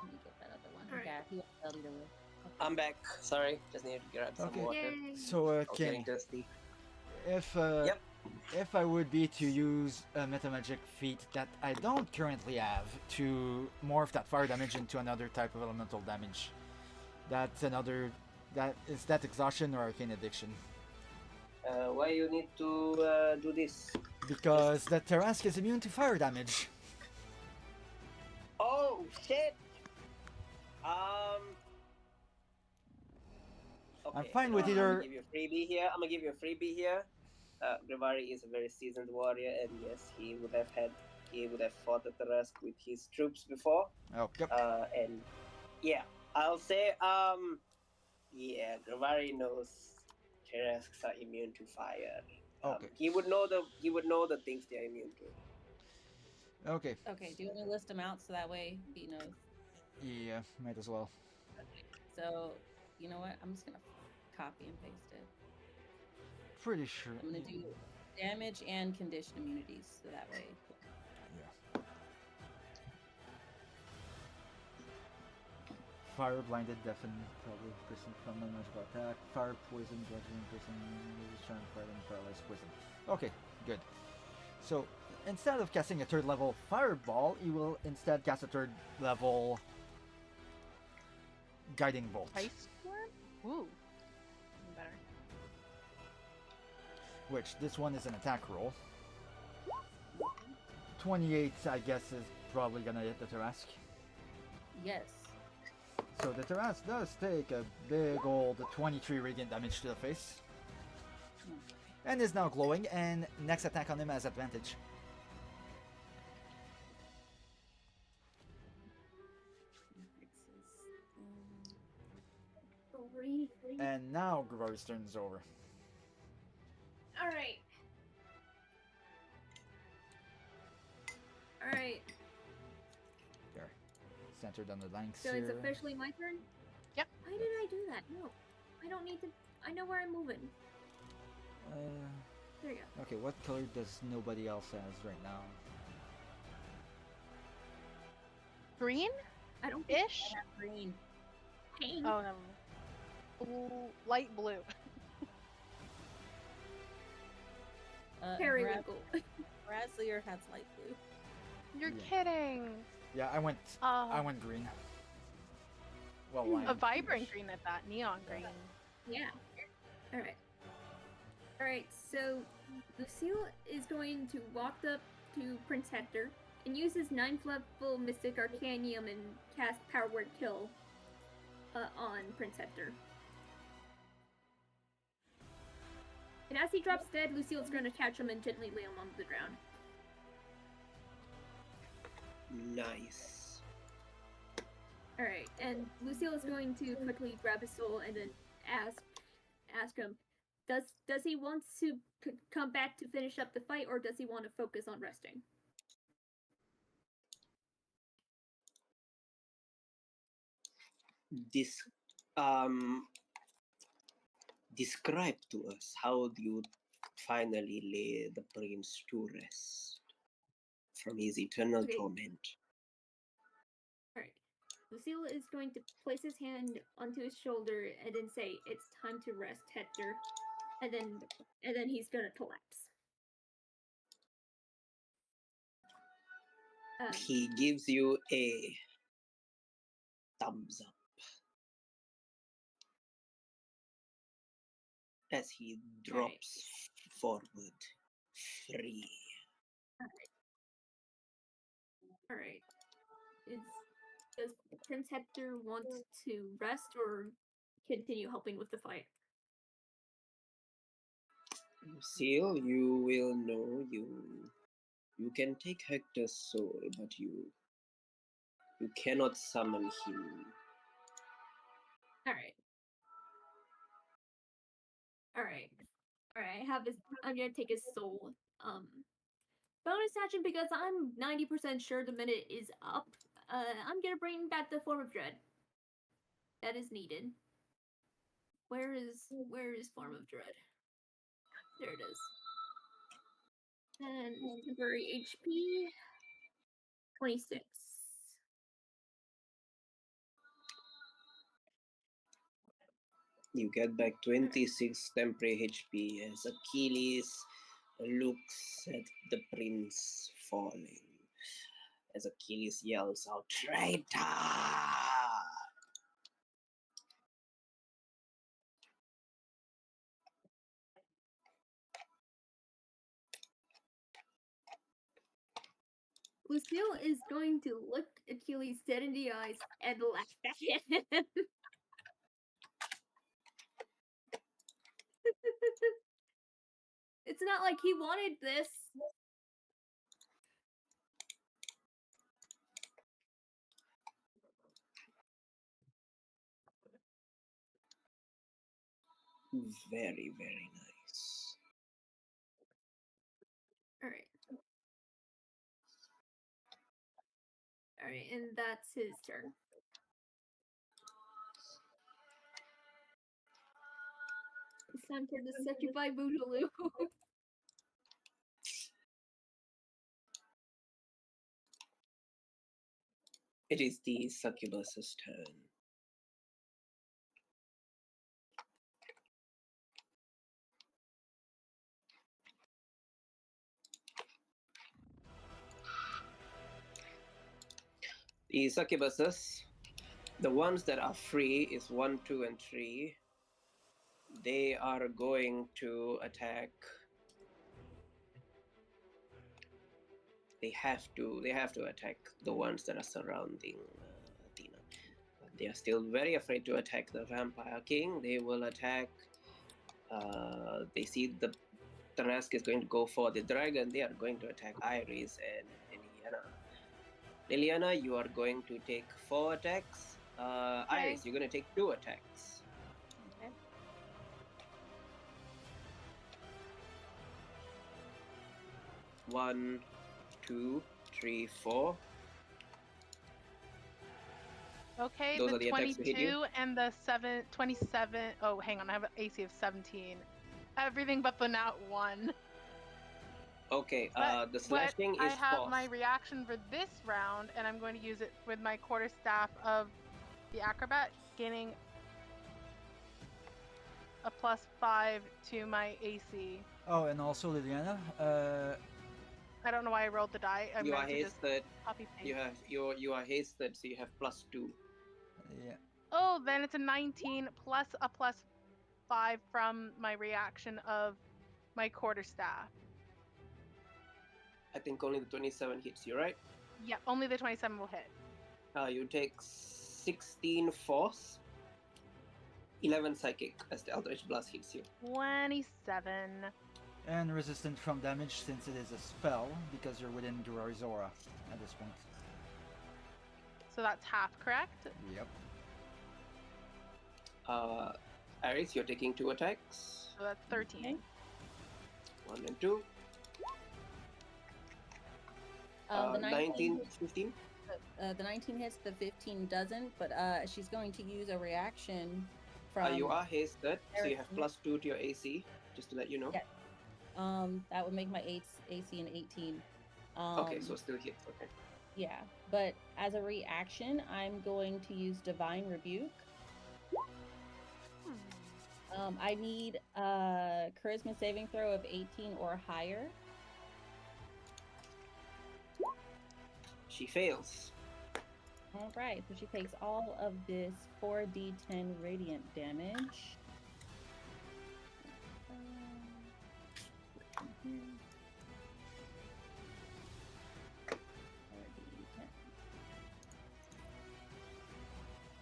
Let me get that other one. Alright. Yeah, he won't tell either way. I'm back. Sorry, just needed to grab some Okay. water. Yay. so I was getting King, thirsty. if Yep. if I would be to use a metamagic feat that I don't currently have to morph that fire damage into another type of elemental damage, that's another that is that exhaustion or arcane addiction. Why you need to do this? Because the Tarask is immune to fire damage. Oh shit! I'm fine with I'm either. gonna give you a freebie here. I'm gonna give you a freebie here. Grivari is a very seasoned warrior, and yes, he would have fought at the Rusk with his troops before. Oh, yep. And yeah, I'll say yeah, Grivari knows Terrasks are immune to fire. Okay. He would know the things they're immune to. Okay. Okay, do you want me to list them out so that way he knows? Yeah, might as well. So, you know what? I'm just gonna copy and paste it. Pretty sure. I'm gonna do damage and condition immunities so that way. Yeah. Fire, blinded, deafen, probably person from a magical attack. Fire, poison, bludgeoning, person, charm, fire, and paralyzed poison. Okay, good. So, instead of casting a third level fireball, you will instead cast a third level guiding bolt. Ice storm? Ooh. Even better. Which, this one is an attack roll. 28, I guess, is probably gonna hit the Tarask. Yes. So the Tarask does take a big old 23 radiant damage to the face. And is now glowing, and next attack on him has advantage. And now Grivari's turn is over. Alright. Alright. There. Centered on the flanks So here. it's officially my turn? Yep. Why did I do that? No. I don't need to. I know where I'm moving. There you go. Okay, what color does nobody else has right now? Green? I don't Ish? Green. pink. Oh, no. Blue, light blue. Periwinkle. Razlier has light blue. You're Yeah. kidding. Yeah, I went green. Well, lime. A vibrant green at that, neon green. Yeah. Alright. Alright, so Lucille is going to walk up to Prince Hector and use his 9th level Mystic Arcanium and cast Power Word Kill on Prince Hector. And as he drops dead, Lucille's going to catch him and gently lay him on the ground. Nice. Alright, and Lucille is going to quickly grab his soul and then ask him, does he want to come back to finish up the fight, or does he want to focus on resting? This describe to us how do you finally lay the prince to rest from his eternal Okay. torment. Alright. Lucille is going to place his hand onto his shoulder and then say, "It's time to rest, Hector." And then he's gonna collapse. He gives you a thumbs up as he drops forward, free. Alright. Does Prince Hector want to rest or continue helping with the fight? Seal, you will know you can take Hector's soul, but you cannot summon him. Alright. Alright. Alright, I'm gonna take his soul. Bonus action, because I'm 90% sure the minute is up. I'm gonna bring back the Form of Dread. That is needed. Where is Form of Dread? There it is. And temporary HP 26. You get back 26 temporary HP as Achilles looks at the prince falling. As Achilles yells out, "Traitor!" Lucille is going to look Achilles dead in the eyes and laugh back at him. It's not like he wanted this. Very, very nice. Alright. Alright, and that's his turn. It's time for the Succubi Boogaloo. It is the succubus's turn. The succubuses, the ones that are free is 1, 2, and 3. They are going to attack. They have to attack the ones that are surrounding Athena. They are still very afraid to attack the Vampire King. They will attack. They see the Tarask is going to go for the dragon. They are going to attack Iris and Liliana. Liliana, you are going to take 4 attacks. Iris, you're going to take 2 attacks. Okay. One, 2, 3, 4. Okay, Those the are the attacks to hit you? 22 and the 27. Oh, hang on, I have an AC of 17. Everything but the nat 1. Okay, But the slashing I is have force. my reaction for this round, and I'm going to use it with my quarterstaff of the acrobat, gaining a +5 to my AC. Oh, and also Liliana, I don't know why I rolled the die. I You are meant to just hasted. copy paste. You are hasted, so you have +2. yeah. Oh, then it's a 19 plus a +5 from my reaction of my quarterstaff. I think only the 27 hits you, right? Yeah, only the 27 will hit. You take 16 force, 11 psychic as the Eldritch Blast hits you. 27. And resistant from damage since it is a spell, because you're within Durari's aura at this point. So that's half, correct? Yep. Iris, you're taking 2 attacks. So that's 13. Okay. 1 and 2. The 19, 15. The 19 hits, the 15 doesn't, but she's going to use a reaction from. You are hasted, so you have +2 to your AC, just to let you know. Yeah. That would make my AC an 18. Okay, so still hits, okay. Yeah, but as a reaction, I'm going to use Divine Rebuke. I need a Charisma saving throw of 18 or higher. She fails. All right, so she takes all of this 4d10 radiant damage. Here. 4d10.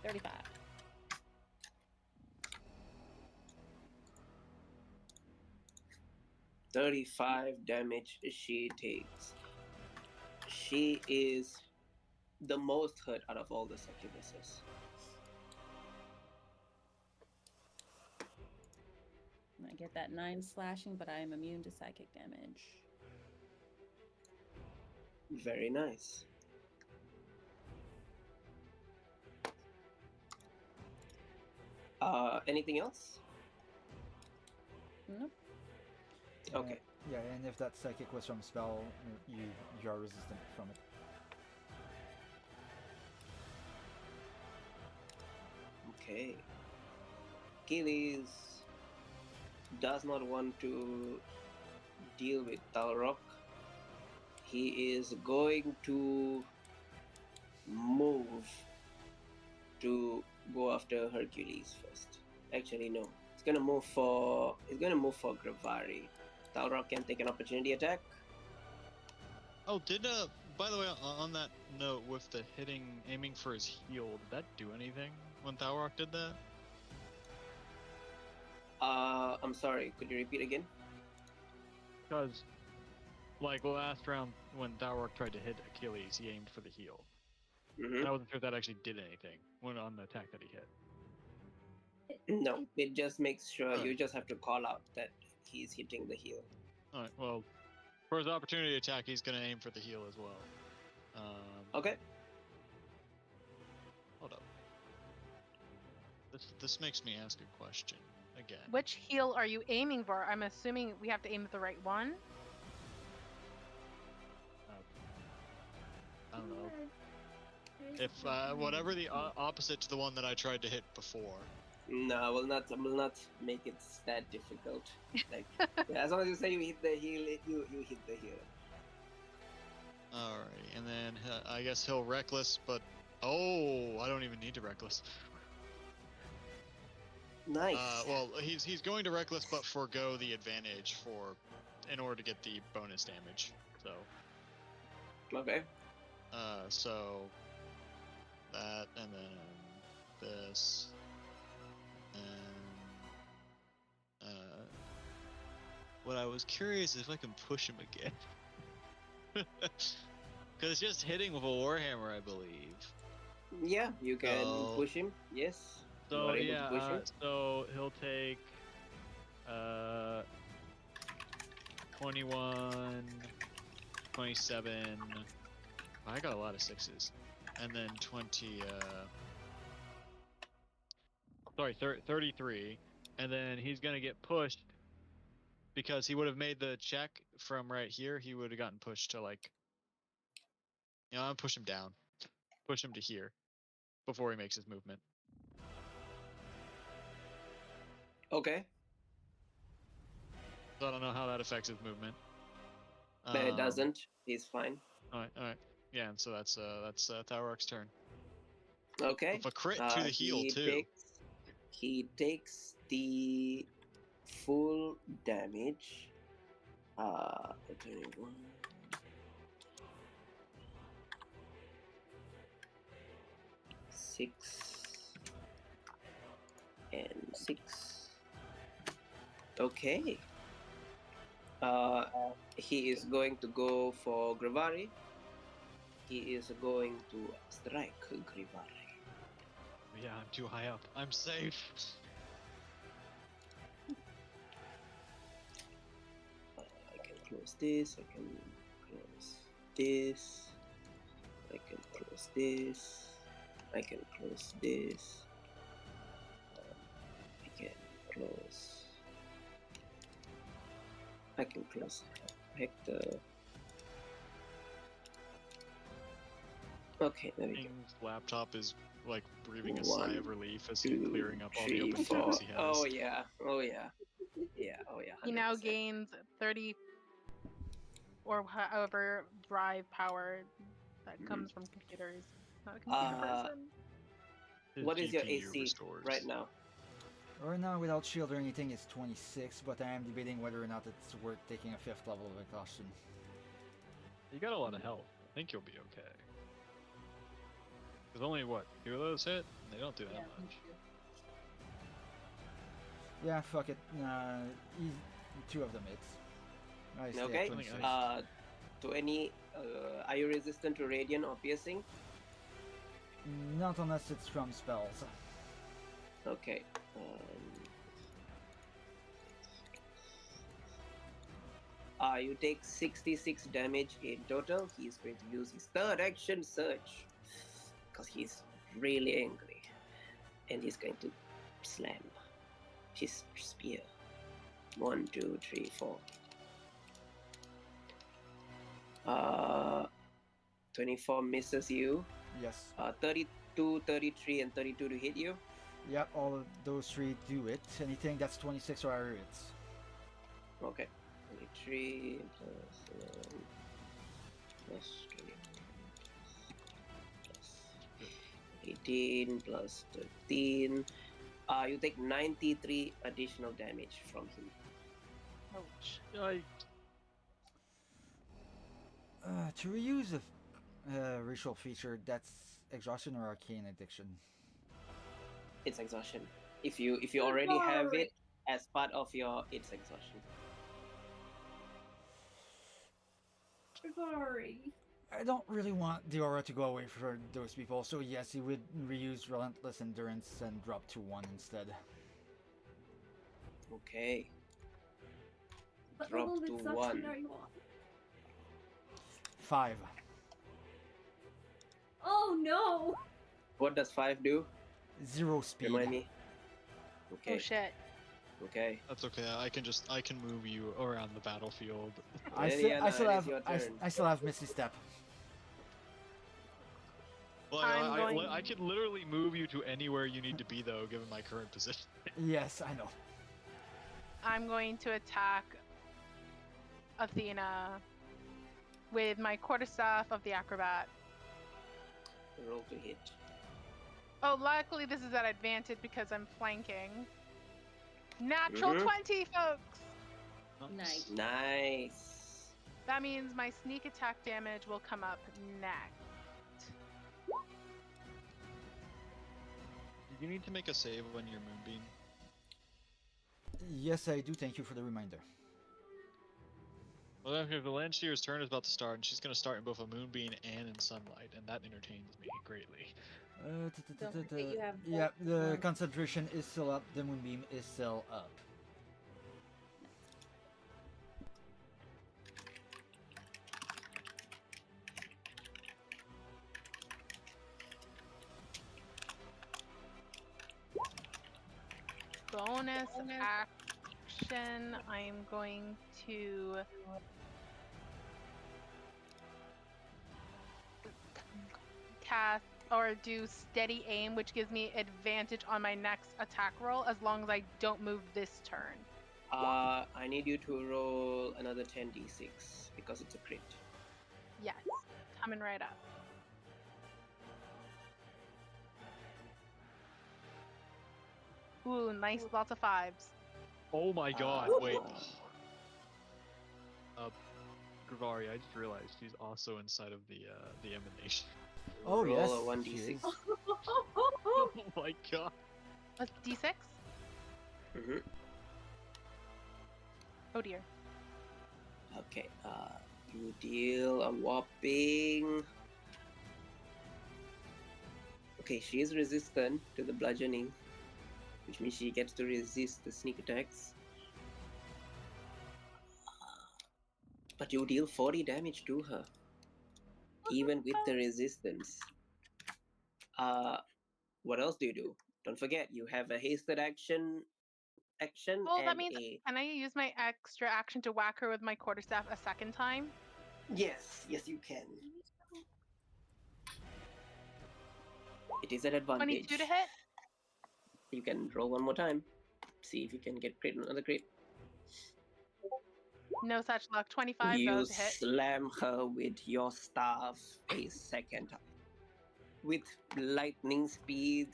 35. $35 damage she takes. She is the most hurt out of all the succubuses. And I get that 9 slashing, but I am immune to psychic damage. Very nice. Anything else? Nope. Okay. Yeah, and if that psychic was from spell, you are resistant from it. Okay. Achilles does not want to deal with Talrock. He is going to move to go after Hercules first. Actually, no. He's gonna move for Gravari. Talrock can take an opportunity attack. Oh, by the way, on that note, with the aiming for his heel, did that do anything when Thalrock did that? I'm sorry, could you repeat again? because, like last round when Thalrock tried to hit Achilles, he aimed for the heel. Mhm. And I wasn't sure if that actually did anything when on the attack that he hit. No, it just makes sure you Alright. just have to call out that he's hitting the heel. Alright, well, for his opportunity attack, he's gonna aim for the heel as well. Okay. Hold up. This makes me ask a question again. Which heal are you aiming for? I'm assuming we have to aim at the right one. I don't know. If whatever the opposite to the one that I tried to hit before. No, I will not make it that difficult. Like, yeah, as long as you say you hit the heel, you hit the heel. Alrighty, and then I guess he'll reckless, but oh, I don't even need to reckless. Nice. Well, he's going to reckless, but forego the advantage in order to get the bonus damage. So. Okay. So that, and then this, and what I was curious is if I can push him again, because it's just hitting with a warhammer, I believe. Yeah, you can So- push him. Yes. You So are able to yeah, push him. so he'll take 21, 27. I got a lot of sixes, and then 33, and then he's gonna get pushed because he would have made the check from right here. He would have gotten pushed to like, I'm gonna push him down, push him to here before he makes his movement. Okay. So I don't know how that affects his movement. But it doesn't. He's fine. All right. Yeah, and so that's Thalrock's turn. Okay. With a crit to the heel too. He takes the full damage. 21. Six and 6. Okay. He is going to go for Grivari. He is going to strike Grivari. Yeah, I'm too high up. I'm safe. I can close this. I can close this. I can close this. I can close this. I can close. I can close Hector. Okay, there we go. King's laptop is like breathing a 1, sigh of relief as he's 2, clearing up all the 3, open 4. tabs he has. Oh yeah. Oh yeah. Yeah. Oh yeah. He now 100%. gains 30 or however drive power that comes from computers. Not a computer person. His What is your GPU AC restores. right now? Right now, without shield or anything, it's 26, but I am debating whether or not it's worth taking a 5th level of exhaustion. You got a lot of health. I think you'll be okay. There's only what, 2 of those hit? They don't do that much. Yeah, fuck it. 2 of them hits. I stay at Okay. 26. 20. Are you resistant to radiant or piercing? Not unless it's from spells. Okay. You take 66 damage in total. He's going to use his third action surge because he's really angry, and he's going to slam his spear. 1, 2, 3, 4. 24 misses you. Yes. 32, 33, and 32 to hit you. Yep, all of those 3 do it. Anything that's 26 or higher hits. Okay. 23 plus 20 plus 18 plus 13. You take 93 additional damage from him. Ouch. To reuse a ritual feature, that's exhaustion or arcane addiction. It's exhaustion. If you already have it as part of your, it's exhaustion. Sorry. I don't really want the aura to go away for those people, so yes, he would reuse Relentless Endurance and drop to 1 instead. Okay. What Drop level to of suction 1. are you on? 5. Oh no! What does 5 do? 0 speed. Remind me. Okay. Oh shit. Okay. That's okay. I can move you around the battlefield. I Liliana, still it is have your turn. I still have Misty Step. Well, I could literally move you to anywhere you need to be, though, given my current position. Yes, I know. I'm going to attack Athena with my quarterstaff of the acrobat. Roll to hit. Oh, luckily this is at advantage because I'm flanking. Natural Mhm. 20, folks! Nice. Nice. That means my sneak attack damage will come up next. You need to make a save when you're Moonbeam. Yes, I do. Thank you for the reminder. Well, okay, the Landseer's turn is about to start, and she's going to start in both a Moonbeam and in Sunlight, and that entertains me greatly. Don't forget you have Yeah, both the ones. concentration is still up. The Moonbeam is still up. Bonus action, I'm going to cast or do steady aim, which gives me advantage on my next attack roll as long as I don't move this turn. I need you to roll another 10d6 because it's a crit. Yes, coming right up. Ooh, nice, lots of 5s. Oh my god, Uh, wait. Grivari, I just realized she's also inside of the emanation. Oh, roll yes, a she 1d6. is. Oh my god. A d6? Mhm. Oh dear. Okay, you deal a whopping. Okay, she is resistant to the bludgeoning, which means she gets to resist the sneak attacks. But you deal 40 damage to her, even with the resistance. What else do you do? Don't forget, you have a hasted action Well, that and means, a. can I use my extra action to whack her with my quarterstaff a second time? Yes, you can. It is an advantage. 22 to hit? You can roll one more time. See if you can get crit another crit. No such luck. 25 You goes to hit. slam her with your staff a second time. With lightning speed.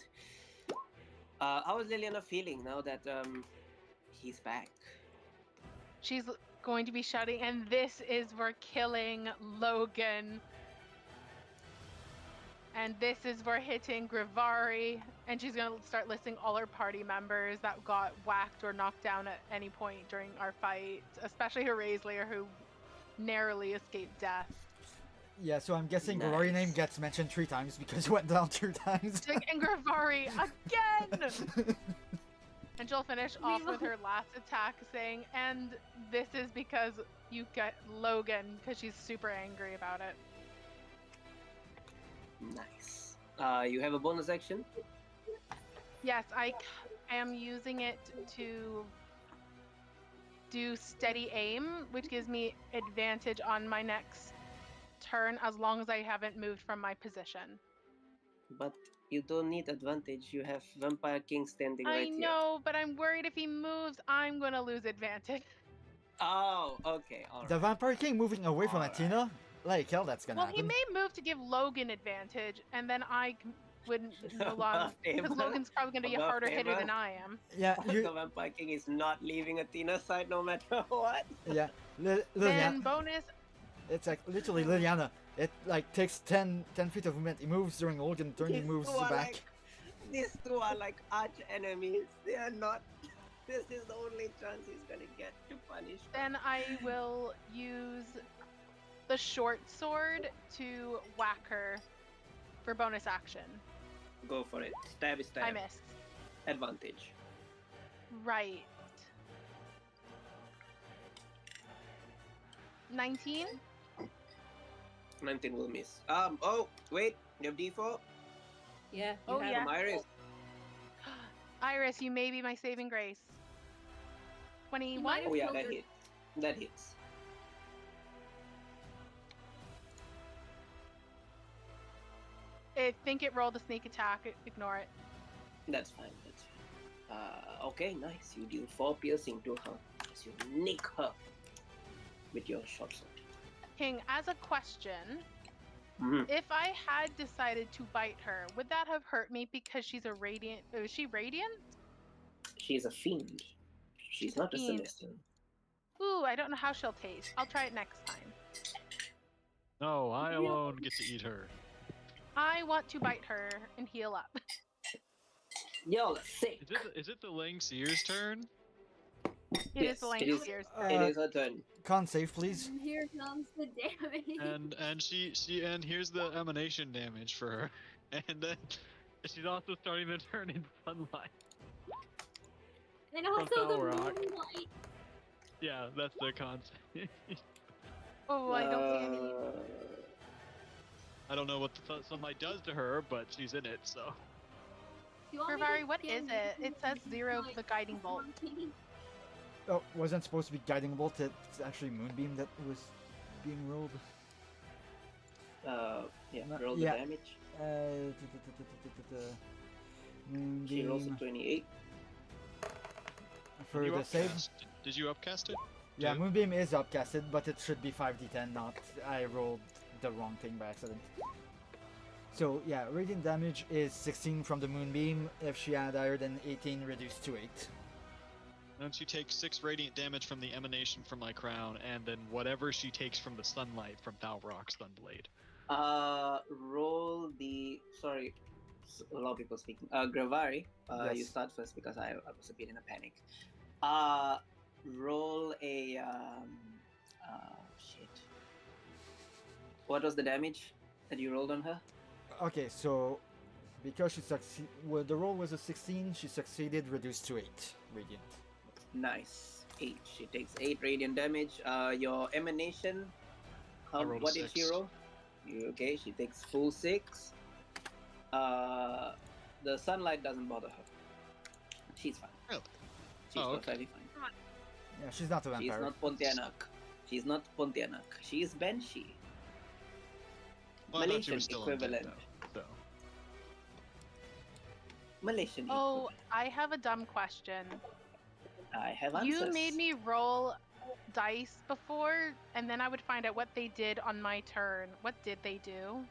How is Liliana feeling now that he's back? She's going to be shouting, and this is for killing Logan. And this is for hitting Grivari. And she's going to start listing all her party members that got whacked or knocked down at any point during our fight, especially Horazlier, who narrowly escaped death. Yeah, so I'm guessing Nice. Grivari name gets mentioned 3 times because it went down 2 times. She's like, and Grivari again! And she'll finish off with her last attack saying, and this is because you get Logan, because she's super angry about it. Nice. You have a bonus action? Yes, I am using it to do steady aim, which gives me advantage on my next turn as long as I haven't moved from my position. But you don't need advantage. You have Vampire King standing I right here. know, but I'm worried if he moves, I'm going to lose advantage. Oh, okay. All right. The Vampire King moving away from Alright. Athena? Like hell, that's gonna Well, happen. he may move to give Logan advantage, and then I wouldn't move on, because Above Logan's probably going to be a above harder hitter Emma. than I am. Yeah, The Vampire King is not leaving Athena's side no matter what. yeah. Then Liliana, bonus, it's like literally Liliana. It like takes 10 feet of movement. He moves during Logan turn. He These moves two are back. like- These two are like arch enemies. They are not. This is the only chance he's gonna get to punish her. then I will use the short sword to whack her for bonus action. Go for it. Stab is stab. I missed. Advantage. Right. 19? 19 will miss. Oh, wait. You have D4 Yeah. You Oh, have yeah. from Iris. Iris, you may be my saving grace. 21? might have Oh, yeah, killed that her. hits. That hits. I think it rolled a sneak attack. Ignore it. That's fine. That's fine. Okay, nice. You deal 4 piercing to her as you nick her with your short sword. King, as a question, Mhm. if I had decided to bite her, would that have hurt me because she's a radiant? Is she radiant? She's a fiend. She's a not a fiend. celestial. Ooh, I don't know how she'll taste. I'll try it next time. No, I alone get to eat her. I want to bite her and heal up. Y'all are sick. Is it the Langseer's turn? It is the Yes, it is. Langseer's Uh, It is her turn. Con save, please. And here comes the damage. And she here's the emanation damage for her. And then she's also starting to turn into sunlight. And also the Balrog. moonlight. Yeah, that's the concept. Oh, I don't see any. I don't know what the sunlight does to her, but she's in it, so. Do you want me to Fervari, what scan is it? the It says 0 moonlight for the guiding bolt. monkey? Oh, wasn't supposed to be guiding bolt. It's actually moonbeam that was being rolled. Yeah, No, roll the yeah. damage. She rolls a Moonbeam 28. for Did you the save. Did you upcast it? Yeah, too? moonbeam is upcasted, but it should be 5d10, not. I rolled the wrong thing by accident. So yeah, radiant damage is 16 from the moonbeam. If she had higher than 18, reduced to 8. And she takes 6 radiant damage from the emanation from my crown, and then whatever she takes from the sunlight from Thalrock's Sunblade. Roll the. Sorry, a lot of people speaking. Gravari, you Yes. start first because I was a bit in a panic. Roll a. Shit. What was the damage that you rolled on her? Okay, so because she succeeded, well, the roll was a 16, she succeeded, reduced to 8 radiant. Nice. 8. She takes 8 radiant damage. Your emanation. I rolled a What did she 6. roll? Okay, she takes full 6. The sunlight doesn't bother her. She's fine. Really? She's Oh, okay. perfectly fine. Yeah, she's not a She's vampire. not Pontianak. She's not Pontianak. She is Banshee. Well, I thought she Malaysian was still equivalent. undead, though, so. Malaysian Oh, equivalent. I have a dumb question. I have answers. You made me roll dice before, and then I would find out what they did on my turn. What did they do?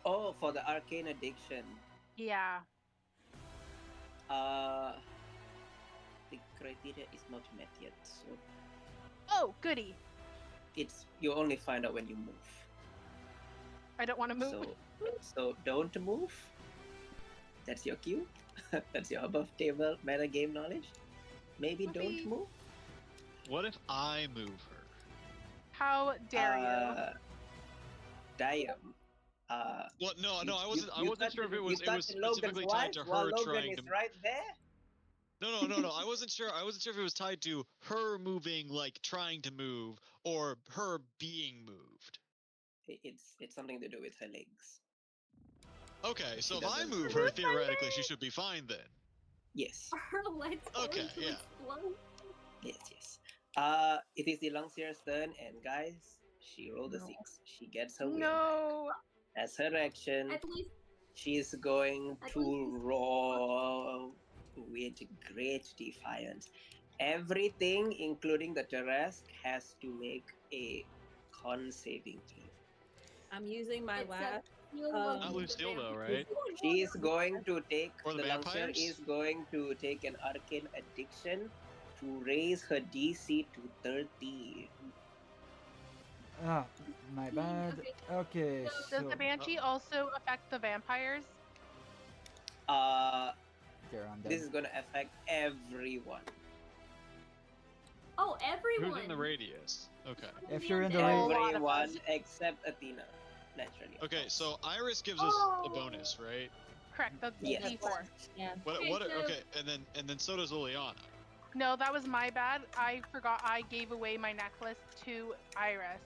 Oh, for the arcane addiction. Yeah. The criteria is not met yet, so Oh, goody. it's you only find out when you move. I don't want to move. So don't move. That's your cue. That's your above table meta game knowledge. Maybe don't Maybe. move. What if I move her? How dare Diam. Well, no, You- I you- wasn't. I you wasn't sure if touch- it was. you It was touch Logan's specifically wife tied to while her Logan trying is to. right there. No. I wasn't sure. I wasn't sure if it was tied to her moving, like trying to move, or her being moved. It's something to do with her legs. Okay, so She if I doesn't- move her, theoretically, she should be fine then. Yes. Her legs going Okay, to yeah. explode. Yes. It is the Longseer's turn, and guys, she rolled a No. 6. She gets her you. win. No. As her action, At least she's going At to least it's roll with great defiance. Everything, including the Tarrasque, has to make a con saving throw. I'm using my Except last. you Not love Not the Lucille, though, vampires. right? She is going to take Or the Longseer vampires? is going to take an arcane addiction to raise her DC to 30. Ah, my bad. Okay, Does so the Banshee also affect the vampires? Uh, they're on this dead. is gonna affect everyone. Oh, everyone. Who's in the radius? Okay. If you're in the Yeah. radius, Everyone except Athena, naturally. of Okay, course. so Iris gives us a Oh. bonus, right? Correct. That's Yes. D4. Yeah. What? Okay, What? so- Okay, and then so does Liliana. No, that was my bad. I forgot I gave away my necklace to Iris.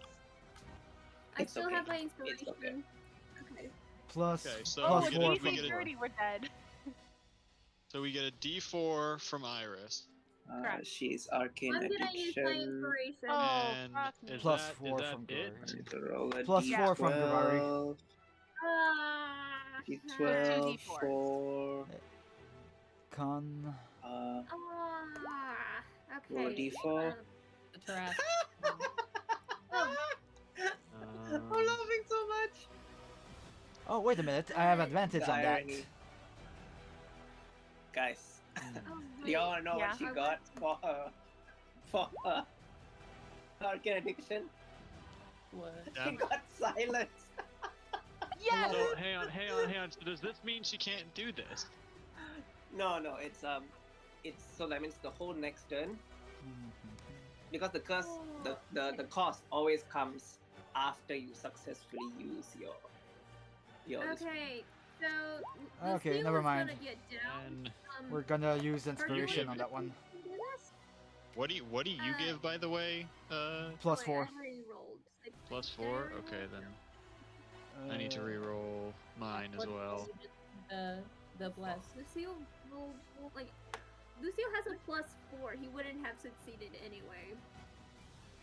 I It's still okay. have my It's okay. inspiration. Okay. plus Okay, so Oh, we get a, +4 we from get a, DC30, we're dead. so we get a D4 from Iris. Correct. She's arcane I'm gonna use my addiction. inspiration. Oh, And fuck me. is Plus that, 4 is that from it? I Gary. need to roll a Plus Yeah. 4 from Gabari. D12. Ah, D12 D4s. for Con. okay. roll a D4. The Tarrasque. I'm laughing so much. Oh, wait a minute. I have advantage The on that. irony. Guys, Oh, do y'all wanna know Yeah. what she got for her arcane addiction? What? She Damn. got silence. Yes! So hang on. So does this mean she can't do this? No, it's so that means the whole next turn, because the curse, the cost always comes after you successfully use your Okay, so Okay, Lucille never is mind. Gonna get down. And We're gonna use inspiration on that one. what do you give, by the way? Plus Wait, 4. I already rolled. Plus 4. Okay, then I need to re-roll mine as well. The bless. Lucille rolled like Lucille has a +4. He wouldn't have succeeded anyway.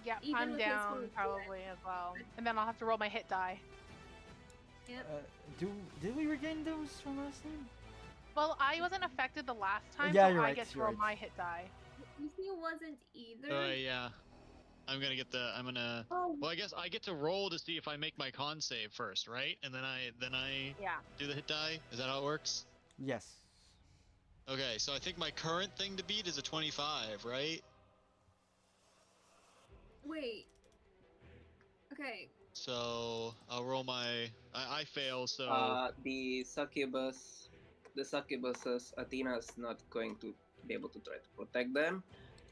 Yeah, Even I'm with his down wound, probably as well. And then I'll have to roll my hit die. Yep. Did we regain those from last time? Well, I wasn't affected the last time, Yeah, so you're I right, get to you're roll right. my hit die. Lucille wasn't either. Yeah. I'm gonna. Oh, Well, I guess I get to roll to see if I make my con save first, right? And then I Yeah. do the hit die. Is that how it works? Yes. Okay, so I think my current thing to beat is a 25, right? wait. Okay. So I'll roll my. I fail, so The succubus's Athena's not going to be able to try to protect them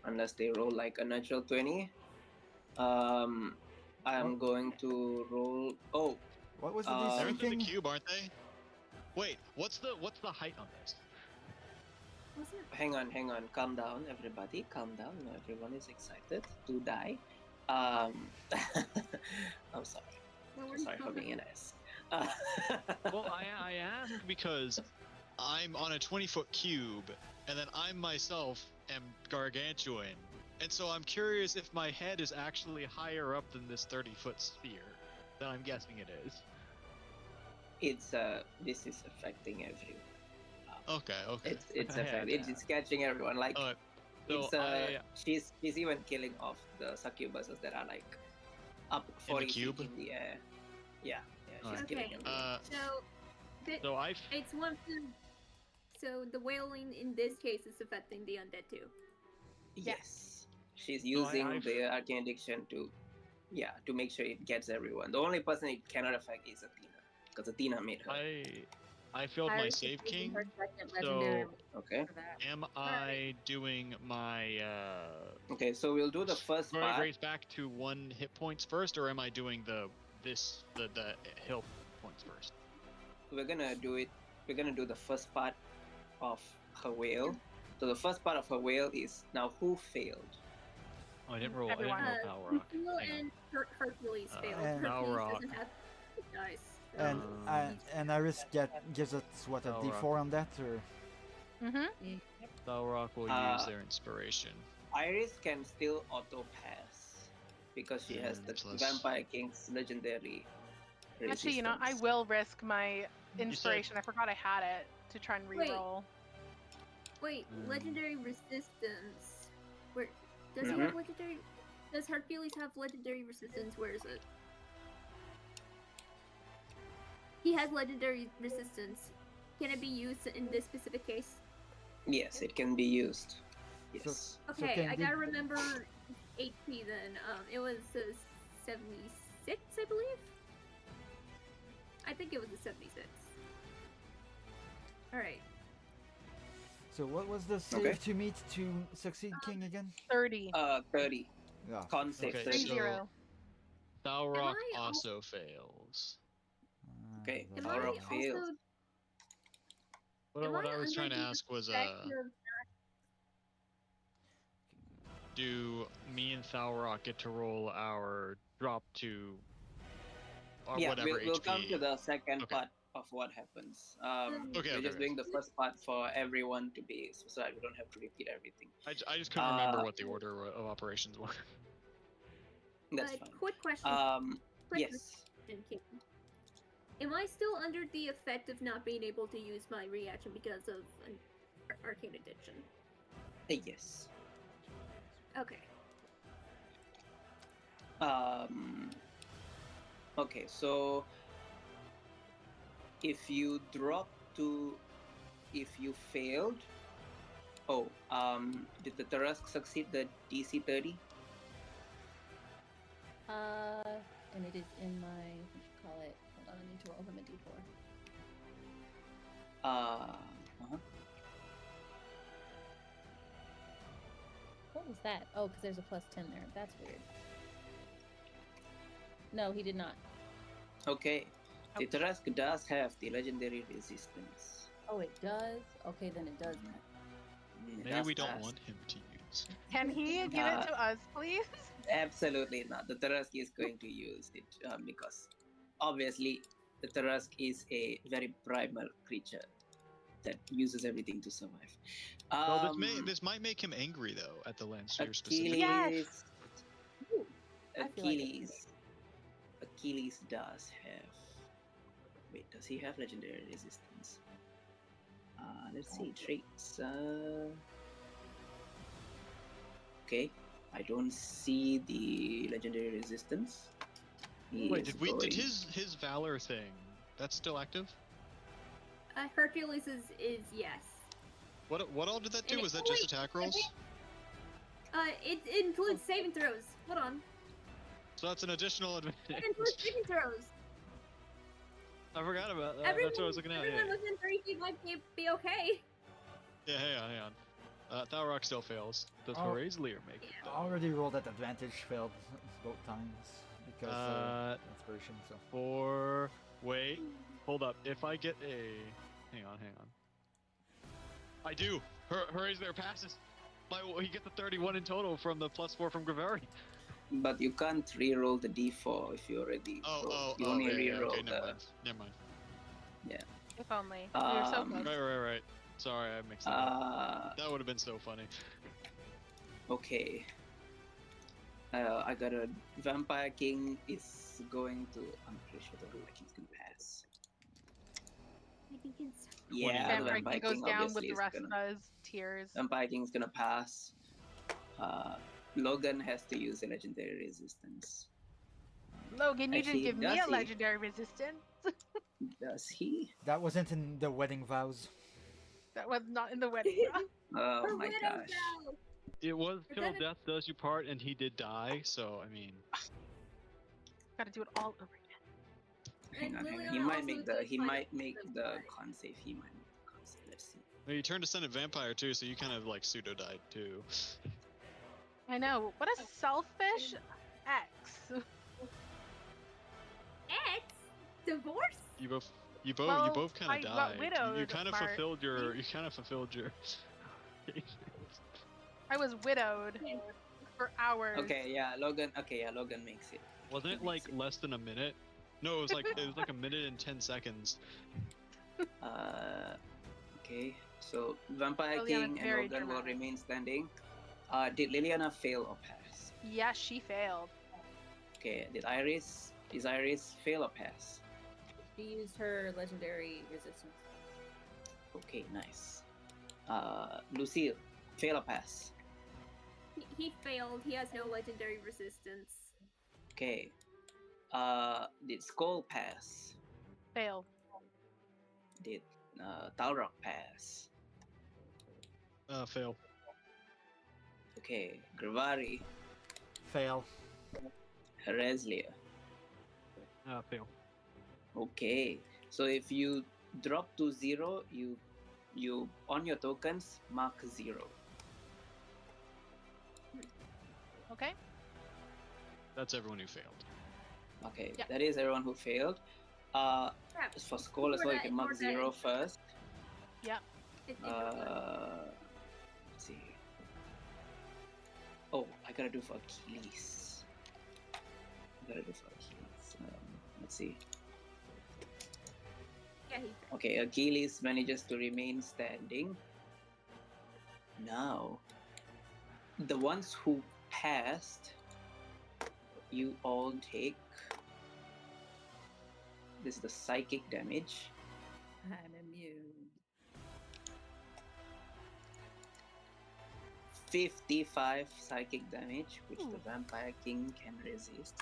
unless they roll like a natural 20. I'm going to roll. Oh, What was the they're DC within the thing? cube, aren't they? Wait, what's the height on this? What's it? hang on. Calm down, everybody. Calm down. No, everyone is excited to die. I'm sorry. Well, I'm we're sorry for not- being an ass. Well, I asked because I'm on a 20-foot cube, and then I myself am gargantuan, and so I'm curious if my head is actually higher up than this 30-foot sphere. Then I'm guessing it is. This is affecting everyone. Okay. It's Yeah, affecting. It's catching everyone. Like Alright, so she's even killing off the succubuses that are like up 40 feet cube? in the air. Yeah, she's Alright. killing Okay. everyone. So, I it's one to. So the wailing in this case is affecting the undead too. Yes, she's So using I've- the arcane addiction to make sure it gets everyone. The only person it cannot affect is Athena, because Athena made her. I failed my Iris is save using king. her second So legendary Okay. for that. am I doing my Okay, so we'll do the first do I part. raise back to 1 hit points first, or am I doing the hill points first? We're gonna do it. We're gonna do the first part of her wail. So the first part of her wail is now who failed. Oh, I didn't roll Power Lucille and Hercules failed. And- Hercules doesn't have dice. So And Iris gives us what, a Alright. D4 on that, or Mm-hmm. Balrog will use their inspiration. Iris can still auto pass because she has the Plus- Vampire King's legendary. Actually, you know, I resistance. will risk my inspiration. I forgot I had it to try and Wait. reroll. Wait, legendary resistance. Where does he Mhm. have legendary? Does Hercules have legendary resistance? Where is it? He has legendary resistance. Can it be used in this specific case? Yes, it can be used. Yes. Okay, can I the- gotta remember HP then. It was 76, I believe. I think it was a 76. All right. So what was the save Okay. to meet to succeed King again? 30. 30. Yeah. Con save Okay, 30. 3 0. Thalrock I also fails. Okay, Am Power I of fail. also What I was under trying to the ask was, effect of- do me and Thalrock get to roll our drop to or Yeah, whatever we'll HP? come to the second Okay. part of what happens. Okay, We're okay, just okay. doing the first part for everyone to be so that we don't have to repeat everything. I just couldn't remember Uh, what the order of operations were. That's fine. quick question. Quick Yes. question, King. Am I still under the effect of not being able to use my reaction because of an arcane addiction? Yes. Okay. Okay, so if you failed, did the Tarask succeed the DC 30? And it is in my, what you call it? Hold on, I need to roll him a d4. What was that? Oh, because there's a plus 10 there. That's weird. No, he did not. Okay. The Tarask does have the legendary resistance. Oh, it does? Okay, then it does. Maybe we don't want him to use. Can he give it to us, please? Absolutely not. The Tarask is going to use it because obviously the Tarask is a very primal creature that uses everything to survive. Well, this might make him angry though at the Lancier specifically. Achilles. Ooh, I feel like it. Achilles does have. Wait, does he have legendary resistance? Let's see traits. Okay, I don't see the legendary resistance. Wait, did his valor thing? That's still active? Hercules is yes. What all did that do? And Was that wait, just attack rolls? It includes saving throws. Hold on. So that's an additional advantage. It includes saving throws. I forgot about that. Everyone, That's what I was looking at. everyone Yeah, within 3 feet might be okay. yeah, hang on. Thalrock still fails. Does Oh. Horazlier make it? though? Already rolled at advantage, failed both times because inspiration. So Wait, hold up. If I get a, hang on. I do. Horazlier passes. He gets a 31 in total from the +4 from Gravari. But you can't re-roll the d4 if you already rolled. You only re-roll okay, the. never mind. If only. We were so close. Right. Sorry, I mixed it up. That would have been so funny. Okay. I got a Vampire King is going to. I'm pretty sure the Vampire King's gonna pass. I think it's. Yeah, the Vampire Vampire King goes King down with obviously the is rest gonna. of us. Tears. Vampire King's gonna pass. Logan has to use a legendary resistance. Logan, you Actually, didn't give me does a he? legendary resistance. Does he? that wasn't in the wedding vows. That was not in the wedding. Oh Her my widow's gosh. vow! It was Or till does it- death does you part, and he did die. So I mean, Gotta do it all over again. Hang on. Liliana He might also make is the like he fighting might make the the blood. con save. He might make the con save. Let's see. well, you turned Ascendant Vampire too, so you kind of like pseudo died too. I know. What a selfish X. X? Divorce? You both Well, kind I of got died. widowed, You kind of Mark. fulfilled your I was widowed for hours. Okay, yeah, Logan. Okay, yeah, Logan makes it. Wasn't it like less than a minute? No, it was like a minute and 10 seconds. Okay, so Vampire Liliana's King and very Logan will dramatic. remain standing. Did Liliana fail or pass? Yes, she failed. Okay, is Iris fail or pass? She used her legendary resistance. Okay, nice. Lucille, fail or pass? He failed. He has no legendary resistance. Okay. Did Skull pass? Failed. Did Talrock pass? Fail. Okay, Gravari, Fail. Hereslia. Fail. Okay, so if you drop to 0, you you on your tokens mark 0. Okay. That's everyone who failed. Okay, Yeah. that is everyone who failed. Crap. For Skull as well, you can mark Ignore that. 0 first. Ignore that. Let's see. Oh, I gotta do for Achilles. Let's see. Yeah, he Okay, Achilles manages to remain standing. Now, the ones who passed, you all take. This is the psychic damage. I'm immune. 55 psychic damage, which the Vampire King can resist.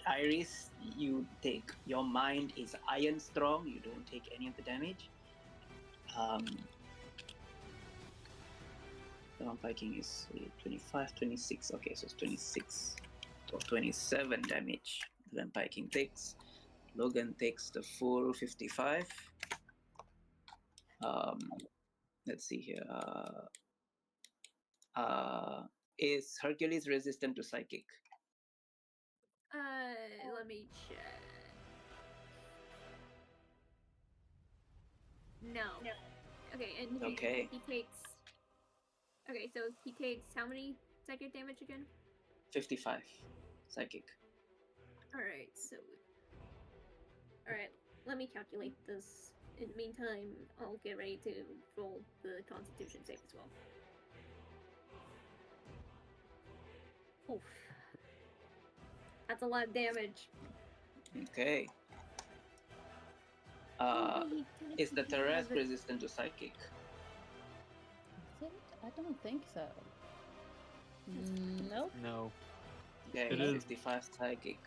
Iris, you take. Your mind is iron strong. You don't take any of the damage. The Vampire King is 25, 26. Okay, so it's 26 or 27 damage. The Vampire King takes. Logan takes the full 55. Let's see here. Is Hercules resistant to psychic? Let me check. No. Okay, and Okay. he takes. Okay, so he takes how many psychic damage again? 55 psychic. Alright, so. Alright, let me calculate this. In the meantime, I'll get ready to roll the Constitution save as well. Oof. That's a lot of damage. Okay. Oh, wait, Is the technically he has Terrace a- resistant to psychic? Is it? I don't think so. Nope. No. Okay, It is. 55 psychic.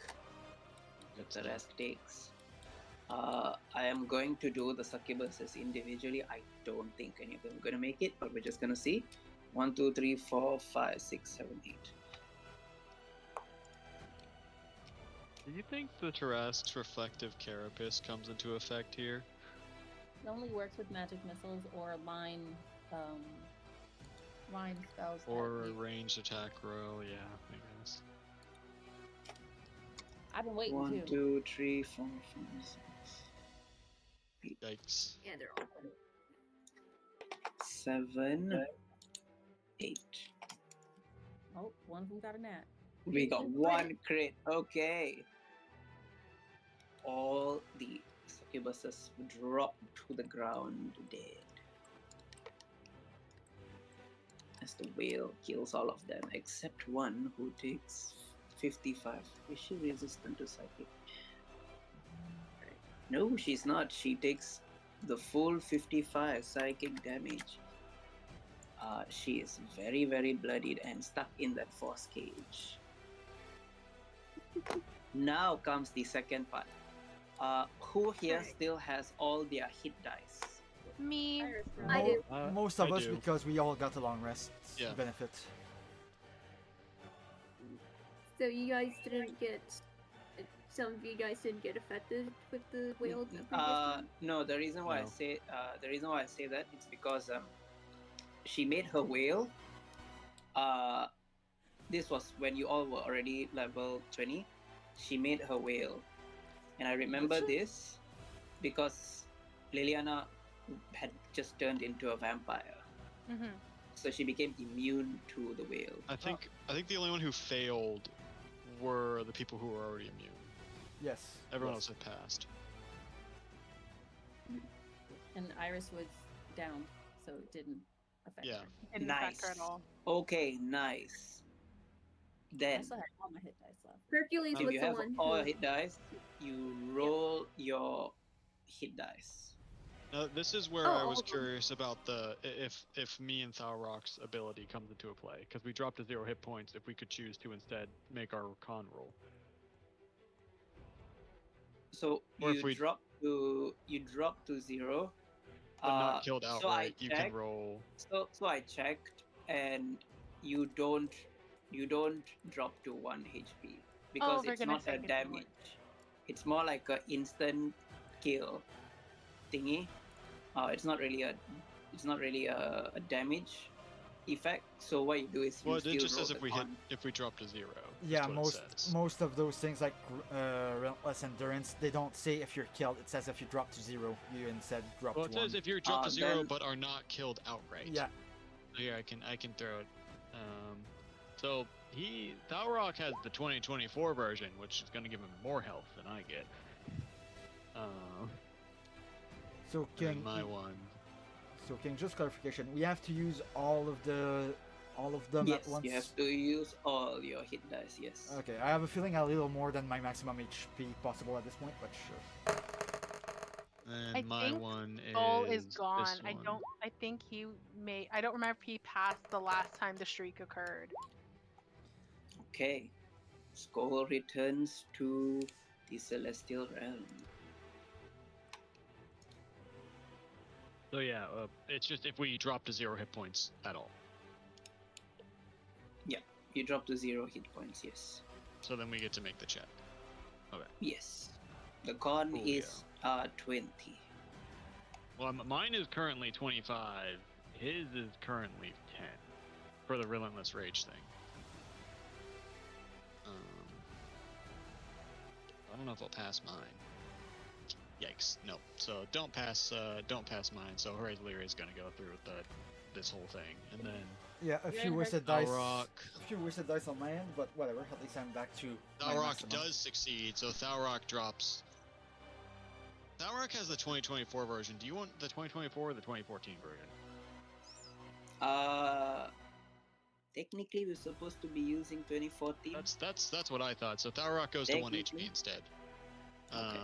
It's The not. rest takes. I am going to do the succubuses individually. I don't think any of them are going to make it, but we're just going to see. 1, 2, 3, 4, 5, 6, 7, 8. Do you think the Tarrasque's reflective carapace comes into effect here? It only works with magic missiles or line spells. that Or a you- ranged attack roll? Yeah, I guess. I've been waiting 1, too. 2, 3, 4, 5, 6, Yikes. Yeah, they're all. 7, 8. Oh, one of them got a nat. We got one crit. Okay. All the succubuses drop to the ground dead. As the whale kills all of them, except one who takes 55. Is she resistant to psychic? No, she's not. She takes the full 55 psychic damage. She is very, very bloodied and stuck in that force cage. Now comes the second part. Who here Alright. still has all their hit dice? Me. Iris, I do. Most of I us, do. because we all got a long rest Yeah. benefit. So you guys didn't get. Some of you guys didn't get affected with the whale the previous time? No, the reason why No. I say that it's because she made her whale. This was when you all were already level 20. She made her whale, and I remember this because Liliana had just turned into a vampire, Mm-hmm. so she became immune to the whale. I think the only one who failed were the people who were already immune. Yes. Everyone yes. else had passed. and Iris was down, so it didn't affect Yeah. her. Didn't affect her at Nice. all. Okay, nice. I Then, still had all my hit dice left. Hercules if was you the have one all who. hit dice, you roll your hit dice. Now, this is where Oh, I was all of them. curious about the if me and Thalrock's ability comes into a play, because we dropped to 0 hit points. If we could choose to instead make our con roll. So Or if you we- drop to 0. But not killed so I outright, you can checked. roll. So I checked, and you don't drop to 1 HP because for it's goodness not a sake, it's not. damage. It's more like a instant kill thingy. It's not really a damage effect. So what you do is you Well, still it just roll says the if we drop to 0. Yeah, That's what it says. most of those things like relentless endurance, they don't say if you're killed. It says if you drop to 0, you instead drop Well, to it 1. says if you're dropped to 0 then- but are not killed outright. Yeah, So here I can throw it. So Thalrock has the 2024 version, which is going to give him more health than I get. so And King, my one. so King, just clarification. We have to use all of them Yes, at once. you have to use all your hit dice. Yes. Okay, I have a feeling a little more than my maximum HP possible at this point, but sure. And I my think one Skull is is gone. this one. I think he may. I don't remember if he passed the last time the streak occurred. Okay. Skull returns to the Celestial Realm. So yeah, it's just if we drop to 0 hit points at all. You drop to 0 hit points. Yes. So then we get to make the check. Yes. The con Oh, is 20. Well, mine is currently 25. His is currently 10 for the relentless rage thing. I don't know if I'll pass mine. Yikes! No. So don't pass mine. So Horizon is gonna go through with this whole thing, and then Yeah, a You're few in wasted her- dice. Thalrock. A few wasted dice on my end, but whatever. At least I'm back to my Thalrock maximum. does succeed. So Thalrock drops. Thalrock has the 2024 version. Do you want the 2024 or the 2014 version? Technically we're supposed to be using 2014. That's what I thought. So Thalrock goes to 1 HP Technically. instead. Okay.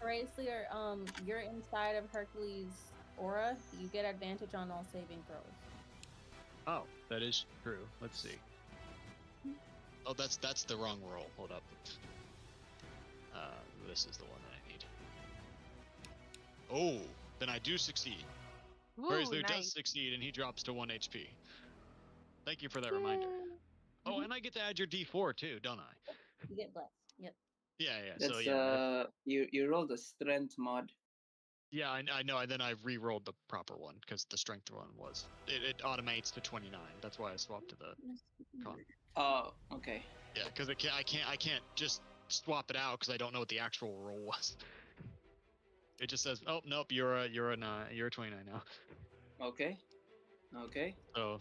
Horaceler, you're inside of Hercules' aura. You get advantage on all saving throws. Oh, that is true. Let's see. Oh, that's the wrong roll. Hold up. This is the one that I need. Oh, then I do succeed. Whereas Ooh, Lou does nice. succeed, and he drops to 1 HP. Thank you for that reminder. Oh, and I get to add your D4 too, don't I? You get blessed. Yep. Yeah. That's So yeah, you roll the strength mod. yeah. I know. And then I re-rolled the proper one because the strength one was it automates to 29. That's why I swapped to the con. Oh, okay. Yeah, because I can't just swap it out because I don't know what the actual roll was. It just says, oh nope, you're a 29 now. Okay. So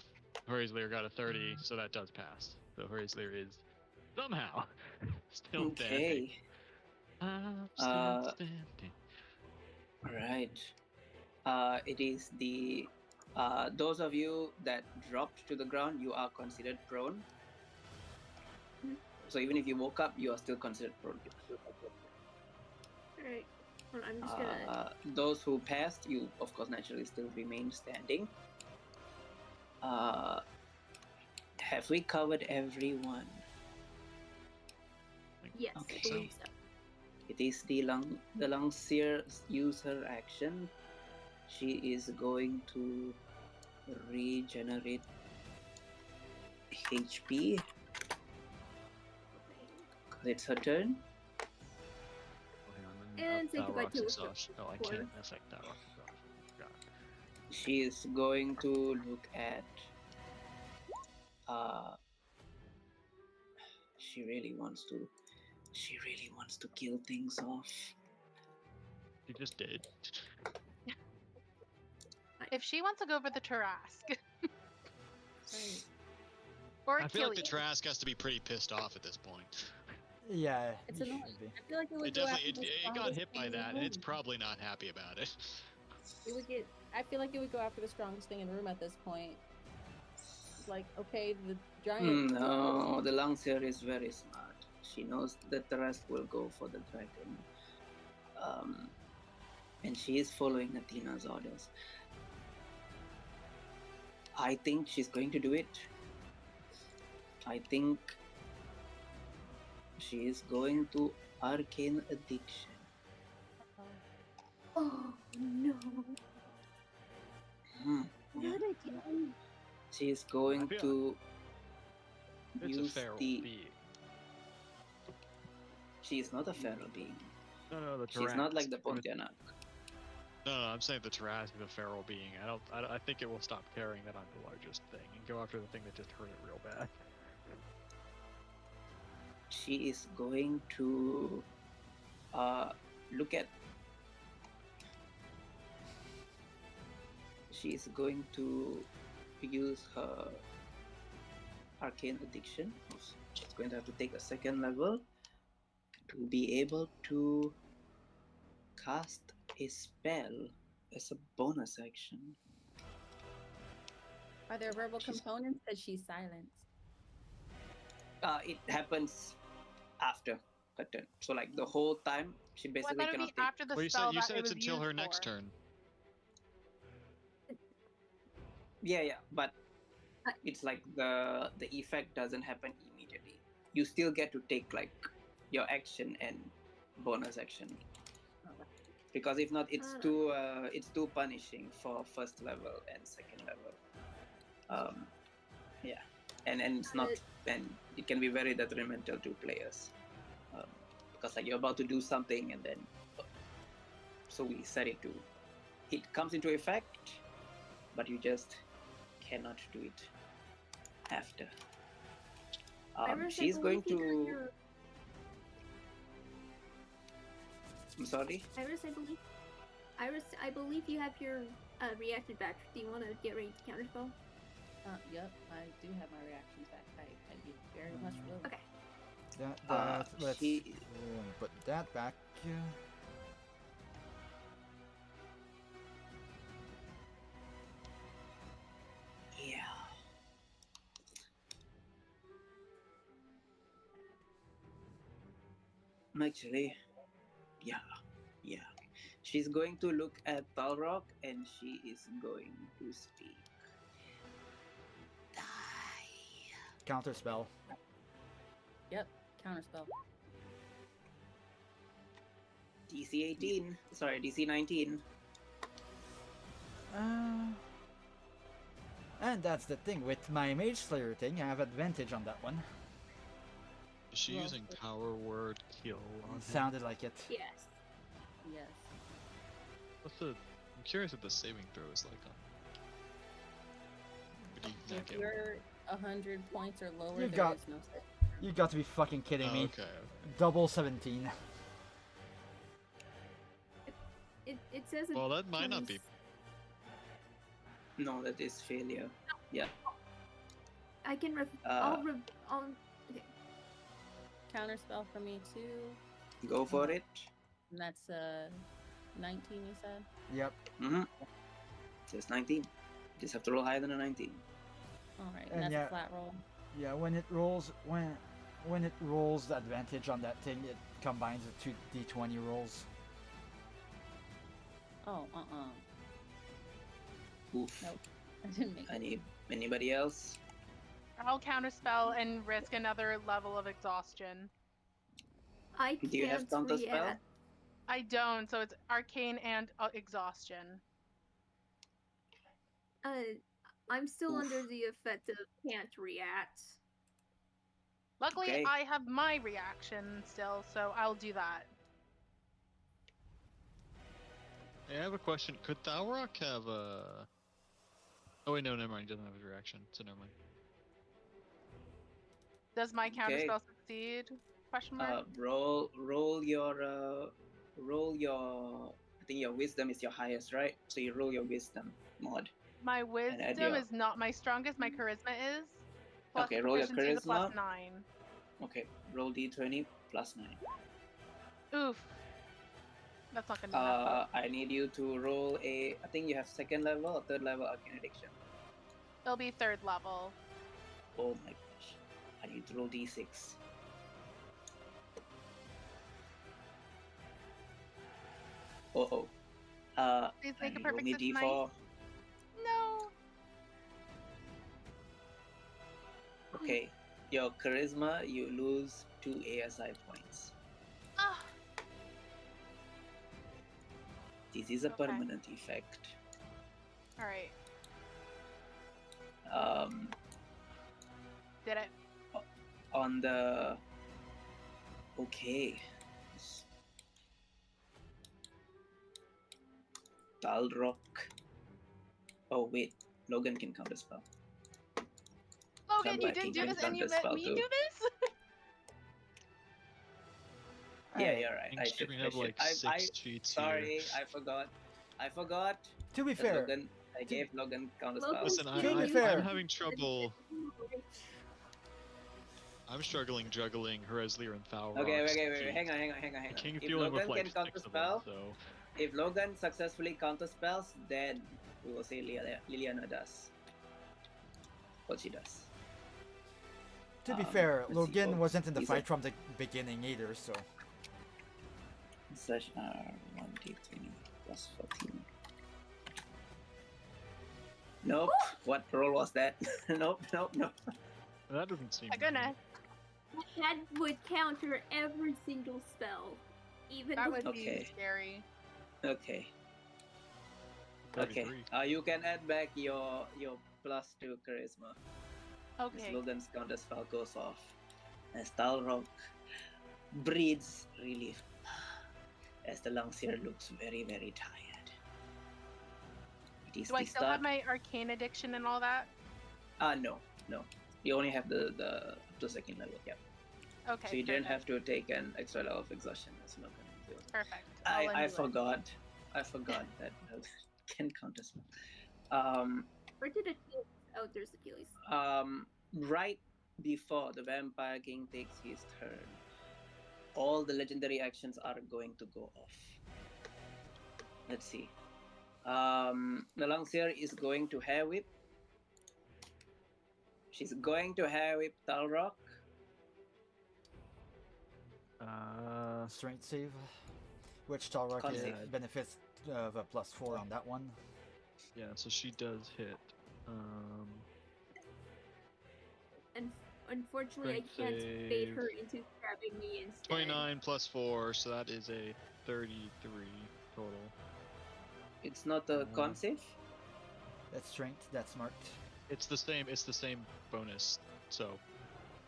Horizlear got a 30, so that does pass. So Horizlear is somehow still standing. Okay. I'm Uh, still standing. Right. It is the those of you that dropped to the ground, you are considered prone. So even if you woke up, you are still considered prone. Alright. Well, I'm just gonna. Those who passed, you of course naturally still remain standing. Have we covered everyone? Yes, Okay. I believe so. It is the Lungseer use her action. She is going to regenerate HP. It's her turn. Oh, hang on, And say goodbye Thalrock's to exhaustion. Oh, I Four. can't affect Thalrock's exhaustion. Got it. She is going to look at. She really wants to kill things off. You just did. If she wants to go for the Tarask. Right. Or I feel like the Achilles. Trask has to be pretty pissed off at this point. Yeah, It's you annoying. should be. I feel like it would It go definitely after the it got strongest hit by thing in the that, and it's room. probably not happy about it. It would get. I feel like it would go after the strongest thing in the room at this point. It's like, okay, the giant. No, the Lungseer is very smart. She knows that the rest will go for the dragon. And she is following Athena's orders. I think she's going to do it. I think she is going to Arcane Addiction. Oh no! Not again. She is going I feel to It's a use feral the. being. She is not a feral being. No, the She's not like the Tarask. Pontianak. No, I'm saying the Tarrasque, the feral being. I think it will stop caring that I'm the largest thing and go after the thing that just hurt it real bad. She is going to look at. She is going to use her arcane addiction. She's going to have to take a second level to be able to cast a spell as a bonus action. Are there verbal She's- components that she's silenced? It happens after her turn. So like the whole time, she Well, I basically thought it would cannot be take. after the Well, you spell said that it it's was until used her next for. turn. Yeah, but it's like the effect doesn't happen immediately. You still get to take like your action and bonus action, because if not, it's too punishing for first level and second level. Yeah, and it's not, and it can be very detrimental to players, because like you're about to do something and then, so we set it to, it comes into effect, but you just cannot do it after. Iris, I She's going believe you got to. your- I'm sorry. Iris, I believe you have your reacted back. Do you want to get ready to counterspell? Yep, I do have my reactions back. I'd be very much willing. Okay. Let's she- put that back. Yeah. Actually, yeah. She's going to look at Balrog and she is going to speak. Die. Counter spell. Yep, counterspell. DC 18. Sorry, DC 19. And that's the thing. With my Mage Slayer thing, I have advantage on that one. Is she Well, using power word kill on him? Sounded like it. Yes. Yes. What's the? I'm curious what the saving throw is like on. Would he not If get you're 100 points or lower, You've there got- is no save. You got to be fucking kidding Oh, me. okay. Double 17. It says it Well, that might not be. comes- No, that is failure. Yeah. I can Uh, I'll okay. Counterspell for me too. Go for it. And that's 19, you said? Yep. Mm-hmm. Says 19. Just have to roll higher than a 19. Alright, And and that's yeah. a flat roll. Yeah, when it rolls the advantage on that thing, it combines the two d20 rolls. Oh, Oof. Nope. I didn't make it. Anybody else? I'll counterspell and risk another level of exhaustion. I Do you have can't counter spell? react. I don't, so it's arcane and exhaustion. I'm still Oof. under the effect of can't react. Luckily, Okay. I have my reaction still, so I'll do that. Hey, I have a question. Could Thalrock have a? Oh wait, no, never mind. He doesn't have his reaction, so never mind. Does my Okay. counterspell succeed? Question mark. Roll your. I think your wisdom is your highest, right? So you roll your wisdom mod. My add wisdom your- is not my strongest. My charisma is. Plus Okay, roll your proficiency is a plus charisma. 9. Okay, roll d20 plus 9. Oof. That's not gonna be enough. I need you to roll a. I think you have second level or third level arcane addiction. It'll be 3rd level. Oh my gosh. I need to roll d6. Oh. Please I make a need roll perfect me six d4. nice. No. Okay. Your charisma, you lose 2 ASI points. Ah. This is a Okay. permanent effect. All right. Did it? On the. Okay. Talrock. Oh wait, Logan can counter spell. Logan, you Somebody didn't do can this and you counter let spell me too. do this? Yeah, Hey, you're right. think I you should. can I have should. like I. 6 cheats Sorry, here. I forgot. I forgot. to be that fair, Logan. I gave Logan counter spell. Logan's Listen, giving be you fair. I'm having trouble. I'm struggling juggling Hereslier and Thalrock's Okay. feet. Hang on. The king's If dealing with Logan like can counter 6 of them, spell, so if Logan successfully counter spells, then we will say Liliana does what she does. to be fair, let's see. Logan wasn't in the He's fight a- from the beginning either, so Slash R1d20 plus 14. Nope. What roll was that? Nope. that doesn't seem. My goodness, That would counter every single spell, even that though would Okay. be scary. Okay. 33. You can add back your +2 charisma. As Okay. Logan's counter spell goes off. As Talrock breathes relief. As the Longseer looks very, very tired. It is Do I the still start. have my arcane addiction and all that? No. You only have the up to second level, yeah. Okay. So you didn't perfect. have to take an extra level of exhaustion as Logan. Perfect. I'll I undo it. forgot. I forgot that Logan can counter spell. where did Achilles? Oh, there's Achilles. Right before the Vampire King takes his turn, all the legendary actions are going to go off. Let's see. The Longseer is going to Hair Whip. She's going to Hair Whip Talrock. strength save, which Talrock Con save. benefits of a +4 on that one. Yeah, so she does hit. And unfortunately, Strength I can't bait save. her into stabbing me instead. 29 plus 4, so that is a 33 total. It's not a con save. That's strength. That's smart. It's the same bonus. So.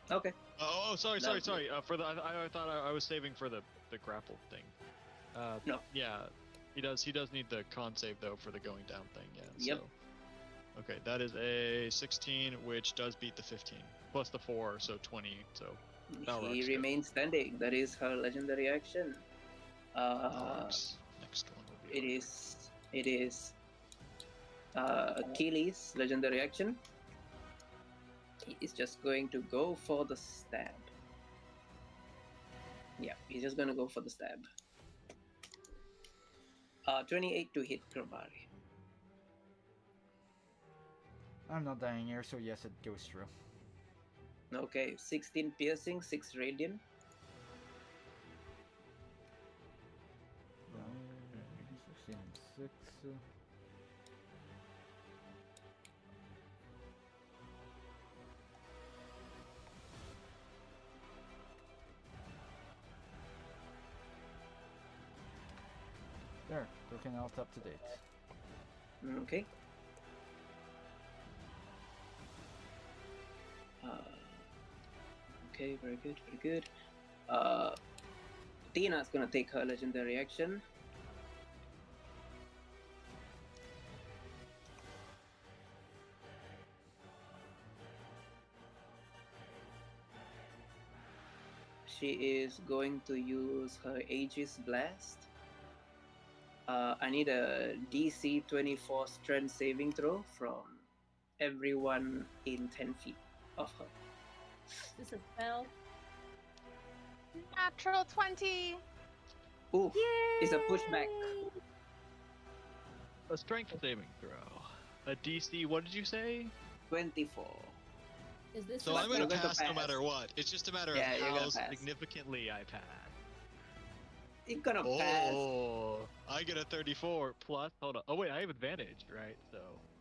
Okay. Oh, sorry. No. For the I thought I was saving for the grapple thing. No. Yeah, he does need the con save though for the going down thing. Yeah. Yep. So. Okay, that is a 16, which does beat the 15 plus the 4, so 20. So. Balrog's He good. remains standing. That is her legendary action. Balrog's next one will be. It is Achilles' legendary action. He is just going to go for the stab. Yeah, he's just going to go for the stab. 28 to hit Gravari. I'm not dying here, so yes, it goes through. Okay, 16 piercing, 6 radiant. 16 and 6. There, token alt up to date. Okay. Okay, very good. Tina's gonna take her legendary action. She is going to use her Aegis Blast. I need a DC 24 strength saving throw from everyone in 10 feet of her. Is this a spell? Natural 20. Ooh, it's a pushback. A strength saving throw. A DC. What did you say? 24. Is this So a I'm gonna You're going to pass no pass. matter what. It's just a matter Yeah, you're of gonna how pass. Significantly, I pass. You're gonna pass. Oh, I get a 34 plus. Hold on. Oh wait, I have advantage, right? So,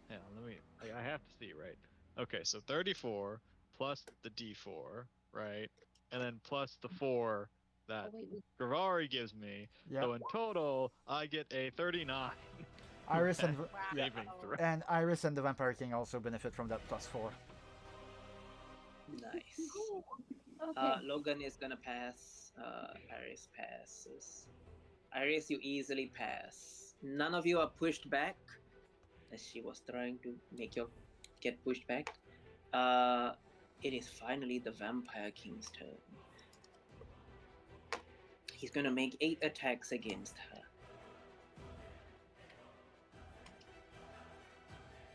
hang on. Let me. I have to see, right? Okay, so 34 plus the D4, right? And then plus the 4 that Oh, wait, Gravari gives me. Yeah. So in total, I get a 39. Iris and Saving throw. and Iris and the Vampire King also benefit from that +4. Nice. okay. Logan is gonna pass. Iris passes. Iris, you easily pass. none of you are pushed back, as she was trying to make you get pushed back. It is finally the Vampire King's turn. He's gonna make 8 attacks against her.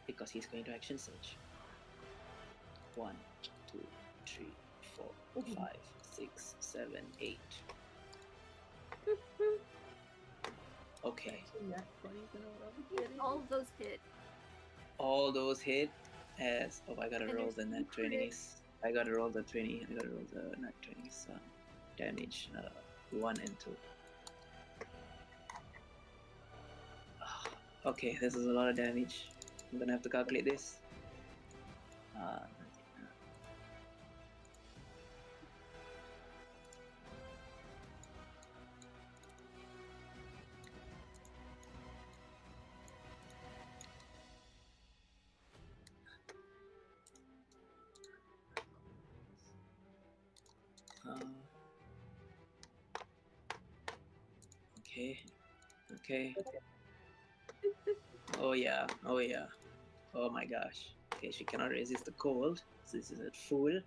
Because he's going to action surge. 1, 2, 3, 4, 5, 6, 7, 8. Okay. All of those hit. All those hit as I gotta And roll there's the nat two crits. 20s. I gotta roll the 20. I gotta roll the nat 20s. Damage 1 and 2. Okay, this is a lot of damage. I'm gonna have to calculate this. Okay. Okay. Oh yeah. Oh yeah. Oh my gosh. Okay, she cannot resist the cold. So this is at full.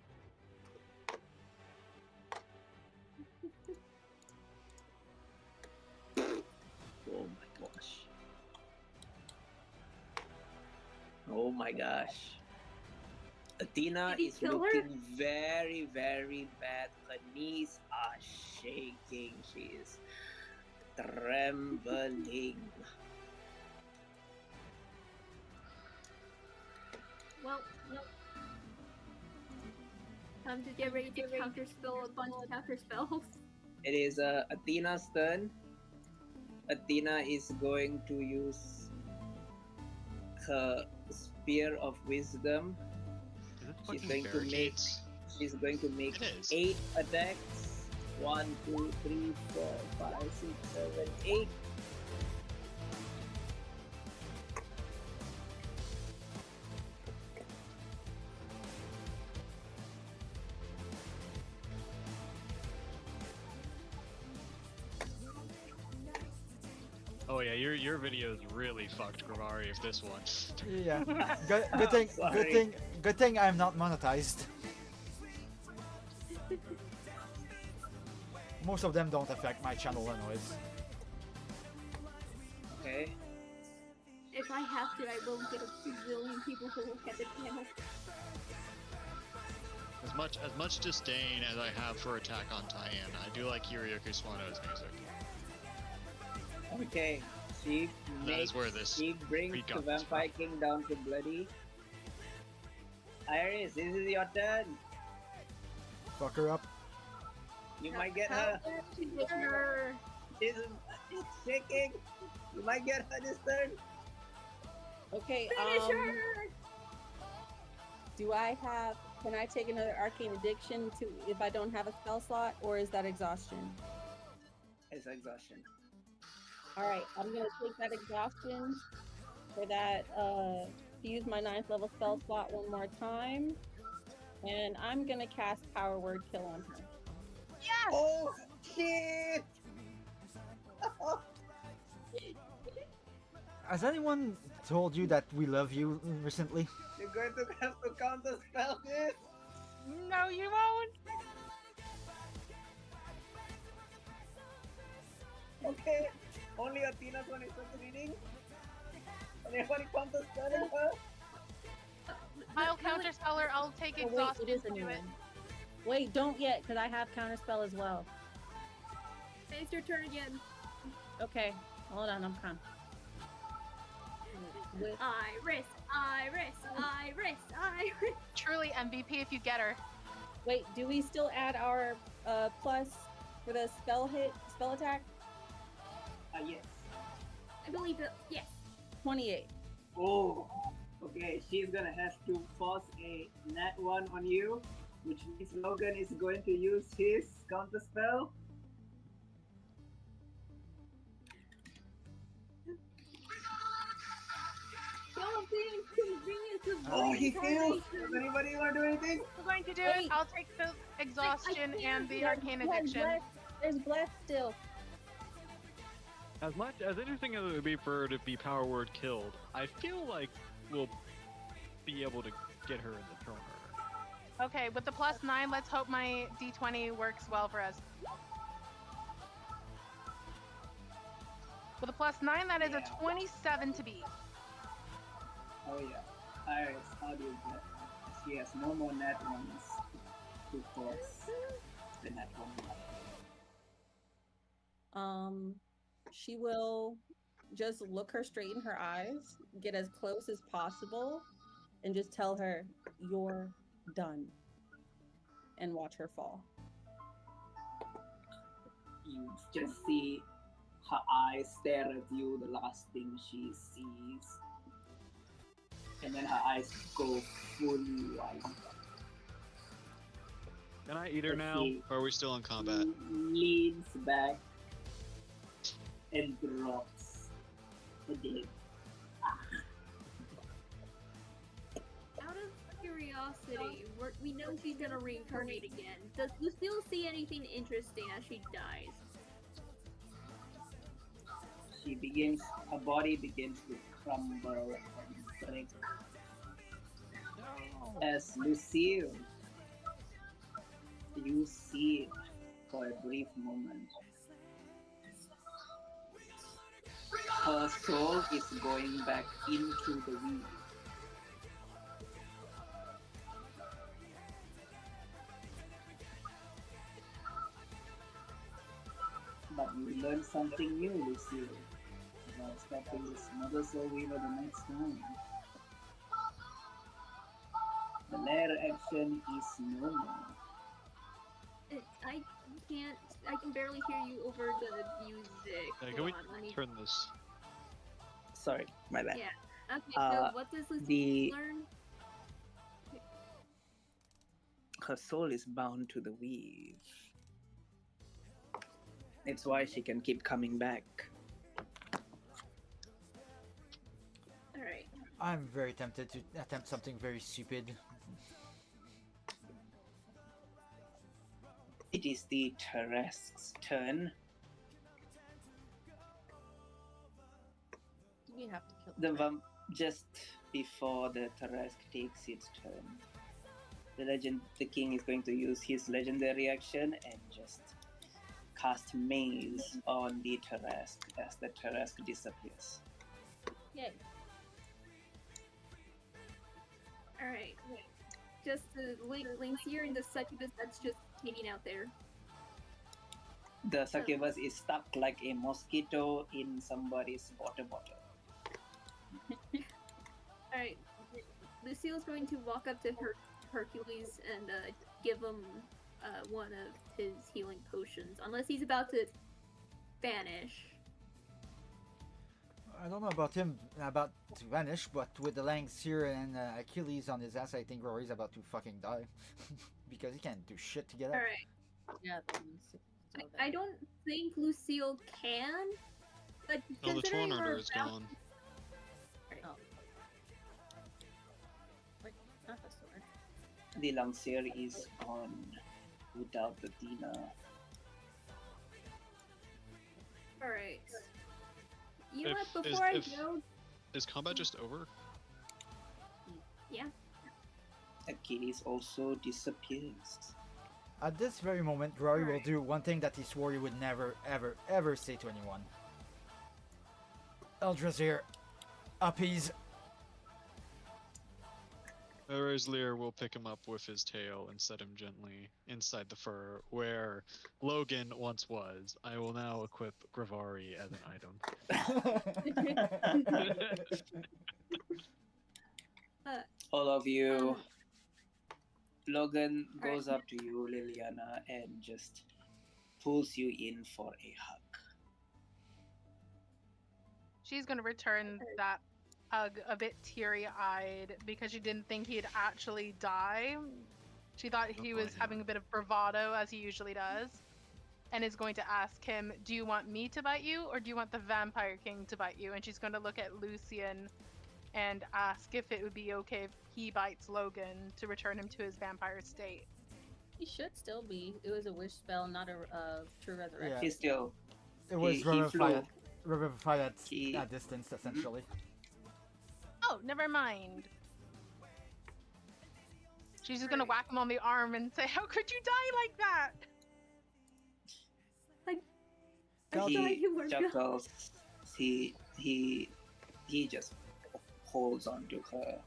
Oh my gosh. Oh my gosh. Athena Did he is kill her? looking very, very bad. Her knees are shaking. She is trembling. Well, time to get ready to counterspell a bunch of counterspells. It is Athena's turn. Athena is going to use her Spear of Wisdom. Is it She's fucking going to make. barricades? She's going to make It is. 8 attacks. 1, 2, 3, 4, 5, 6, 7, 8. Oh yeah, your video's really fucked, Grimari, if this one. Yeah. Good thing. Good Sorry. thing. Good thing I'm not monetized. Most of them don't affect my channel anyways. Okay. If I have to, I will get a zillion people who look at the channel. As much disdain as I have for Attack on Titan, I do like Yuriyuki Swano's music. Okay. She That makes. is where this She brings freak the out is Vampire King down to bloody. Iris, this is your turn. Fuck her up. You might get her. Sure. She's shaking. You might get her this turn. Okay, Finish her! do I have, can I take another arcane addiction to if I don't have a spell slot, or is that exhaustion? It's exhaustion. All right, I'm gonna take that exhaustion for that, to use my 9th level spell slot one more time. And I'm gonna cast Power Word Kill on her. Oh shit! Has anyone told you that we love you recently? You're going to have to counter spell this. No, you won't. Okay. Only Athena's one is succeeding. And everybody counter spelling her. I'll counterspell her. I'll take Oh, wait, exhaustion it is a to new do it. one. Wait, don't yet, because I have Counterspell as well. It's your turn again. Okay, hold on, I'm calm. With Iris, Iris, Iris, Iris. Truly MVP if you get her. Wait, do we still add our plus for the spell attack? Yes. I believe it. Yes. 28. Oh. Okay, she's gonna have to force a nat 1 on you, which means Logan is going to use his counter spell. Don't be inconvenienced of Oh, he brain fails! formation. Does anybody want to do anything? We're going to do Wait. it. I'll take the exhaustion and the arcane There's addiction. There's bless still. As much as interesting as it would be for her to be power word killed, I feel like we'll be able to get her in the turn order. Okay, with the +9, let's hope my d20 works well for us. With a +9, that is a 27 to beat. Oh yeah. Iris, how do you get? She has no more net ones to force the net one. She will just look her straight in her eyes, get as close as possible, and just tell her, "You're done," and watch her fall. You just see her eyes stare at you, the last thing she sees. And then her eyes go fully wide. Can I eat her Let's now? see. Or are we still in combat? Leans back and drops the dead. Out of curiosity, we know she's gonna reincarnate again. Does Lucille see anything interesting as she dies? Her body begins to crumble and break. As Lucille, you see it for a brief moment. Her soul is going back into the weed. But you learn something new, Lucille, about stopping this mother soul weaver the next time. The lair action is no more. I can barely hear you over the music. Can Hold we on, let me... turn this? Sorry, my bad. Yeah. Okay, so what does Lucille learn? Her soul is bound to the weave. It's why she can keep coming back. Alright. I'm very tempted to attempt something very stupid. It is the Tarrasque's turn. We have to kill Just before the Tarrasque takes its turn, the king is going to use his legendary action and just cast maze on the Tarrasque as the Tarrasque disappears. Yay. Alright. Just the Linkseer and the succubus that's just hanging out there. The succubus is stuck like a mosquito in somebody's water bottle. Alright. Lucille's going to walk up to Hercules and give him one of his healing potions. Unless he's about to vanish. I don't know about him about to vanish, but with the Langseer and Achilles on his ass, I think Rory's about to fucking die. Because he can't do shit to get up. Alright. Yeah. I don't think Lucille can. But Oh, the considering tornado we're is about- gone. Oh. Wait, not the sword. The Lancier is gone without the Dina. Alright. You know what, before I go... Is combat just over? Yeah. Achilles also disappears. At this very moment, Rory will do one thing that he swore he would never, ever, ever say to anyone. Eldrazier, appease. Eraslier will pick him up with his tail and set him gently inside the fur where Logan once was. I will now equip Gravari as an item. All of you. Logan goes up to you, Liliana, and just pulls you in for a hug. She's going to return that hug a bit teary-eyed because she didn't think he'd actually die. She thought he was having a bit of bravado, as he usually does, and is going to ask him, do you want me to bite you, or do you want the Vampire King to bite you? And she's going to look at Lucian and ask if it would be okay if he bites Logan to return him to his vampire state. He should still be. It was a wish spell, not a true resurrection. Yeah. He's still... It was he ramified. revivify at He- that distance, essentially. Oh, never mind. She's just gonna whack him on the arm and say, "How could you die like that?" I God. thought He you were gone. chuckles. He just holds on to her.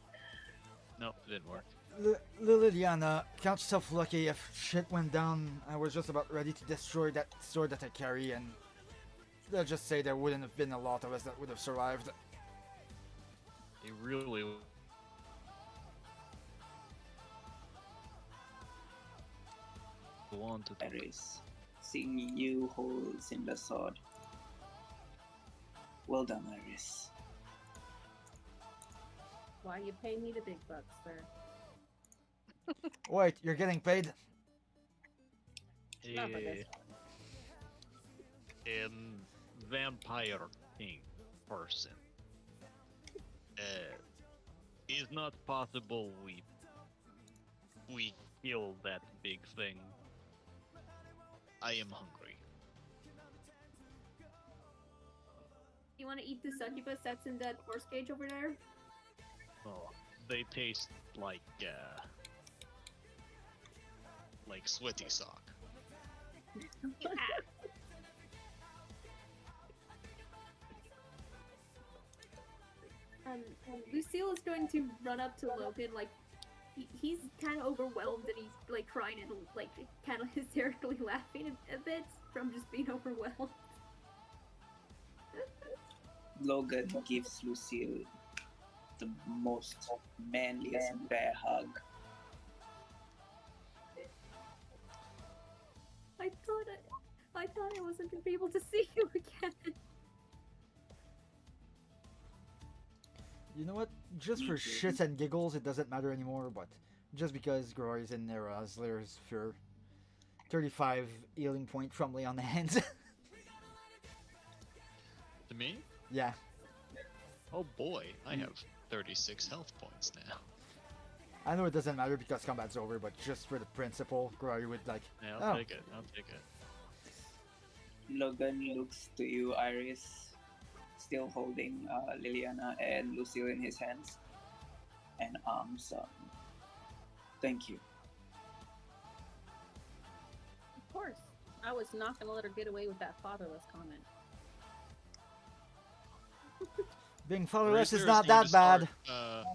Nope, it didn't work. Liliana, count yourself lucky. If shit went down, I was just about ready to destroy that sword that I carry, and let's just say there wouldn't have been a lot of us that would have survived. It really wanted. Iris, seeing you hold Cinder's sword. Well done, Iris. Why you pay me the big bucks, sir? Wait, you're getting paid? Not for this Vampire king person. Is not possible we kill that big thing. I am hungry. You want to eat the succubus that's in that horse cage over there? Oh, they taste like sweaty sock. Lucille is going to run up to Logan, like, he's kind of overwhelmed and he's, like, crying and, like, kind of hysterically laughing a bit from just being overwhelmed. Logan gives Lucille the most manliest bear hug. I thought I wasn't gonna be able to see you again. You know what? Just for shits and giggles, it doesn't matter anymore, but just because Grory's in there as there's for 35 healing point from lay on the hands. To me? Yeah. Oh boy, I have 36 health points now. I know it doesn't matter because combat's over, but just for the principle, Grory would like, Yeah, I'll oh, take it. I'll take it. Logan looks to you, Iris, still holding Liliana and Lucille in his hands and arms. Thank you. Of course. I was not going to let her get away with that fatherless comment. being fatherless is Horaizler not going that to bad. start,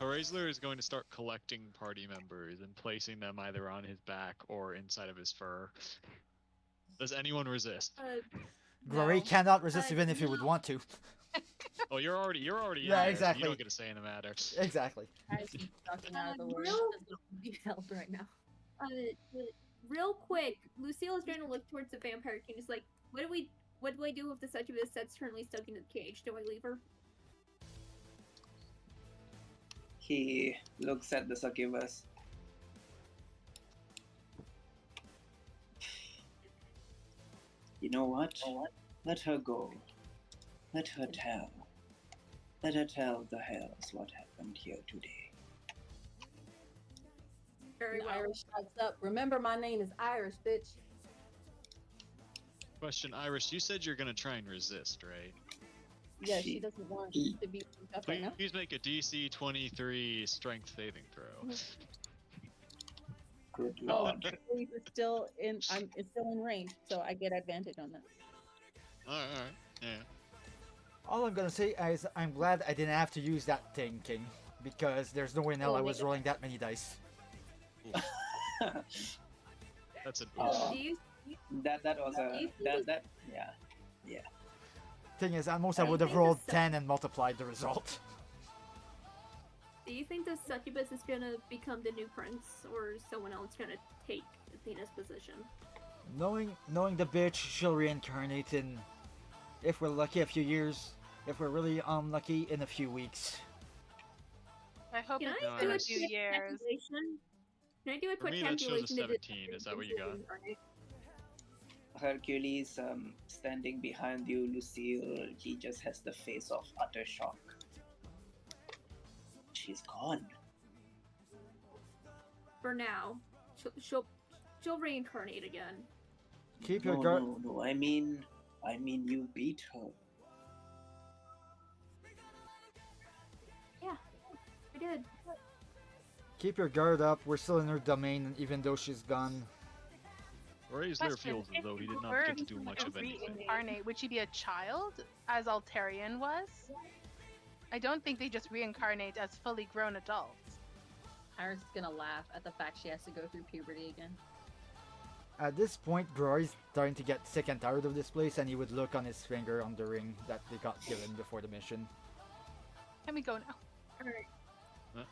Horaizler is going to start collecting party members and placing them either on his back or inside of his fur. Does anyone resist? Glory No. cannot resist even if he would want to. Oh, you're already Yeah, in there, so exactly. you don't get a say in the matter. Exactly. I see talking out of the word. Real- Be held right now. Real quick, Lucille is going to look towards the vampire king. He's like, what do I do with the succubus that's currently stuck in the cage? Do I leave her? He looks at the succubus. You know what? Let her go. Let her tell. Let her tell the hells what happened here today. Very The well. Irish shouts up. Remember, my name is Irish, bitch. Question, Iris, you said you're gonna try and resist, right? Yeah, She- she doesn't want he- to be picked up right now. Please make a DC 23 strength saving throw. Good Oh, lord. it's still in. It's still in range, so I get advantage on that. Alright, yeah. All I'm gonna say is I'm glad I didn't have to use that thing, King, because there's no way in hell I was rolling that many dice. That's an Oh. Do you that was a that yeah. Thing is, at most I I would have think rolled the 10 and multiplied the result. Do you think the succubus is gonna become the new prince, or is someone else gonna take Athena's position? Knowing the bitch, she'll reincarnate in, if we're lucky, a few years. If we're really unlucky, in a few weeks. I hope Can it's I No, do in a a Iris. few quick years. calculation? Can I do a For quick me, that shows a calculation to 17. Is that what you got? Hercules standing behind you, Lucille, he just has the face of utter shock. She's gone. For now, she'll reincarnate again. Keep your No, guard. no, I mean you beat her. I did. Keep your guard up. We're still in her domain, even though she's gone. Raisler Question, feels as if though he you did not were get to do much to of anything. reincarnate, would she be a child, as Altarian was? I don't think they just reincarnate as fully grown adults. Iris is gonna laugh at the fact she has to go through puberty again. At this point, Grory's starting to get sick and tired of this place, and he would look on his finger on the ring that they got given before the mission. Can we go now? Alright. And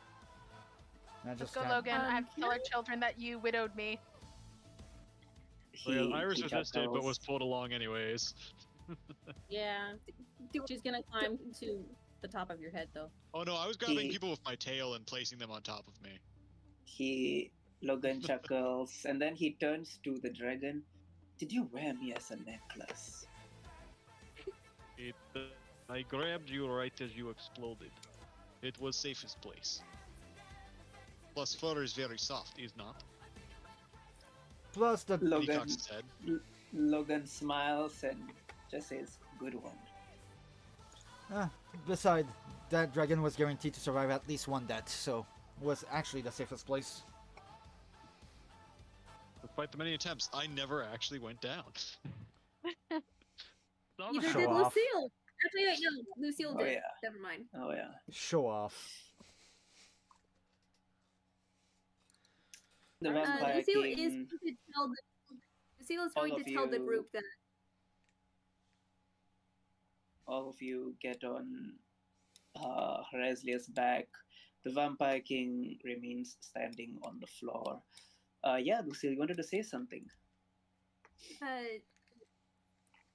I Let's just go, can't- Logan. I have to can tell our I- children that you widowed me. So yeah, Iris he resisted, but was chuckles. pulled along anyways. Yeah, Do she's gonna climb to the top of your head though. Oh no, I was grabbing He- people with my tail and placing them on top of me. Logan chuckles, and then he turns to the dragon. Did you wear me as a necklace? I grabbed you right as you exploded. It was safest place. Plus, fur is very soft, is not? Plus the He Logan, cocks his head. Logan smiles and just says, "Good one." Besides, that dragon was guaranteed to survive at least one death, so was actually the safest place. Despite the many attempts, I never actually went down. Neither Show did off. Lucille. Actually, wait, no, Lucille Oh, did. yeah. Never mind. Oh yeah. Show off. The Vampire Lucille King. is going to tell Lucille is All going to of tell the you- group that All of you get on Hereslia's back. The Vampire King remains standing on the floor. Yeah, Lucille, you wanted to say something.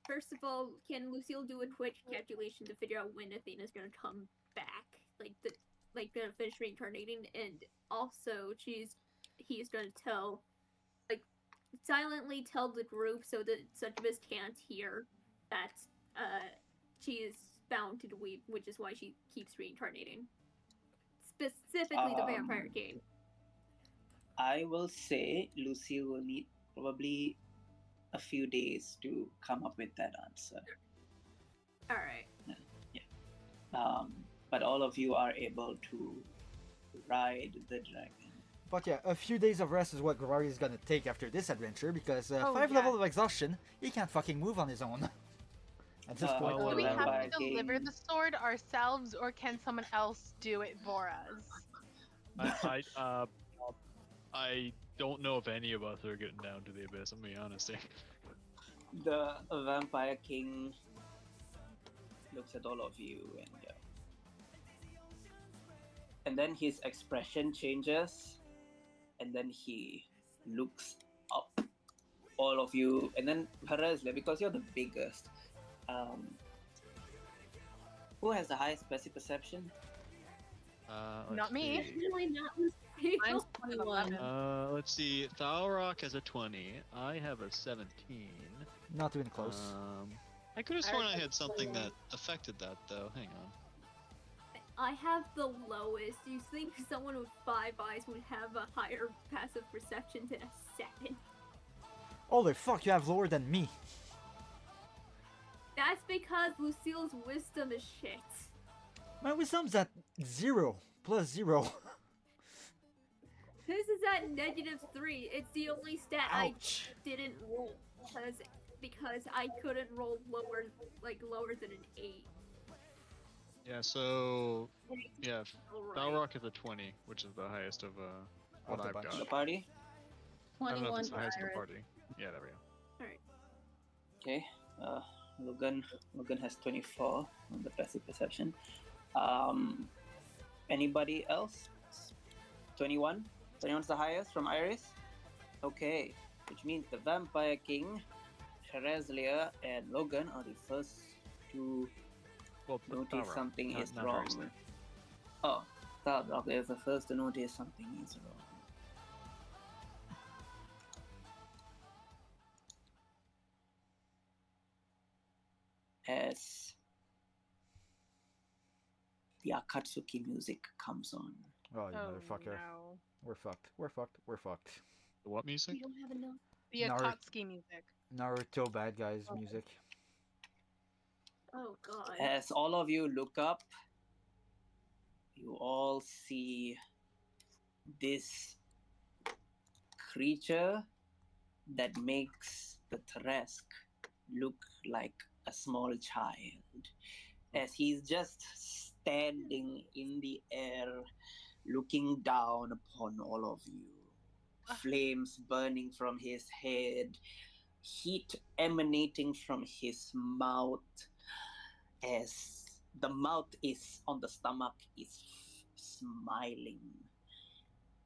First of all, can Lucille do a quick calculation to figure out when Athena's gonna come back? Gonna finish reincarnating, and also he's gonna silently tell the group so that such of us can't hear that she is bound to the weep, which is why she keeps reincarnating. Specifically the Vampire King. I will say Lucille will need probably a few days to come up with that answer. Alright. But all of you are able to ride the dragon. But yeah, a few days of rest is what Grory is gonna take after this adventure, because 5 yeah. level of exhaustion, he can't fucking move on his own. At this point, well, Do we have Vampire to deliver King- the sword ourselves, or can someone else do it for us? I don't know if any of us are getting down to the abyss. I'm being honest here. The Vampire King looks at all of you and then his expression changes, and then he looks up. All of you, and then Hereslia, because you're the biggest. Who has the highest passive perception? Let's Not me. see. Definitely not Lucille. Mine's 21. Let's see. Thalrock has a 20. I have a 17. not even close. I could have sworn I have had something 21. that affected that, though. Hang on. I have the lowest. Do you think someone with 5 eyes would have a higher passive perception than a 7? Holy fuck, you have lower than me. That's because Lucille's wisdom is shit. My wisdom's at 0 plus 0. His is at -3. It's the only stat Ouch. I didn't roll because I couldn't roll lower than an 8. Yeah, so. Yeah, Alright. Thalrock is a 20, which is the highest of what Of the I've bunch. got. The party? I don't know if 21 it's the for highest of the Iris. party. Yeah, there we go. Okay. Logan has 24 on the passive perception. Anybody else? 21? 21's the highest from Iris? Okay. Which means the Vampire King, Hereslia, and Logan are the first to Well, notice Thalrock, something not- is not wrong. Hereslia. Oh, Thalrock is the first to notice something is wrong. As the Akatsuki music comes on. Oh, you Oh motherfucker. no. We're fucked. We're fucked. We're fucked. The what music? We don't have enough. The Naru- Akatsuki music. Naruto bad guys music. Oh god. As all of you look up, you all see this creature that makes the Teresk look like a small child, as he's just standing in the air, looking down upon all of you. Flames burning from his head, heat emanating from his mouth, as the mouth is on the stomach is smiling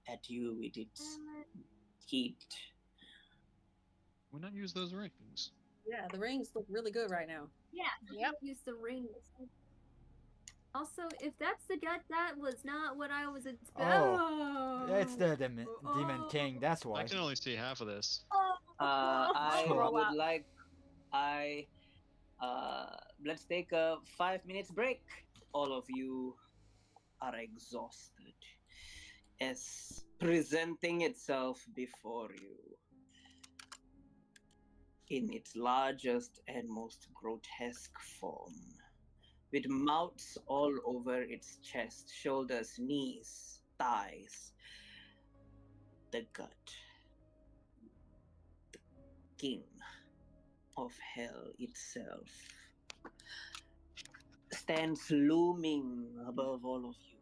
at you with its heat. Why not use those rings? Yeah, the rings look really good right now. Yeah, Yep. use the rings. Also, if that's the gut, that was not what I was expecting. Yeah, it's the Demon King, that's I why. can only see half of this. I Roll would out. like let's take a 5 minutes break. All of you are exhausted as presenting itself before you in its largest and most grotesque form, with mouths all over its chest, shoulders, knees, thighs, the gut. The king of hell itself stands looming above all of you.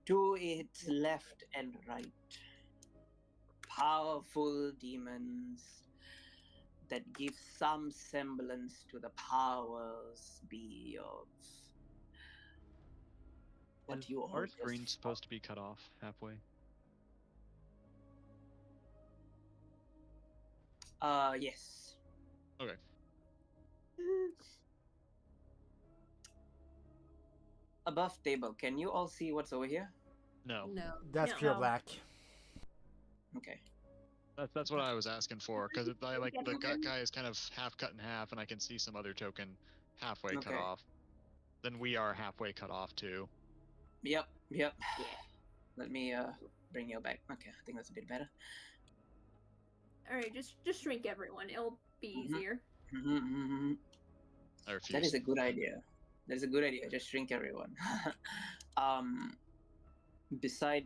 To its left and right, powerful demons that give some semblance to the powers be of what Is you all our just screen supposed to be cut off halfway? yes. Okay. Above table, can you all see what's over here? No. No. That's No. pure No. black. Okay. That's what I was asking for, because I like the gut Okay. guy is kind of half cut in half, and I can see some other token halfway cut Okay. off. Then we are halfway cut off too. Yep. Let me bring you back. Okay, I think that's a bit better. All right, just shrink everyone. It'll be easier. I refuse. That is a good idea. That is a good idea. Just shrink everyone. Beside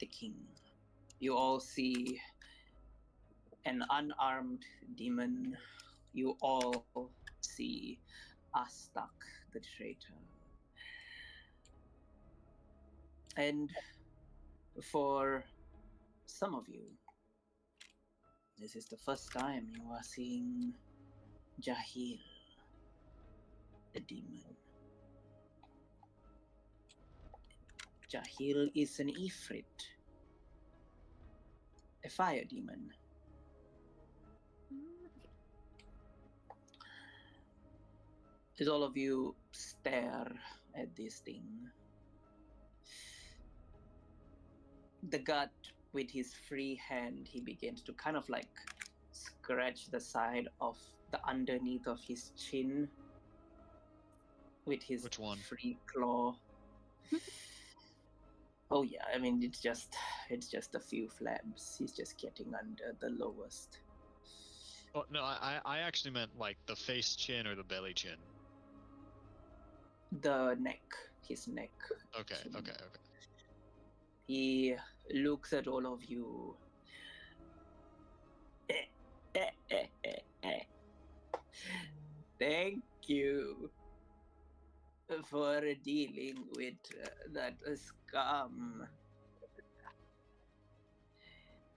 the king, you all see an unarmed demon. You all see Astak, the traitor. And for some of you, this is the first time you are seeing Jahil, the demon. Jahil is an Ifrit, a fire demon. As all of you stare at this thing, the god, with his free hand, he begins to kind of like scratch the side of the underneath of his chin with his Which one? free claw. Oh yeah, I mean it's just a few flabs. He's just getting under the lowest. Oh no, I actually meant like the face chin or the belly chin. The neck, his neck. Okay, chin. okay. He looks at all of you. Thank you for dealing with that scum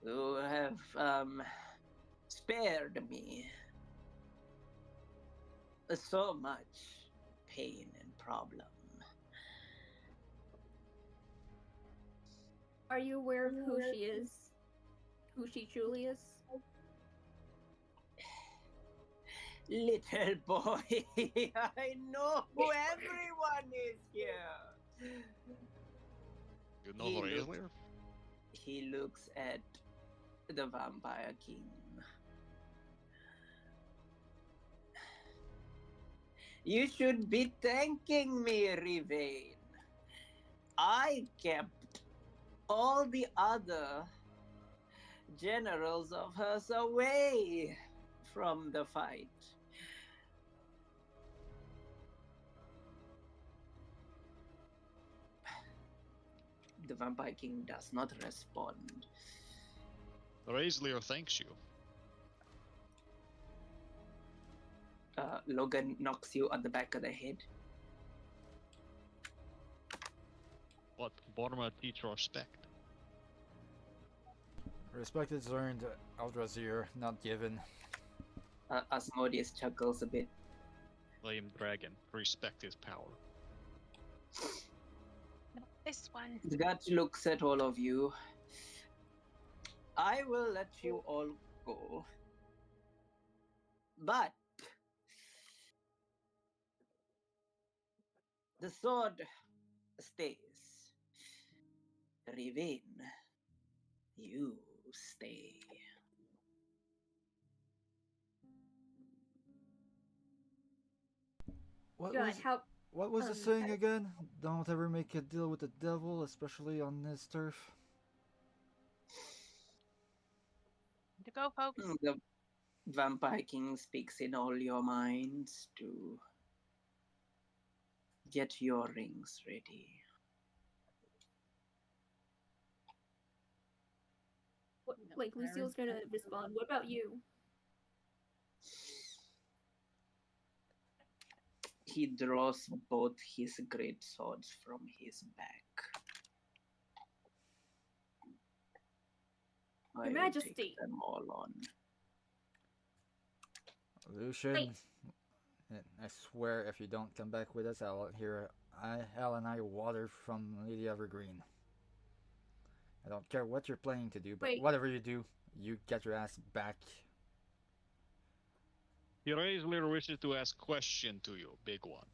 who have spared me so much pain and problem. Are you aware of who she is? Who she truly is? Little boy, I know who everyone is here. You know He who he is looks- there? He looks at the Vampire King. You should be thanking me, Rivain. I kept all the other generals of hers away from the fight. The Vampire King does not respond. Raislier thanks you. Logan knocks you on the back of the head. What Borma teach respect? Respect is earned, Eldrazier, not given. Asmodeus chuckles a bit. Flame Dragon, respect his power. This one. The god looks at all of you. I will let you all go. But the sword stays. Riven, you stay. What God, was, how what was the saying again? Don't ever make a deal with the devil, especially on this turf. To go, folks. The Vampire King speaks in all your minds to get your rings ready. like Lucille's gonna respond. What about you? He draws both his great swords from his back. Your I will Majesty. take them all on. Lucian, Wait. I swear if you don't come back with us, I'll hear Hal and I water from Lady Evergreen. I don't care what you're planning to do, but Wait. whatever you do, you get your ass back. Raislier wishes to ask question to you, big one.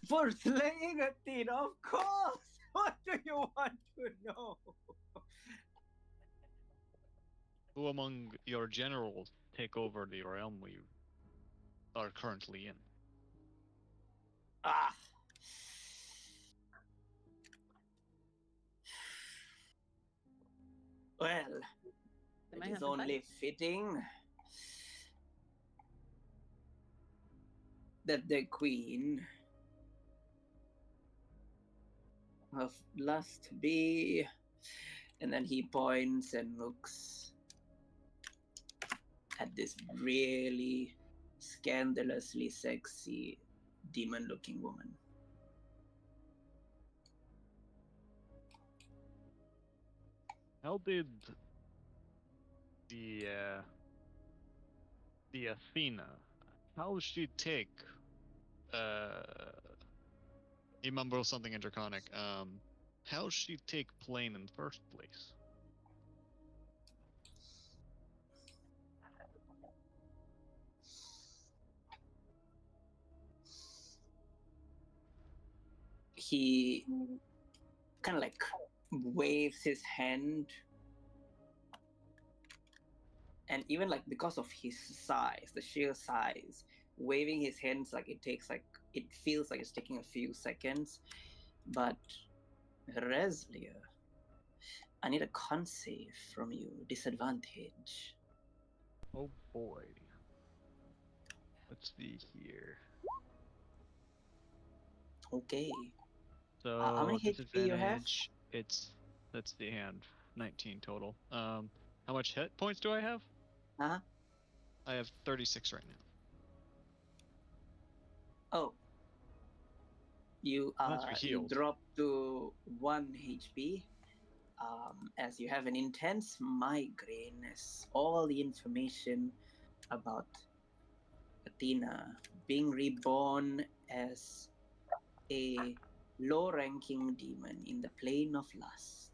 For slaying Athena, of course! What do you want to know? Who among your generals take over the realm we are currently in? Ah! Well, They it might is have to only fight. fitting that the queen of Lust be, and then he points and looks at this really scandalously sexy demon-looking woman. How did the Athena, how did she take he mumbles something in Draconic. How did she take plane in the first place? He kind of like waves his hand, and even like because of his size, the sheer size, waving his hands like it feels like it's taking a few seconds. But Reslia, I need a con save from you. Disadvantage. Oh boy. Let's see here. Okay. So how many HP you have? disadvantage. That's the hand. 19 total. How much hit points do I have? Huh? I have 36 right now. Oh. You That's for you healed. drop to 1 HP. As you have an intense migraine, as all the information about Athena being reborn as a low-ranking demon in the plane of lust.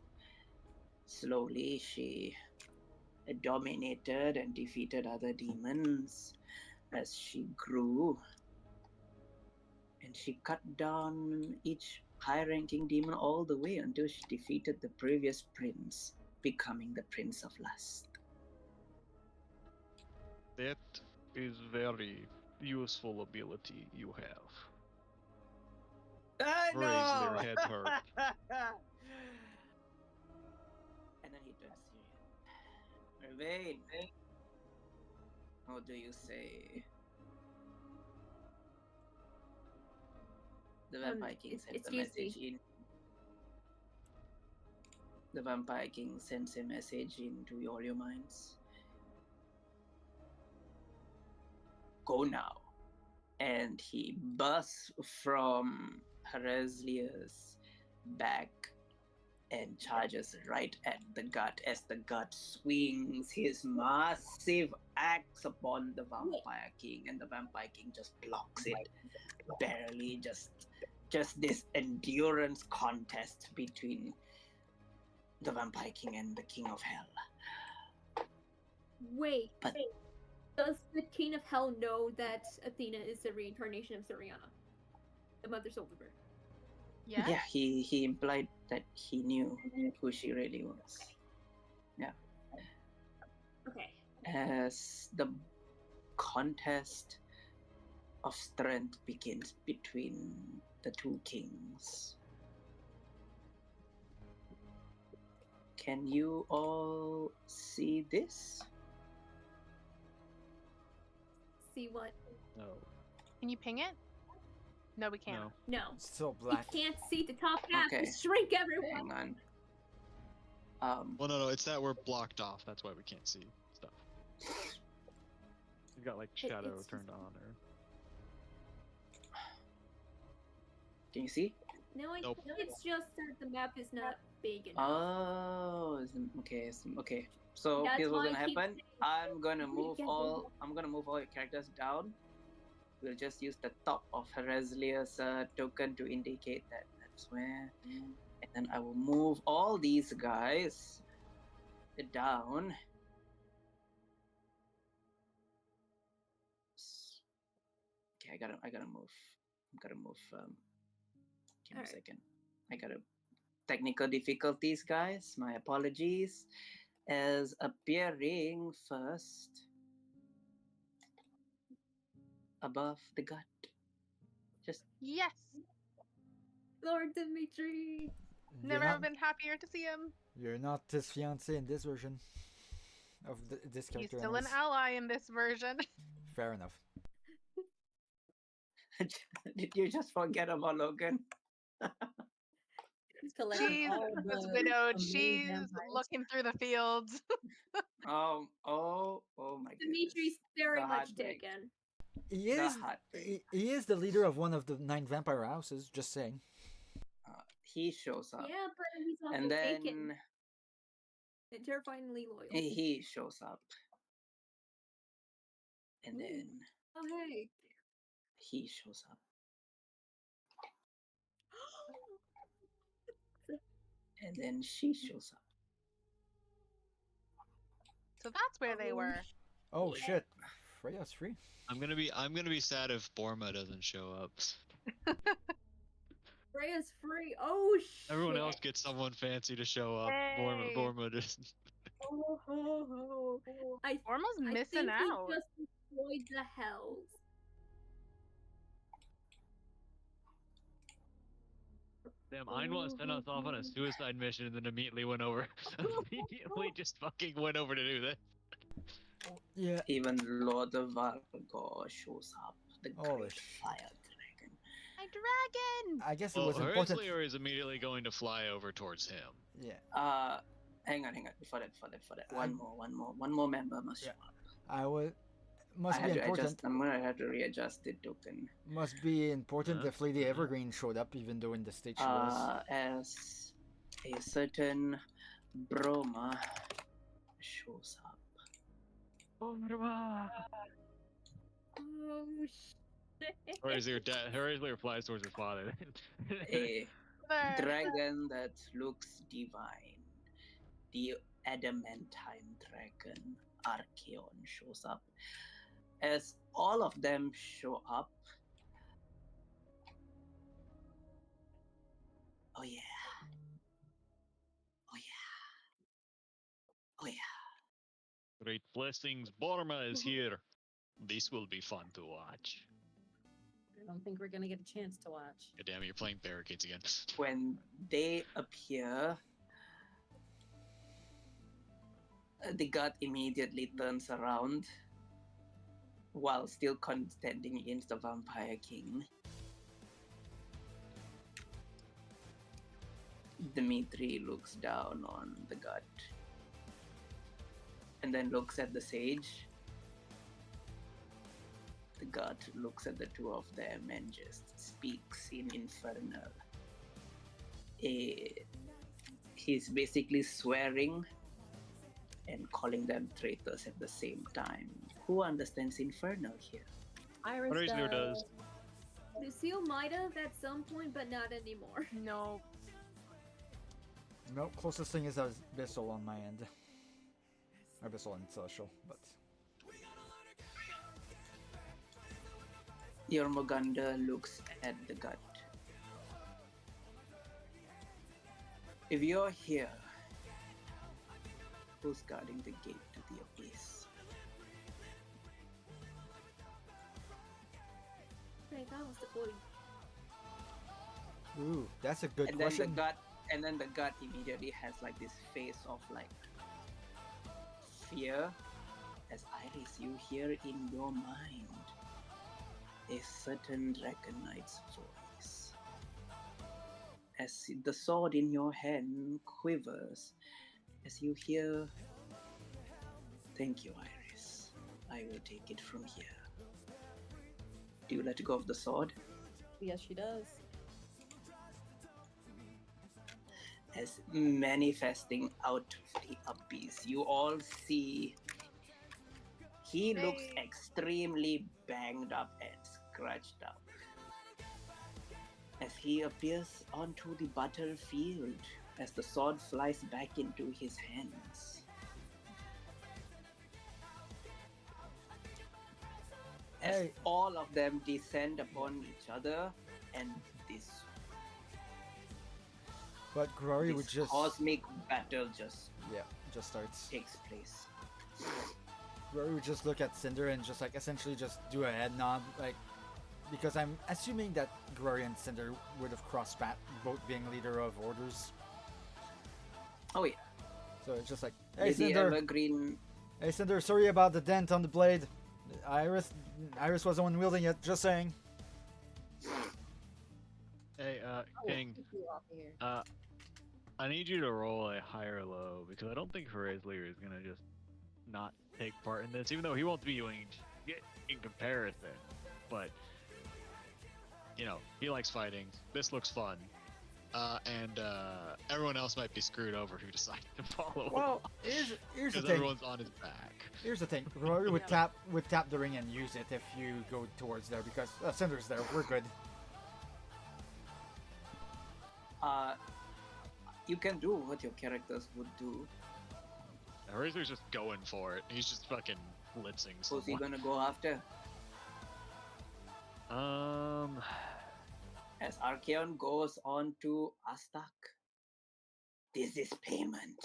Slowly, she dominated and defeated other demons as she grew, and she cut down each high-ranking demon all the way until she defeated the previous prince, becoming the Prince of Lust. That is very useful ability you have. I Raise know! their head hurt. And then he turns to you. Ravain, what do you say? The Vampire King sends a excuse message me. in. The Vampire King sends a message into all your minds. Go now. And he bursts from Hereslia's back and charges right at the gut as the gut swings his massive axe upon the Vampire King, and the Vampire King just blocks it barely. Just this endurance contest between the Vampire King and the King of Hell. Wait. But- Does the King of Hell know that Athena is the reincarnation of Sariana, the Mother Soul River? Yeah. Yeah, he implied that he knew who she really was. Okay. As the contest of strength begins between the two kings. Can you all see this? See what? No. Can you ping it? No, we can't. No. No. It's so We black. can't see the top half. Okay. We shrink everyone. Hang on. Well, no, it's that we're blocked off. That's why we can't see stuff. We've got like shadow it's turned just- on, or Can you see? No, I Nope. think it's just that the map is not big enough. Oh, okay. So That's here's what's why gonna I keep happen. saying I'm gonna move get all. I'm gonna move all your characters down. We'll just use the top of Hereslia's token to indicate that that's where. And then I will move all these guys down. Okay, I gotta move. I'm gonna move. Give me a Alright. second. I gotta technical difficulties, guys. My apologies. As appearing first above the gut. Just Yes. Lord Dimitri. You're Never not, been happier to see him. you're not his fiance in this version of this He's character. still an anyways. ally in this version. Fair enough. did you just forget about Logan? He's collecting She's all was the widowed. amazing She's vampires. looking through the fields. Oh my goodness. Dimitri's very The much heartbreak. taken. He is he is the leader of one of the 9 vampire houses. Just saying. He shows up. Yeah, but he's also And taken then and terrifyingly loyal. he shows up. And then Oh hey. he shows up. And then she shows up. So that's where they were. Oh Yeah. shit, Freya's free. I'm gonna be sad if Borma doesn't show up. Freya's free. Oh shit. Everyone else gets someone fancy to show up. Hey. Borma doesn't. I Orma's I missing think out. he just destroyed the hells. Damn, Einwa sent us off on a suicide mission and then immediately went over. Immediately just fucking went over to do this. Yeah. Even Lord of Vargo shows up. The Holy great shit. fire dragon. My dragon. I guess it Well, was important. Hertzlier is immediately going to fly over towards him. Yeah. Hang on. Before that. One more member must show up. I would. Must I be had to important. adjust. I'm gonna have to readjust the token. Must be important Huh? if Lady Evergreen showed up, even though in the stage she was. As a certain Broma shows up. Oh shit. Hertzlier flies towards his father. A There. dragon that looks divine. The adamantine dragon Archeon shows up. As all of them show up. Oh yeah. Great blessings, Borma is here. This will be fun to watch. I don't think we're gonna get a chance to watch. God damn it, you're playing barricades again. When they appear, the god immediately turns around while still contending against the Vampire King Dmitri looks down on the gut and then looks at the sage. The god looks at the two of them and just speaks in Infernal. He's basically swearing and calling them traitors at the same time. Who understands Infernal here? Iris Razor does. Lucille might have at some point, but not anymore. No. Nope, closest thing is Abyssal on my end. Abyssal and Social, but... Jormungandr looks at the gut. If you're here, who's guarding the gate to the abyss? Thank God was the boy. Ooh, that's a good And question. then the gut immediately has like this face of like fear. As Iris, you hear in your mind a certain Dragon Knight's voice. As the sword in your hand quivers, as you hear, "Thank you, Iris. I will take it from here." Do you let go of the sword? Yes, she does. As manifesting out of the abyss, you all see he looks Hey. extremely banged up and scratched up. As he appears onto the battlefield, as the sword flies back into his hands. As Hey. all of them descend upon each other, and this But Glory would just... cosmic battle just Yeah, just starts. takes place. Glory would just look at Cinder and just like essentially just do a head nod, like... Because I'm assuming that Glory and Cinder would have crossed paths, both being leader of orders. Oh yeah. So it's just like, hey Lady Cinder! Evergreen. Hey Cinder, sorry about the dent on the blade. Iris was the one wielding it, just saying. Hey, Oh, King, keep you off of here. I need you to roll a high or low because I don't think Horazlier is gonna just not take part in this, even though he won't be doing in comparison. But you know, he likes fighting. This looks fun, and everyone else might be screwed over who decide to follow. Well, here's the because thing. everyone's on his back. Here's the thing. Rory would tap the ring and use it if you go towards there because Cinder's there. We're good. You can do what your characters would do. Horazlier's just going for it. He's just fucking blitzing Who's he someone. gonna go after? As Archeon goes on to Astak, this is payment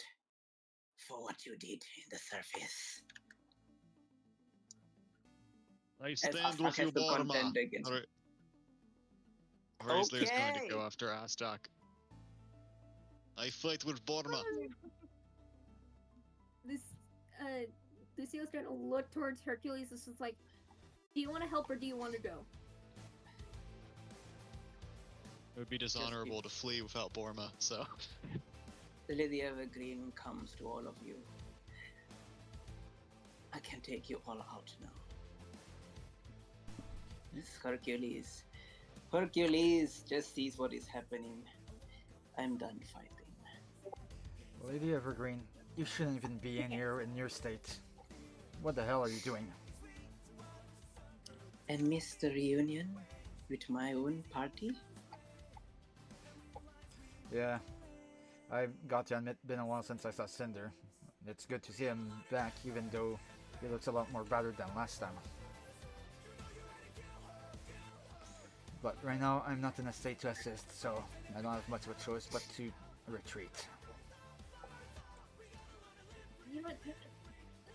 for what you did in the surface. I As stand Astak with you, has to Borma. contend against. Horazlier's going to Okay. go after Astak. I fight with Borma. This, Lucille's gonna look towards Hercules. This is like, do you want to help or do you want to go? It would be dishonorable to flee without Borma, so. Lady Evergreen comes to all of you. I can take you all out now. It's Hercules. Hercules just sees what is happening. I'm done fighting. Lady Evergreen, you shouldn't even be in here in your state. What the hell are you doing? And missed the reunion with my own party? Yeah, I've got to admit, been a while since I saw Cinder. It's good to see him back, even though he looks a lot more battered than last time. But right now, I'm not in a state to assist, so I don't have much of a choice but to retreat. You know what?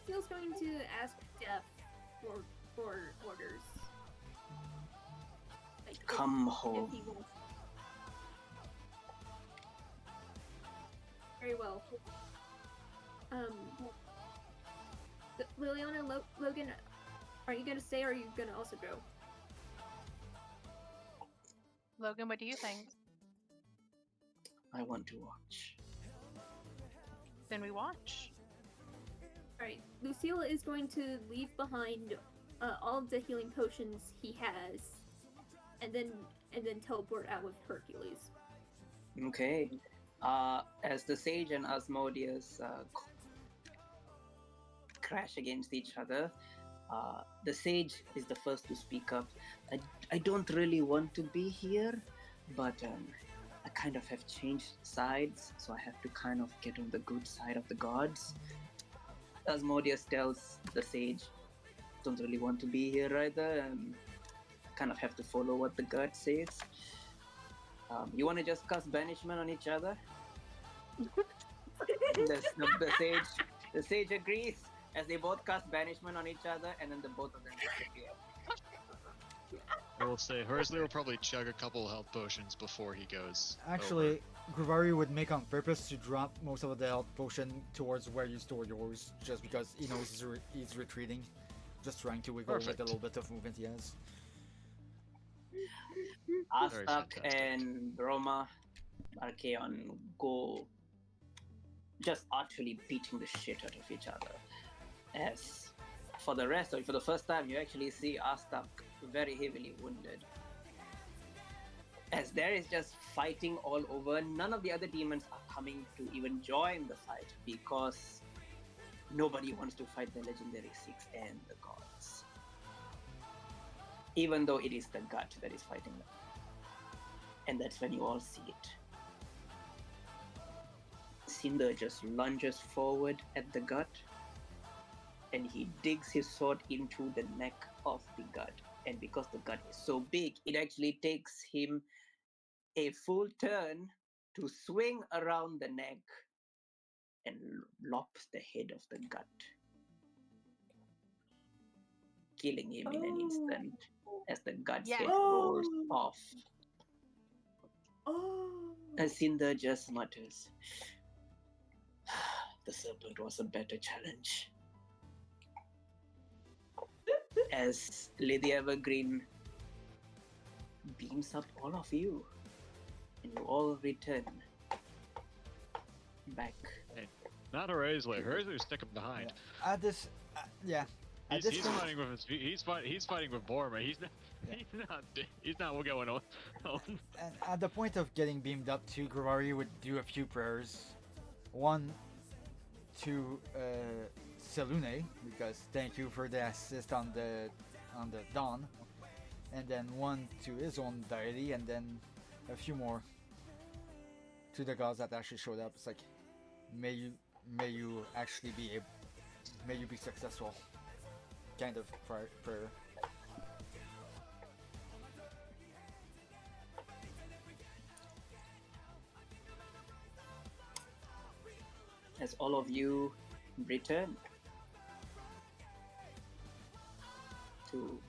Lucille's going to ask Jeff for orders. Like, Come if home. he wants. Very well. Liliana, Logan, are you gonna stay or are you gonna also go? Logan, what do you think? I want to watch. Then we watch. Alright, Lucille is going to leave behind all of the healing potions he has, and then teleport out with Hercules. Okay. As the sage and Asmodeus crash against each other, the sage is the first to speak up. I don't really want to be here, but I kind of have changed sides, so I have to kind of get on the good side of the gods. Asmodeus tells the sage, don't really want to be here either. Kind of have to follow what the god says. You want to just cast banishment on each other? The sage agrees as they both cast banishment on each other, and then the both of them disappear. I will say, Hersley will probably chug a couple health potions before he goes. Actually, Grivari would make on purpose to drop most of the health potion towards where you store yours, just because he knows he's retreating. Just trying to wiggle with the little bit of movement he has. Astak and Roma Archeon go just utterly beating the shit out of each other. As for the first time, you actually see Astak very heavily wounded. As there is just fighting all over, none of the other demons are coming to even join the fight because nobody wants to fight the Legendary Six and the gods. Even though it is the gut that is fighting them. And that's when you all see it. Cinder just lunges forward at the gut, and he digs his sword into the neck of the gut. And because the gut is so big, it actually takes him a full turn to swing around the neck and lop the head of the gut, killing him in an instant as the gut's head rolls off. As Cinder just mutters, the serpent was a better challenge. As Lady Evergreen beams up all of you, and you all return back. Hey, not Hersley. Hersley's sticking behind. At this, He's fighting with his. He's fighting with Borma. He's not going on. And at the point of getting beamed up to, Grivari would do a few prayers. One to Selune, because thank you for the assist on the dawn, and then one to his own deity, and then a few more to the gods that actually showed up. It's like, may you actually be successful, kind of prayer. As all of you return to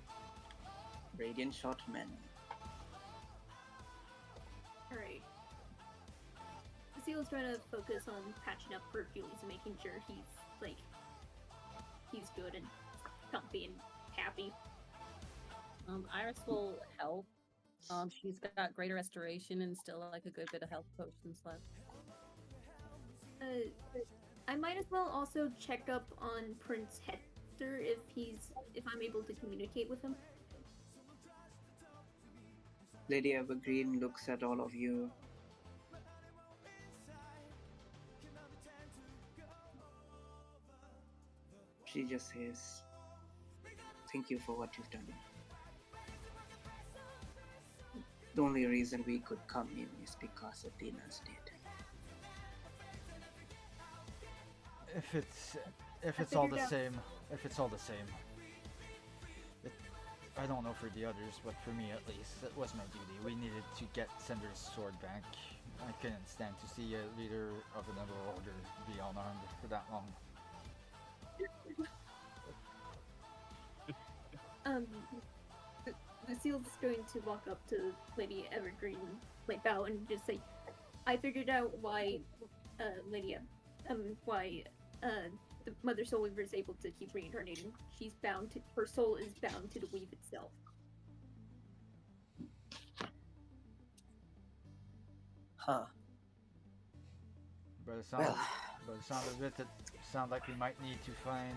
Radiant Shotman. Alright. Lucille's trying to focus on patching up Hercules and making sure he's good and comfy and happy. Iris will help. She's got greater restoration and still like a good bit of health potions left. I might as well also check up on Prince Hector if I'm able to communicate with him. Lady Evergreen looks at all of you. She just says, thank you for what you've done. The only reason we could come in is because Athena's dead. If it's all the same, I don't know for the others, but for me at least, it was my duty. We needed to get Cinder's sword back. I couldn't stand to see a leader of another order be unarmed for that long. Lucille's going to walk up to Lady Evergreen, bow and just say, I figured out why, the Mother Soul Weaver is able to keep reincarnating. Her soul is bound to the weave itself. Huh. By the sound, Well, by the sound of it sounds like we might need to find,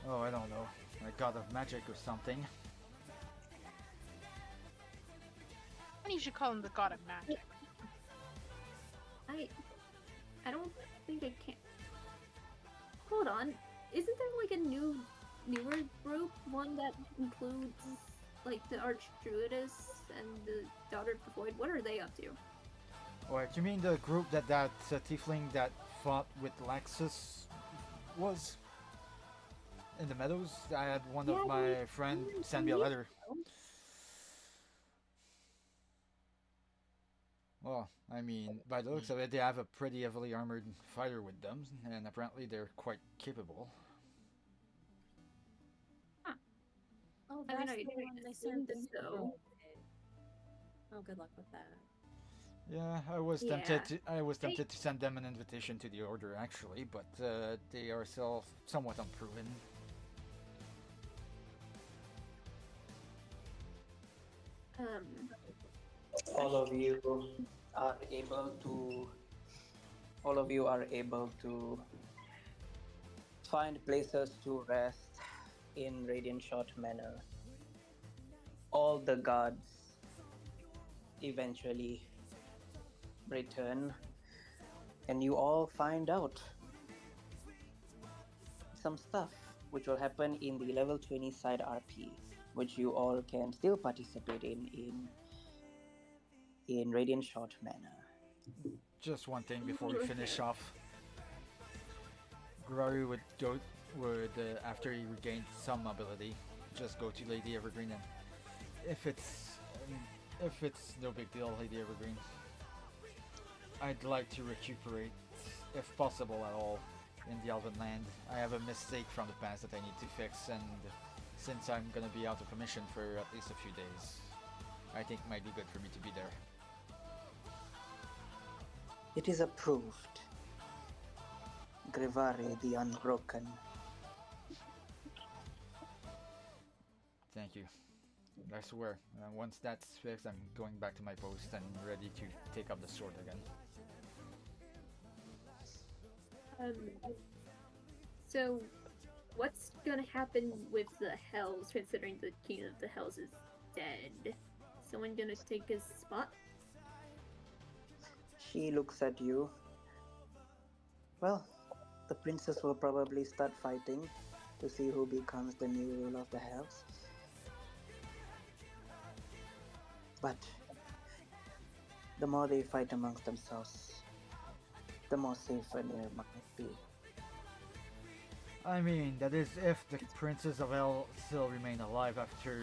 oh, I don't know, a god of magic or something. And you should call him the god of magic. I don't think I can. Hold on. Isn't there like a newer group, one that includes like the Archdruidess and the Daughter of the Void? What are they up to? Wait, you mean the group that tiefling that fought with Laxus was in the meadows? I had one of my friend send me a letter. Well, I mean, by the looks of it, they have a pretty heavily armored fighter with them, and apparently they're quite capable. Oh, I mean, that's I the didn't one they assume sent the so. scroll. Oh, good luck with that. Yeah, I was Yeah. tempted to send them an invitation to the order actually, but they are still somewhat unproven. all of you are able to find places to rest in Radiant Short Manor. All the gods eventually return, and you all find out some stuff which will happen in the level 20 side RP, which you all can still participate in Radiant Short Manor. Just one thing before we finish off. Grory would after he regained some mobility, just go to Lady Evergreen, and if it's no big deal, Lady Evergreen, I'd like to recuperate, if possible at all, in the Elven Land. I have a mistake from the past that I need to fix, and since I'm gonna be out of commission for at least a few days, I think it might be good for me to be there. It is approved. Grevare the Unbroken. Thank you. I swear, once that's fixed, I'm going back to my post and ready to take up the sword again. So, what's gonna happen with the Hells, considering the King of the Hells is dead? Someone gonna take his spot? She looks at you. Well, the princess will probably start fighting to see who becomes the new ruler of the house. But the more they fight amongst themselves, the more safer they might be. I mean, that is if the Princes of Hell still remain alive after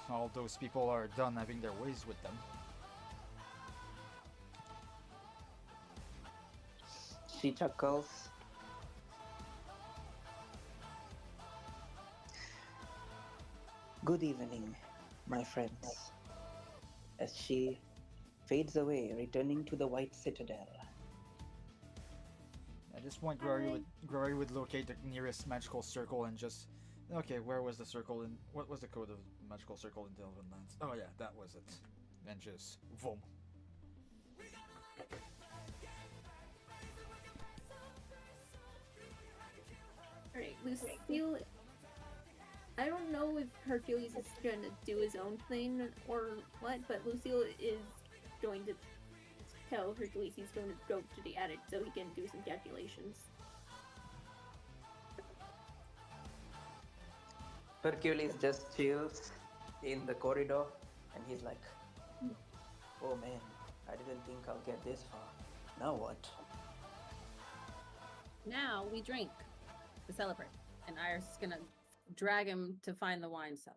all those people are done having their ways with them. She chuckles. Good evening, my friends. As she fades away, returning to the White Citadel. At this point, Glory would locate the nearest magical circle and just... Okay, where was the circle in... What was the code of magical circle in the Elven Lands? Oh yeah, that was it. And just... Vroom. Alright, Lucille... I don't know if Hercules is gonna do his own thing or what, but Lucille is going to tell Hercules he's going to go to the attic so he can do some calculations. Hercules just chills in the corridor and he's like, oh man, I didn't think I'll get this far. Now what? Now we drink to celebrate. And Iris is gonna drag him to find the wine cellar.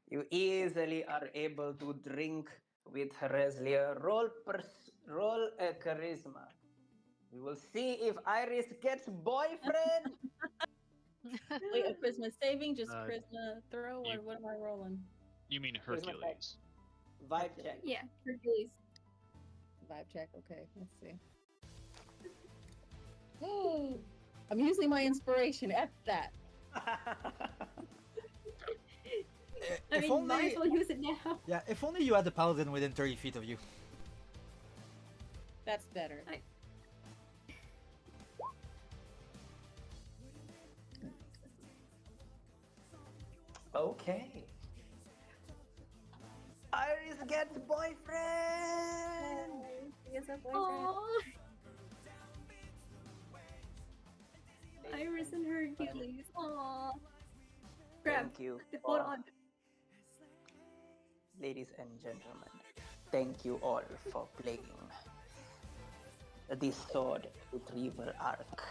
You easily are able to drink with Reslia. Roll a charisma. We will see if Iris gets boyfriend. Wait, a charisma saving, just Uh, charisma throw, or you- what am I rolling? You mean Where's my Hercules? Vibe check. Yeah, Hercules. Vibe check, okay, let's see. I'm using my inspiration. F that. I If mean, only... might as well use it now. Yeah, if only you had the paladin within 30 feet of you. That's better. Okay. Iris gets boyfriend. Yes, a boyfriend. Aww. Iris and Hercules. Aww. Grab. Thank you, The photo on. ladies and gentlemen. Thank you all for playing the Sword Retrieval arc.